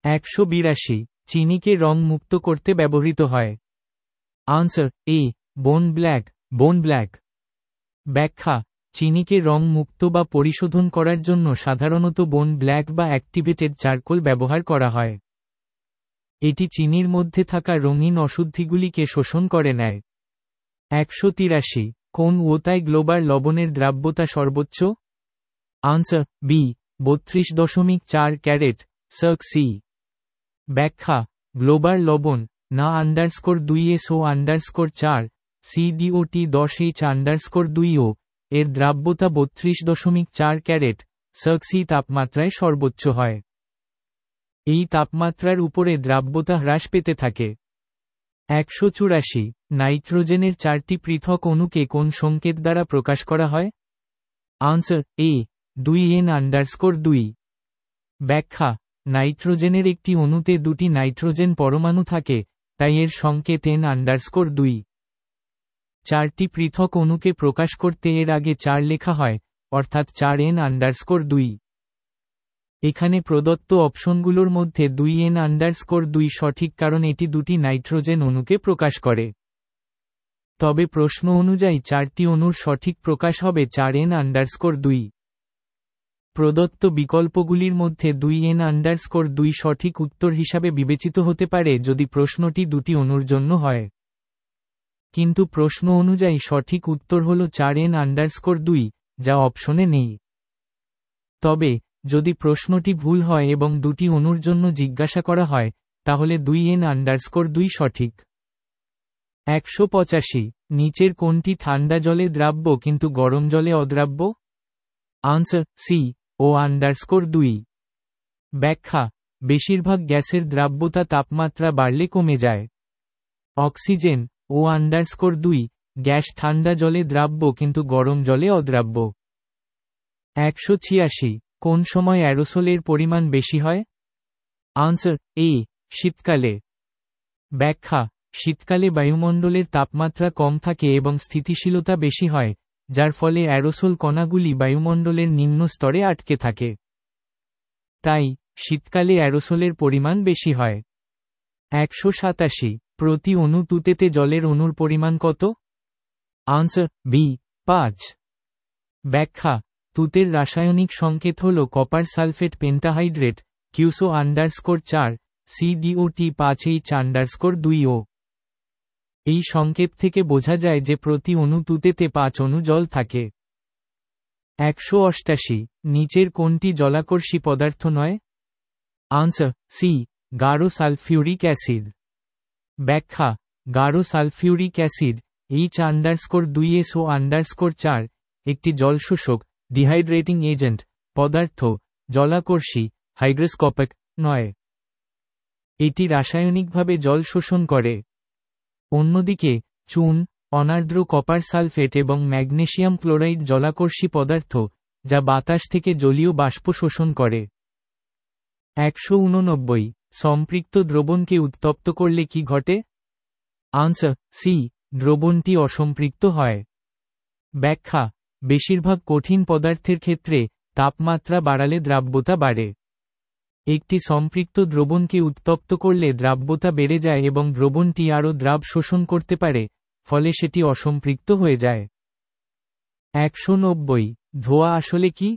182 চিনিকে রং মুক্ত করতে ব্যবহৃত হয়। আনসার এ বোন ব্ল্যাক। ব্যাখ্যা চিনিকে রং মুক্ত বা পরিশোধন করার জন্য সাধারণত বোন ব্ল্যাক বা অ্যাক্টিভেটেড চারকোল ব্যবহার করা হয়। এটি চিনির মধ্যে থাকা রঙিন অশুদ্ধিগুলিকে শোষণ করে নেয়। 183 কোন ওতায় গ্লোবার লবণের দ্রাব্যতা সর্বোচ্চ? আনসার বি 32.4 ক্যারেট সার্ক সি। ব্যাখ্যা গ্লোবার লবণ না _2SO_4 CDOT10H_2O এর দ্রাব্যতা 32.4 ক্যারেট সার্ক সি তাপমাত্রায় সর্বোচ্চ হয়। এই তাপমাত্রার উপরে দ্রাব্যতা হ্রাস পেতে থাকে। 184 নাইট্রোজেনের 4টি পৃথক অণুকে কোন সংকেত দ্বারা প্রকাশ করা হয়? আনসার এ 2N_2। ব্যাখ্যা নাইট্রোজেনের একটি অণুতে 2টি নাইট্রোজেন পরমাণু থাকে, তাই এর সংকেত N_2। 4টি পৃথক অণুকে প্রকাশ করতে এর আগে 4 লেখা হয়, অর্থাৎ 4N_2। এখানে প্রদত্ত অপশনগুলোর মধ্যে 2N_2 সঠিক, কারণ এটি 2টি নাইট্রোজেন অণুকে প্রকাশ করে। তবে প্রশ্ন অনুযায়ী 4টি অণুর সঠিক প্রকাশ হবে 4N_2। প্রদত্ত বিকল্পগুলির মধ্যে 2n_2 সঠিক উত্তর হিসাবে বিবেচিত হতে পারে যদি প্রশ্নটি দুটি অণুর জন্য হয়। কিন্তু প্রশ্ন অনুযায়ী সঠিক উত্তর হল 4n_2, যা অপশনে নেই। তবে, যদি প্রশ্নটি ভুল হয় এবং দুটি অণুর জন্য জিজ্ঞাসা করা হয়, তাহলে 2n_2 সঠিক। 185 নিচের কোনটি ঠান্ডা জলে দ্রাব্য কিন্তু গরম জলে অদ্রাব্য? Answer C, O_2। ব্যাখ্যা, বেশিরভাগ গ্যাসের দ্রাব্যতা তাপমাত্রা বাড়লে কমে যায়। অক্সিজেন, O_2 গ্যাস ঠান্ডা জলে দ্রাব্য কিন্তু গরম জলে অদ্রাব্য। 186 কোন সময় অ্যারোসোলের পরিমাণ বেশি হয়? আনসার এ, শীতকালে। ব্যাখ্যা, শীতকালে বায়ুমণ্ডলের তাপমাত্রা কম থাকে এবং স্থিতিশীলতা বেশি হয়, যার ফলে অ্যারোসোল কণাগুলি বায়ুমণ্ডলের নিম্ন স্তরে আটকে থাকে। তাই, শীতকালে অ্যারোসোলের পরিমাণ বেশি হয়। 187 প্রতি অণু তুতেতে জলের অণুর পরিমাণ কত? Answer B, 5। ব্যাখ্যা, তুতের রাসায়নিক সংকেত হল copper sulphate pentahydrate, QSO_4 CDOT5H_2O। এই সংকেত থেকে বোঝা যায় যে প্রতি অণু তুতেতে 5 অণু জল থাকে। 188 নিচের কোনটি জলাকর্ষী পদার্থ নয়? আনসার সি, গাঢ় সালফিউরিক অ্যাসিড। ব্যাখ্যা, গাঢ় সালফিউরিক অ্যাসিড H_2SO_4 একটি জলশোষক, ডিহাইড্রেটিং এজেন্ট, পদার্থ, জলাকর্ষী, হাইগ্রোস্কোপিক নয়। এটি রাসায়নিকভাবে জল শোষণ করে। অন্যদিকে, চুন, অনার্দ্র কপার সালফেট এবং ম্যাগনেসিয়াম ক্লোরাইড জলাকর্ষী পদার্থ, যা বাতাস থেকে জলীয় বাষ্প শোষণ করে। 189 সম্পৃক্ত দ্রবণকে উত্তপ্ত করলে কি ঘটে? আনসার সি, দ্রবণটি অসম্পৃক্ত হয়। ব্যাখ্যা, বেশিরভাগ কঠিন পদার্থের ক্ষেত্রে তাপমাত্রা বাড়ালে দ্রাব্যতা বাড়ে। একটি সম্পৃক্ত দ্রবণকে উত্তপ্ত করলে দ্রাব্যতা বেড়ে যায় এবং দ্রবণটি আরও দ্রাব শোষণ করতে পারে, ফলে সেটি অসম্পৃক্ত হয়ে যায়। 190 ধোঁয়া আসলে কি?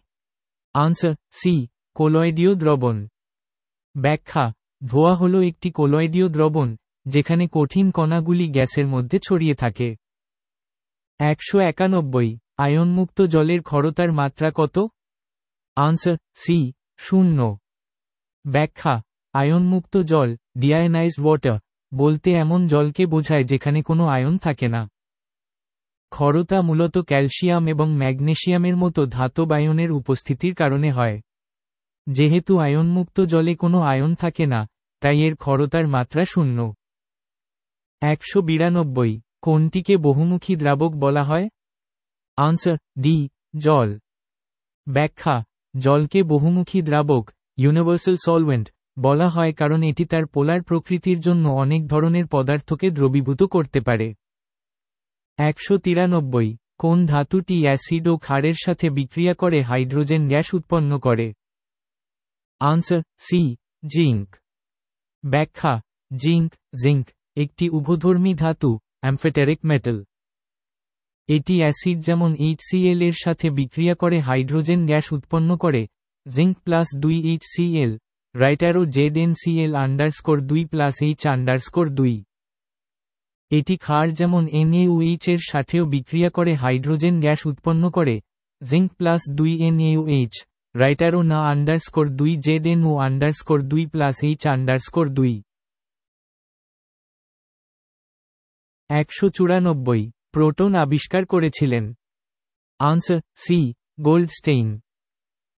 আনসার সি, কলয়েডীয় দ্রবণ। ব্যাখ্যা, ধোঁয়া হল একটি কলয়েডীয় দ্রবণ, যেখানে কঠিন কণাগুলি গ্যাসের মধ্যে ছড়িয়ে থাকে। 191 আয়নমুক্ত জলের ক্ষরতার মাত্রা কত? Answer C, 0। ব্যাখ্যা, আয়নমুক্ত জল, ডিআয়নাইজড ওয়াটার, বলতে এমন জলকে বোঝায় যেখানে কোনো আয়ন থাকে না। ক্ষরতা মূলত ক্যালসিয়াম এবং ম্যাগনেসিয়ামের মতো ধাতব আয়নের উপস্থিতির কারণে হয়। যেহেতু আয়নমুক্ত জলে কোনো আয়ন থাকে না, তাই এর ক্ষরতার মাত্রা 0। 192 কোনটিকে বহুমুখী দ্রাবক বলা হয়? আনসার ডি, জল। ব্যাখ্যা, জলকে বহুমুখী দ্রাবক, ইউনিভার্সাল সলভেন্ট বলা হয় কারণ এটি তার পোলার প্রকৃতির জন্য অনেক ধরনের পদার্থকে দ্রবীভূত করতে পারে। 193 কোন ধাতুটি অ্যাসিড ও ক্ষারের সাথে বিক্রিয়া করে হাইড্রোজেন গ্যাস উৎপন্ন করে? Answer C, zinc. ব্যাখ্যা, জিঙ্ক একটি উভধর্মী ধাতু, অ্যামফিটেরিক মেটাল। এটি অ্যাসিড যেমন HCl এর সাথে বিক্রিয়া করে হাইড্রোজেন গ্যাস উৎপন্ন করে, zinc +2 HCl, right arrow ZnCl_2 +H_2। এটি ক্ষার যেমন NaOH এর সাথেও বিক্রিয়া করে হাইড্রোজেন গ্যাস উৎপন্ন করে, জিঙ্ক +2 NaOH, রাইট অ্যারো না_2 ZnO_2 +H_2। 194 প্রোটন আবিষ্কার করেছিলেন? Answer C, Goldstein.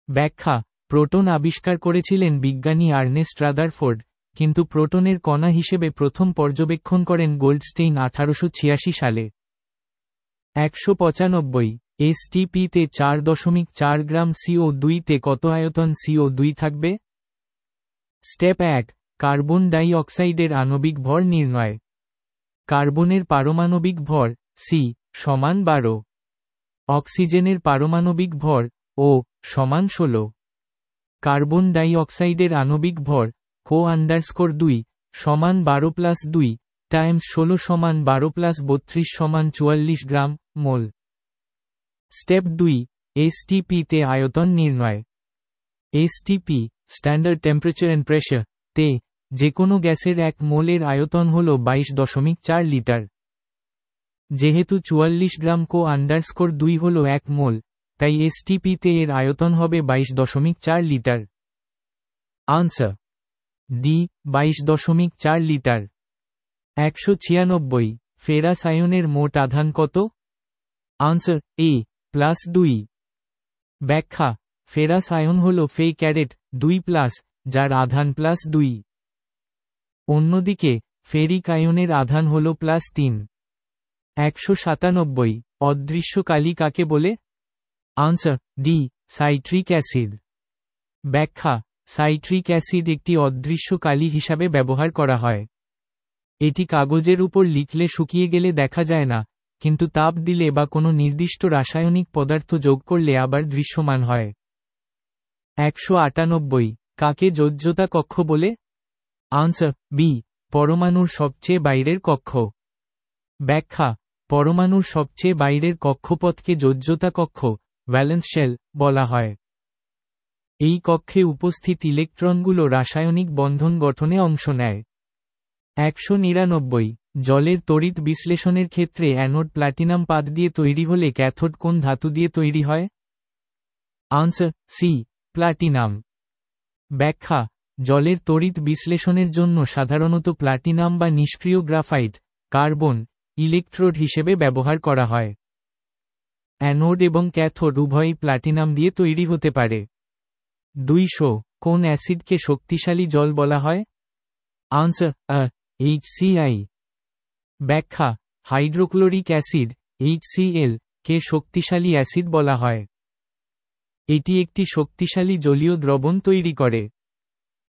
ব্যাখ্যা, প্রোটন আবিষ্কার করেছিলেন বিজ্ঞানী আর্নেস্ট রাদারফোর্ড, কিন্তু প্রোটনের কণা হিসেবে প্রথম পর্যবেক্ষণ করেন গোল্ডস্টেইন 1886 সালে। 195 STP-তে 4.4 গ্রাম CO2 তে কত আয়তন CO2 থাকবে? স্টেপ 1 কার্বন ডাই অক্সাইডের আণবিক ভর নির্ণয়। কার্বনের পারমাণবিক ভর সি সমান 12। অক্সিজেনের পারমাণবিক ভর ও সমান 16। কার্বন ডাই অক্সাইডের আণবিক ভর CO_2 সমান 12+2 টাইমস 16 সমান 12+32 সমান 44 গ্রাম মোল। স্টেপ 2 STP-তে আয়তন নির্ণয়। STP, standard temperature and pressure, তে যে কোনো গ্যাসের 1 মোলের আয়তন হল 22.4 লিটার। যেহেতু 44 গ্রাম CO_2 হল 1 মোল, তাই STP তে এর আয়তন হবে 22.4 litre. Answer D, 22.4 litre. 196, ferrous আয়নের মোট আধান কত? আনসার এ, +2। ব্যাখ্যা, ফেরাস আয়ন হল Fe ক্যারেট 2+, যার আধান +2। অন্যদিকে ফেরিক আয়নের আধান হল +3। 197, অদৃশ্য কালি কাকে বলে? Answer D, citric acid. ব্যাখ্যা, সাইট্রিক অ্যাসিড একটি অদৃশ্য কালি হিসাবে ব্যবহার করা হয়। এটি কাগজের উপর লিখলে শুকিয়ে গেলে দেখা যায় না, কিন্তু তাপ দিলে বা কোনো নির্দিষ্ট রাসায়নিক পদার্থ যোগ করলে আবার দৃশ্যমান হয়। 198, কাকে যোজ্যতা কক্ষ বলে? আনসার বি, পরমাণুর সবচেয়ে বাইরের কক্ষ। ব্যাখ্যা, পরমাণুর সবচেয়ে বাইরের কক্ষপথকে যোজ্যতা কক্ষ, ভ্যালেন্স শেল বলা হয়। এই কক্ষে উপস্থিত ইলেকট্রনগুলো রাসায়নিক বন্ধন গঠনে অংশ নেয়। 199, জলের তড়িৎ বিশ্লেষণের ক্ষেত্রে অ্যানোড প্লাটিনাম পাত দিয়ে তৈরি হলে ক্যাথোড কোন ধাতু দিয়ে তৈরি হয়? Answer C, platinum. ব্যাখ্যা, জলের তড়িৎ বিশ্লেষণের জন্য সাধারণত প্লাটিনাম বা নিষ্ক্রিয় গ্রাফাইট, কার্বন, ইলেকট্রোড হিসেবে ব্যবহার করা হয়। অ্যানোড এবং ক্যাথোড উভয়ই প্লাটিনাম দিয়ে তৈরি হতে পারে। 200, কোন অ্যাসিডকে শক্তিশালী জল বলা হয়? Answer HCl। ব্যাখ্যা, হাইড্রোক্লোরিক অ্যাসিড HCl কে শক্তিশালী অ্যাসিড বলা হয়। এটি একটি শক্তিশালী জলীয় দ্রবণ তৈরি করে।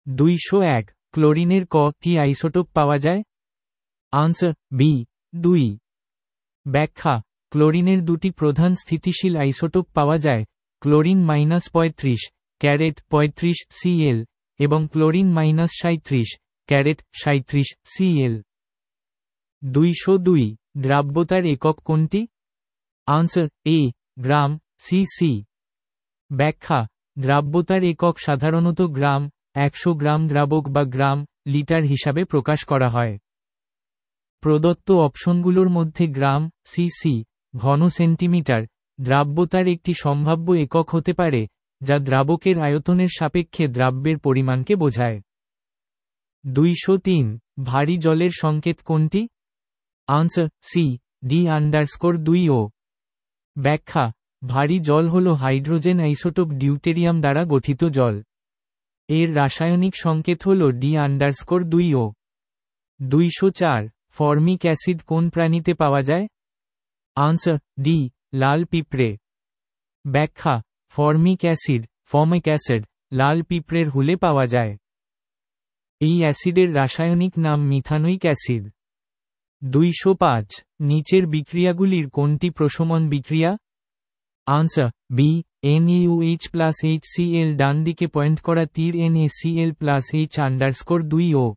201, ক্লোরিনের ক-টি আইসোটোপ পাওয়া যায়? Answer B, 2। ব্যাখ্যা, ক্লোরিনের দুটি প্রধান স্থিতিশীল আইসোটোপ পাওয়া যায়, ক্লোরিন -35, ক্যারেট 35 Cl এবং ক্লোরিন -37, ক্যারেট 37 Cl। 202, দ্রাব্যতার একক কোনটি? Answer A, gram, CC. ব্যাখ্যা, দ্রাব্যতার একক সাধারণত গ্রাম, 100 গ্রাম দ্রাবক বা গ্রাম, লিটার হিসাবে প্রকাশ করা হয়। প্রদত্ত অপশনগুলোর মধ্যে গ্রাম, সিসি, ঘন সেন্টিমিটার, দ্রাব্যতার একটি সম্ভাব্য একক হতে পারে, যা দ্রাবকের আয়তনের সাপেক্ষে দ্রাব্যের পরিমাণকে বোঝায়। 203, ভারী জলের সংকেত কোনটি? Answer C, D_2O। ব্যাখ্যা, ভারী জল হল হাইড্রোজেন আইসোটোপ ডিউটেরিয়াম দ্বারা গঠিত জল। এর রাসায়নিক সংকেত হল D_2O। 204, ফর্মিক অ্যাসিড কোন প্রাণীতে পাওয়া যায়? আনসার ডি, লাল পিঁপড়ে। ব্যাখ্যা, ফর্মিক অ্যাসিড, লাল পিঁপড়ের হুলে পাওয়া যায়। এই অ্যাসিডের রাসায়নিক নাম মিথানোইক অ্যাসিড। 205, নিচের বিক্রিয়াগুলির কোনটি প্রশমন বিক্রিয়া? Answer B, NaOH+HCl। ডান দিকে পয়েন্ট করা তীর NaCl+H_2O।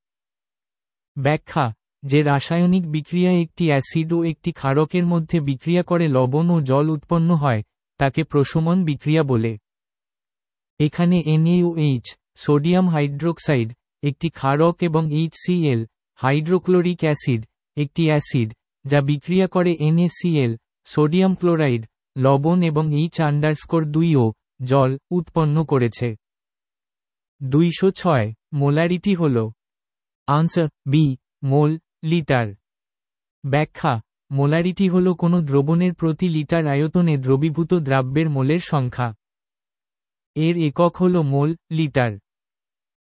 ব্যাখ্যা, যে রাসায়নিক বিক্রিয়া একটি অ্যাসিড ও একটি ক্ষারকের মধ্যে বিক্রিয়া করে লবণ ও জল উৎপন্ন হয়, তাকে প্রশমন বিক্রিয়া বলে। এখানে NaOH, সোডিয়াম হাইড্রোক্সাইড, একটি ক্ষারক এবং HCl, হাইড্রোক্লোরিক অ্যাসিড, একটি অ্যাসিড, যা বিক্রিয়া করে NaCl, সোডিয়াম ক্লোরাইড, লবণ এবং H_2O, জল, উৎপন্ন করেছে। 206, মোলারিটি হল? আনসার বি, মোল, লিটার। ব্যাখ্যা, মোলারিটি হল কোনো দ্রবণের প্রতি লিটার আয়তনে দ্রবীভূত দ্রাব্যের মোলের সংখ্যা। এর একক হল মোল, লিটার।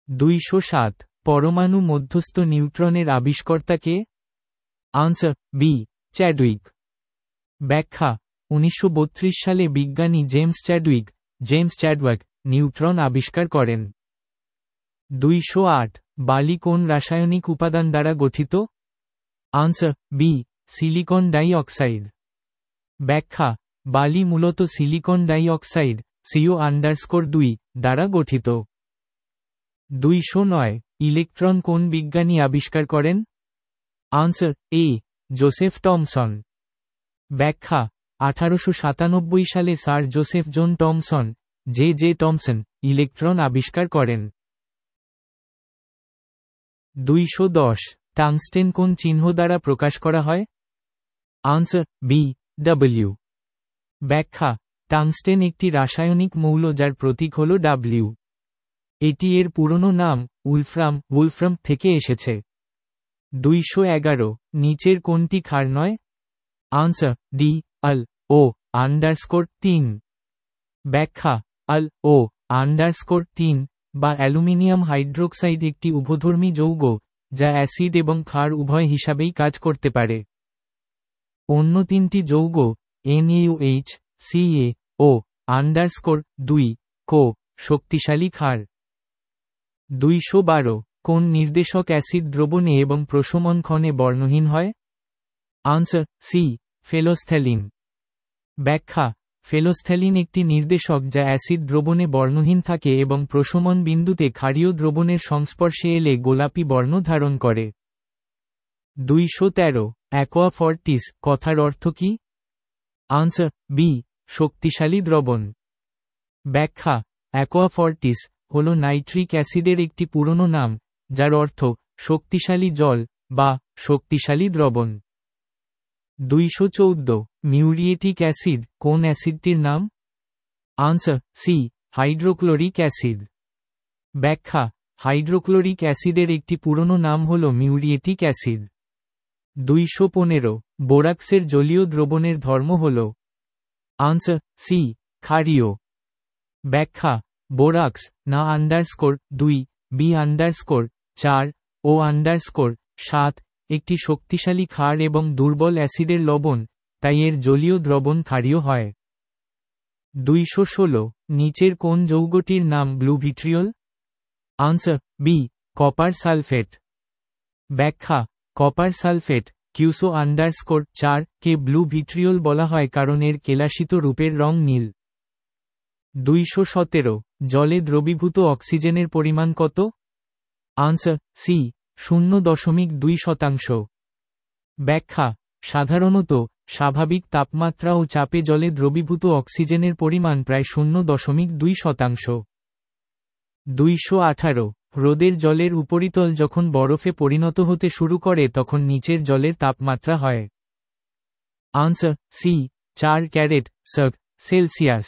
207, পরমাণু মধ্যস্থ নিউট্রনের আবিষ্কর্তা কে? Answer B, Chadwick. ব্যাখ্যা, 1932 সালে বিজ্ঞানী জেমস চ্যাডওয়াক নিউট্রন আবিষ্কার করেন। 208, বালি কোন রাসায়নিক উপাদান দ্বারা গঠিত? Answer B, silicon die oxide. ব্যাখ্যা, বালি মূলত সিলিকন ডাই অক্সাইড CO_2 দ্বারা গঠিত। 209, ইলেকট্রন কোন বিজ্ঞানী আবিষ্কার করেন? আনসার এ, জোসেফ টমসন। ব্যাখ্যা, 1897 সালে স্যার জোসেফ জন টমসন, জে টমসন, ইলেকট্রন আবিষ্কার করেন। 210 টাংস্টেন কোন চিহ্ন দ্বারা প্রকাশ করা হয়? Answer B, W. ব্যাখ্যা, টাংস্টেন একটি রাসায়নিক মৌল যার প্রতীক হল ডব্লিউ। এটি এর পুরনো নাম উলফ্রাম থেকে এসেছে। 211 নিচের কোনটি ক্ষার নয়? আনসার ডি, আল ও আন্ডারস্কোর 3। ব্যাখ্যা, আল ও আন্ডারস্কোর 3 বা অ্যালুমিনিয়াম হাইড্রোক্সাইড একটি উভধর্মী যৌগ যা অ্যাসিড এবং ক্ষার উভয় হিসাবেই কাজ করতে পারে। অন্য তিনটি যৌগ NaOH, Ca ও আন্ডারস্কোর 2 কো শক্তিশালী ক্ষার। 212 কোন নির্দেশক অ্যাসিড দ্রবণে এবং প্রশমন ক্ষণে বর্ণহীন হয়? Answer C, phenolphthalein. ব্যাখ্যা, ফেলোস্থ্যালিন একটি নির্দেশক যা অ্যাসিড দ্রবণে বর্ণহীন থাকে এবং প্রশমন বিন্দুতে ক্ষারীয় দ্রবণের সংস্পর্শে এলে গোলাপি বর্ণ ধারণ করে। 213 অ্যাকোয়া ফর্টিস কথার অর্থ কী? আনসার বি, শক্তিশালী দ্রবণ। ব্যাখ্যা, অ্যাকোয়া ফর্টিস হল নাইট্রিক অ্যাসিডের একটি পুরনো নাম যার অর্থ শক্তিশালী জল বা শক্তিশালী দ্রবণ। 214 মিউরিয়েটিক অ্যাসিড কোন অ্যাসিডটির নাম? Answer C, hydrochloric acid. ব্যাখ্যা, হাইড্রোক্লোরিক অ্যাসিডের একটি পুরনো নাম হল মিউরিয়েটিক অ্যাসিড। 215 বোরাক্সের জলীয় দ্রবণের ধর্ম হল? আনসার সি, ক্ষারীয়। ব্যাখ্যা, borax Na underscore 2 B underscore 4 O underscore 7 একটি শক্তিশালী ক্ষার এবং দুর্বল অ্যাসিডের লবণ, তাই এর জলীয় দ্রবণ ক্ষারীয় হয়। 216 নিচের কোন যৌগটির নাম blue vitriol? Answer B, copper sulphate. ব্যাখ্যা, কপার সালফেট কিউসো আন্ডারস্কোর 4 কে ব্লু ভিট্রিয়ল বলা হয় কারণ এর কেলাসিত রূপের রং নীল। 217 জলে দ্রবীভূত অক্সিজেনের পরিমাণ কত? Answer C, 0.2%। ব্যাখ্যা, সাধারণত স্বাভাবিক তাপমাত্রা ও চাপে জলে দ্রবীভূত অক্সিজেনের পরিমাণ প্রায় 0.2%। 218 হ্রদের জলের উপরিতল যখন বরফে পরিণত হতে শুরু করে তখন নিচের জলের তাপমাত্রা হয়? Answer C, 4 caret Celsius.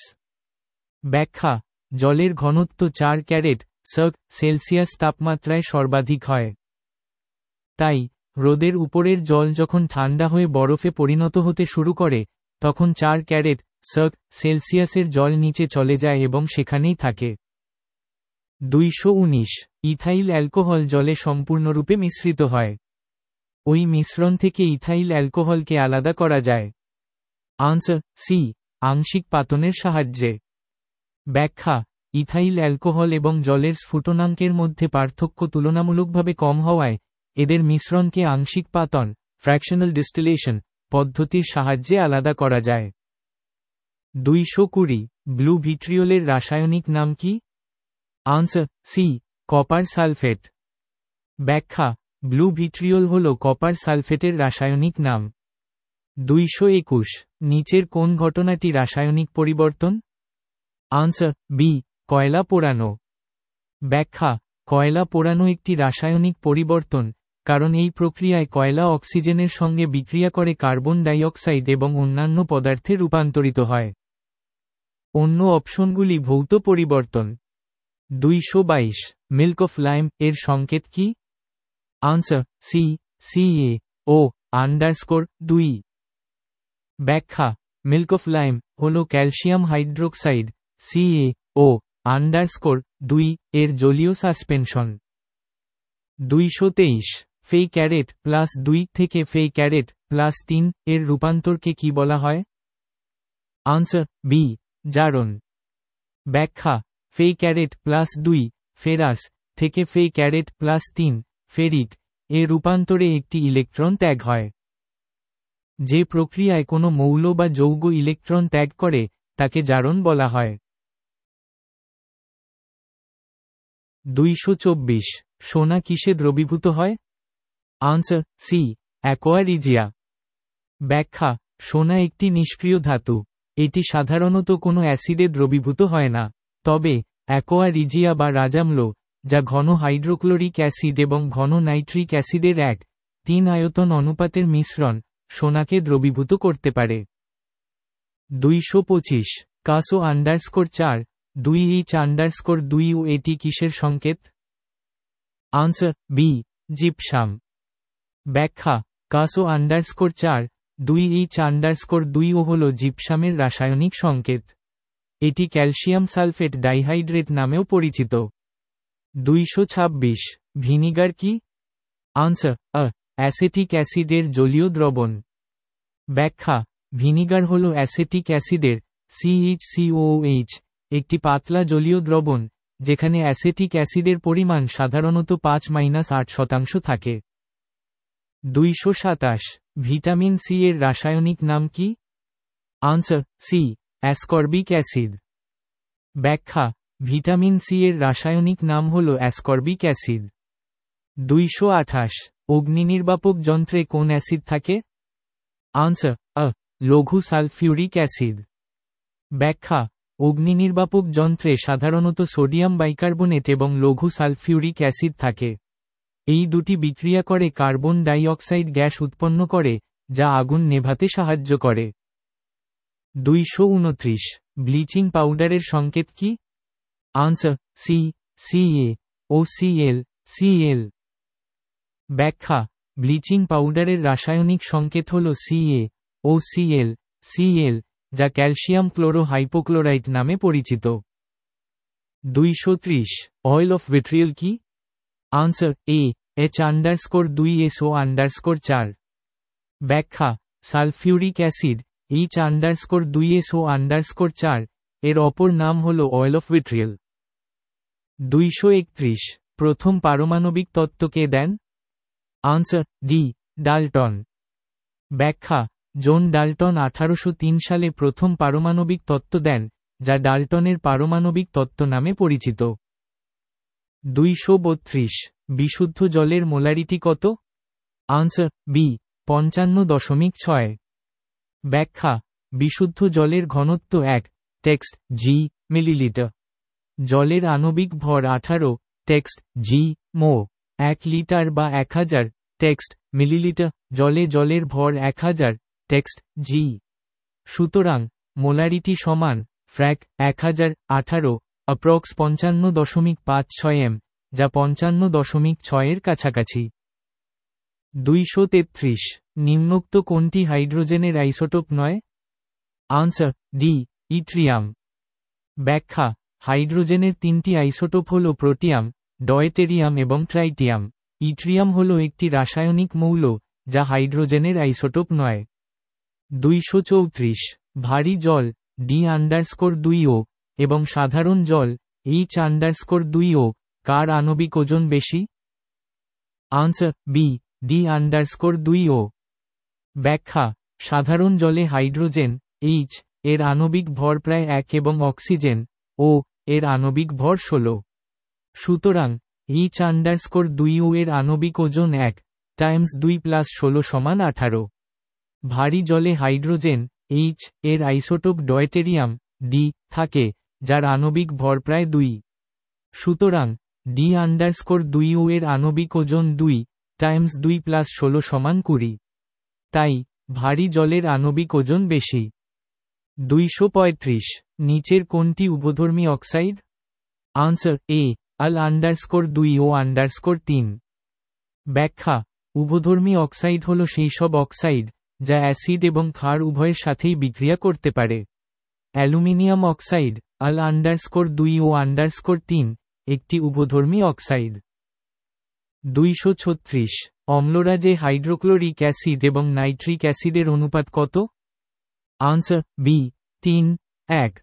ব্যাখ্যা, জলের ঘনত্ব 4 ক্যারেট সেলসিয়াস তাপমাত্রায় সর্বাধিক হয়। তাই হ্রদের উপরের জল যখন ঠান্ডা হয়ে বরফে পরিণত হতে শুরু করে তখন 4 ক্যারেট সেলসিয়াসের জল নিচে চলে যায় এবং সেখানেই থাকে। 219 ইথাইল অ্যালকোহল জলে সম্পূর্ণরূপে মিশ্রিত হয়। ওই মিশ্রণ থেকে ইথাইল অ্যালকোহলকে আলাদা করা যায়? আনসার সি, আংশিক পাতনের সাহায্যে। ব্যাখ্যা, ইথাইল অ্যালকোহল এবং জলের স্ফুটনাঙ্কের মধ্যে পার্থক্য তুলনামূলকভাবে কম হওয়ায় এদের মিশ্রণকে আংশিক পাতন ফ্র্যাকশনাল ডিস্টিলেশন পদ্ধতির সাহায্যে আলাদা করা যায়। 220 ব্লু ভিট্রিয়লের রাসায়নিক নাম কি? Answer C, copper sulphate. ব্যাখ্যা, ব্লু ভিট্রিয়ল হল কপার সালফেটের রাসায়নিক নাম। 221 নিচের কোন ঘটনাটি রাসায়নিক পরিবর্তন? আনসার বি, কয়লা পোড়ানো। ব্যাখ্যা, কয়লা পোড়ানো একটি রাসায়নিক পরিবর্তন কারণ এই প্রক্রিয়ায় কয়লা অক্সিজেনের সঙ্গে বিক্রিয়া করে কার্বন ডাই অক্সাইড এবং অন্যান্য পদার্থে রূপান্তরিত হয়। অন্য অপশনগুলি ভৌত পরিবর্তন। 222 মিল্ক অফ লাইম এর সংকেত কি? আনসার সি, Ca ও আন্ডারস্কোর 2। ব্যাখ্যা, মিল্ক অফ লাইম হল ক্যালসিয়াম হাইড্রোক্সাইড Ca ও আন্ডারস্কোর 2 এর জলীয় সাসপেনশন। 223 ফে ক্যারেট +2 থেকে ফে ক্যারেট +3 এর রূপান্তরকে কি বলা হয়? আনসার বি, জারণ। ব্যাখ্যা, ফে ক্যারেট +2 ফেরাস থেকে ফে ক্যারেট +3 ফেরিক এর রূপান্তরে একটি ইলেকট্রন ত্যাগ হয়। যে প্রক্রিয়ায় কোনো মৌল বা যৌগ ইলেকট্রন ত্যাগ করে তাকে জারণ বলা হয়। 224 সোনা কিসে দ্রবীভূত হয়? Answer C, aqua regia. ব্যাখ্যা, সোনা একটি নিষ্ক্রিয় ধাতু। এটি সাধারণত কোনো অ্যাসিডে দ্রবীভূত হয় না। তবে অ্যাকোয়া রিজিয়া বা রাজামল, যা ঘন হাইড্রোক্লোরিক অ্যাসিড এবং ঘন নাইট্রিক অ্যাসিডের 1:3 আয়তন অনুপাতের মিশ্রণ, সোনাকে দ্রবীভূত করতে পারে। 225 কাসো _4 2H_2U এটি কিসের সংকেত? Answer B, gypsum. ব্যাখ্যা: কাসো _4 2H_2O হল জিপসামের রাসায়নিক সংকেত। এটি ক্যালসিয়াম সালফেট ডাইহাইড্রেট নামেও পরিচিত। 226 ভিনিগার কি? আনসার অ্যাসেটিক অ্যাসিডের জলীয় দ্রবণ। ব্যাখ্যা: ভিনিগার হল অ্যাসেটিক অ্যাসিডের CHCOOH একটি পাতলা জলীয় দ্রবণ, যেখানে অ্যাসেটিক অ্যাসিডের পরিমাণ সাধারণত 5-8% থাকে। 227 ভিটামিন সি এর রাসায়নিক নাম কি? Answer C, ascorbic acid. ব্যাখ্যা: ভিটামিন সি এর রাসায়নিক নাম হল অ্যাসকর্বিক অ্যাসিড। 228 অগ্নিনির্বাপক যন্ত্রে কোন অ্যাসিড থাকে? আনসার লঘু সালফিউরিক অ্যাসিড। ব্যাখ্যা: অগ্নিনির্বাপক যন্ত্রে সাধারণত সোডিয়াম বাইকার্বনেট এবং লঘু সালফিউরিক অ্যাসিড থাকে। এই দুটি বিক্রিয়া করে কার্বন ডাই অক্সাইড গ্যাস উৎপন্ন করে, যা আগুন নেভাতে সাহায্য করে। 229 ব্লিচিং পাউডারের সংকেত কি? Answer C, CaOCl Cl। ব্যাখ্যা: ব্লিচিং পাউডারের রাসায়নিক সংকেত হল CaOCl Cl, যা ক্যালসিয়াম ক্লোরো হাইপোক্লোরাইট নামে পরিচিত। 230 অয়েল অফ ভিট্রিয়াল কি? Answer H_2SO_4। ব্যাখ্যা: সালফিউরিক অ্যাসিড H_2SO_4 এর অপর নাম হল অয়েল অফ ভিট্রিয়াল। 231 প্রথম পারমাণবিক তত্ত্ব কে দেন? Answer D, Dalton. ব্যাখ্যা: জন ডাল্টন 1803 সালে প্রথম পারমাণবিক তত্ত্ব দেন, যা ডাল্টনের পারমাণবিক তত্ত্ব নামে পরিচিত। 232 বিশুদ্ধ জলের মোলারিটি কত? Answer B, 55.6। ব্যাখ্যা: বিশুদ্ধ জলের ঘনত্ব 1 টেক্সট জি মিলিলিটার। জলের আণবিক ভর 18 টেক্সট জি মো। 1 লিটার বা 1000 টেক্সট মিলিলিটার জলে জলের ভর 1000 টেক্সট জি। সুতরাং মোলারিটি সমান ফ্র্যাক 1018 অ্যাপ্রক্স 55.56 m, যা 55.6 এর কাছাকাছি। 233 নিম্নোক্ত কোনটি হাইড্রোজেনের আইসোটোপ নয়? Answer D, yttrium. ব্যাখ্যা: হাইড্রোজেনের 3টি আইসোটোপ হল প্রোটিয়াম, ডয়টেরিয়াম এবং ট্রাইটিয়াম। ইট্রিয়াম হল একটি রাসায়নিক মৌল, যা হাইড্রোজেনের আইসোটোপ নয়। 234 ভারী জল D_2O এবং সাধারণ জল H_2O কার আণবিক ওজন বেশি? Answer B, D_2O। ব্যাখ্যা: সাধারণ জলে হাইড্রোজেন H এর আণবিক ভর প্রায় 1 এবং অক্সিজেন O এর আণবিক ভর 16। সুতরাং H_2O এর আণবিক ওজন 1 × 2 + 16 = 18। ভারী জলে হাইড্রোজেন H এর আইসোটোপ ডয়টেরিয়াম D থাকে, যার আণবিক ভর প্রায় 2। সুতরাং D_2O এর আণবিক ওজন 2 × 2 + 16 = 20। তাই ভারী জলের আণবিক ওজন বেশি। 235 নিচের কোনটি উভধর্মী অক্সাইড? আনসার এ, Al_2O_3। ব্যাখ্যা: উভধর্মী অক্সাইড হল সেই সব অক্সাইড, যা অ্যাসিড এবং ক্ষার উভয়ের সাথেই বিক্রিয়া করতে পারে। অ্যালুমিনিয়াম অক্সাইড Al_2O_3 একটি উভধর্মী অক্সাইড। 236 অম্লরাজে হাইড্রোক্লোরিক অ্যাসিড এবং নাইট্রিক অ্যাসিডের অনুপাত কত? Answer B, 3:1।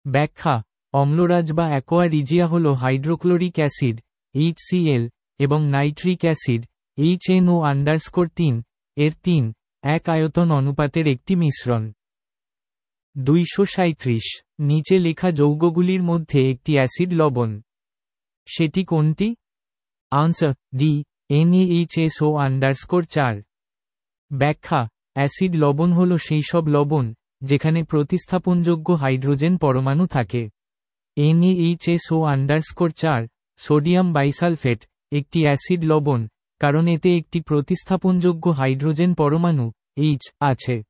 ব্যাখ্যা: অম্লরাজ বা অ্যাকোয়া রিজিয়া হল হাইড্রোক্লোরিক অ্যাসিড HCl এবং নাইট্রিক অ্যাসিড HNO_3 এর 3:1 আয়তন অনুপাতের একটি মিশ্রণ। 237 নিচে লেখা যৌগগুলির মধ্যে একটি অ্যাসিড লবণ। সেটি কোনটি? Answer D, NaHSO_4। ব্যাখ্যা: অ্যাসিড লবণ হল সেই সব লবণ, যেখানে প্রতিস্থাপনযোগ্য হাইড্রোজেন পরমাণু থাকে। NaHSO_4 সোডিয়াম বাইসালফেট একটি অ্যাসিড লবণ, কারণ এতে একটি প্রতিস্থাপনযোগ্য হাইড্রোজেন পরমাণু H আছে।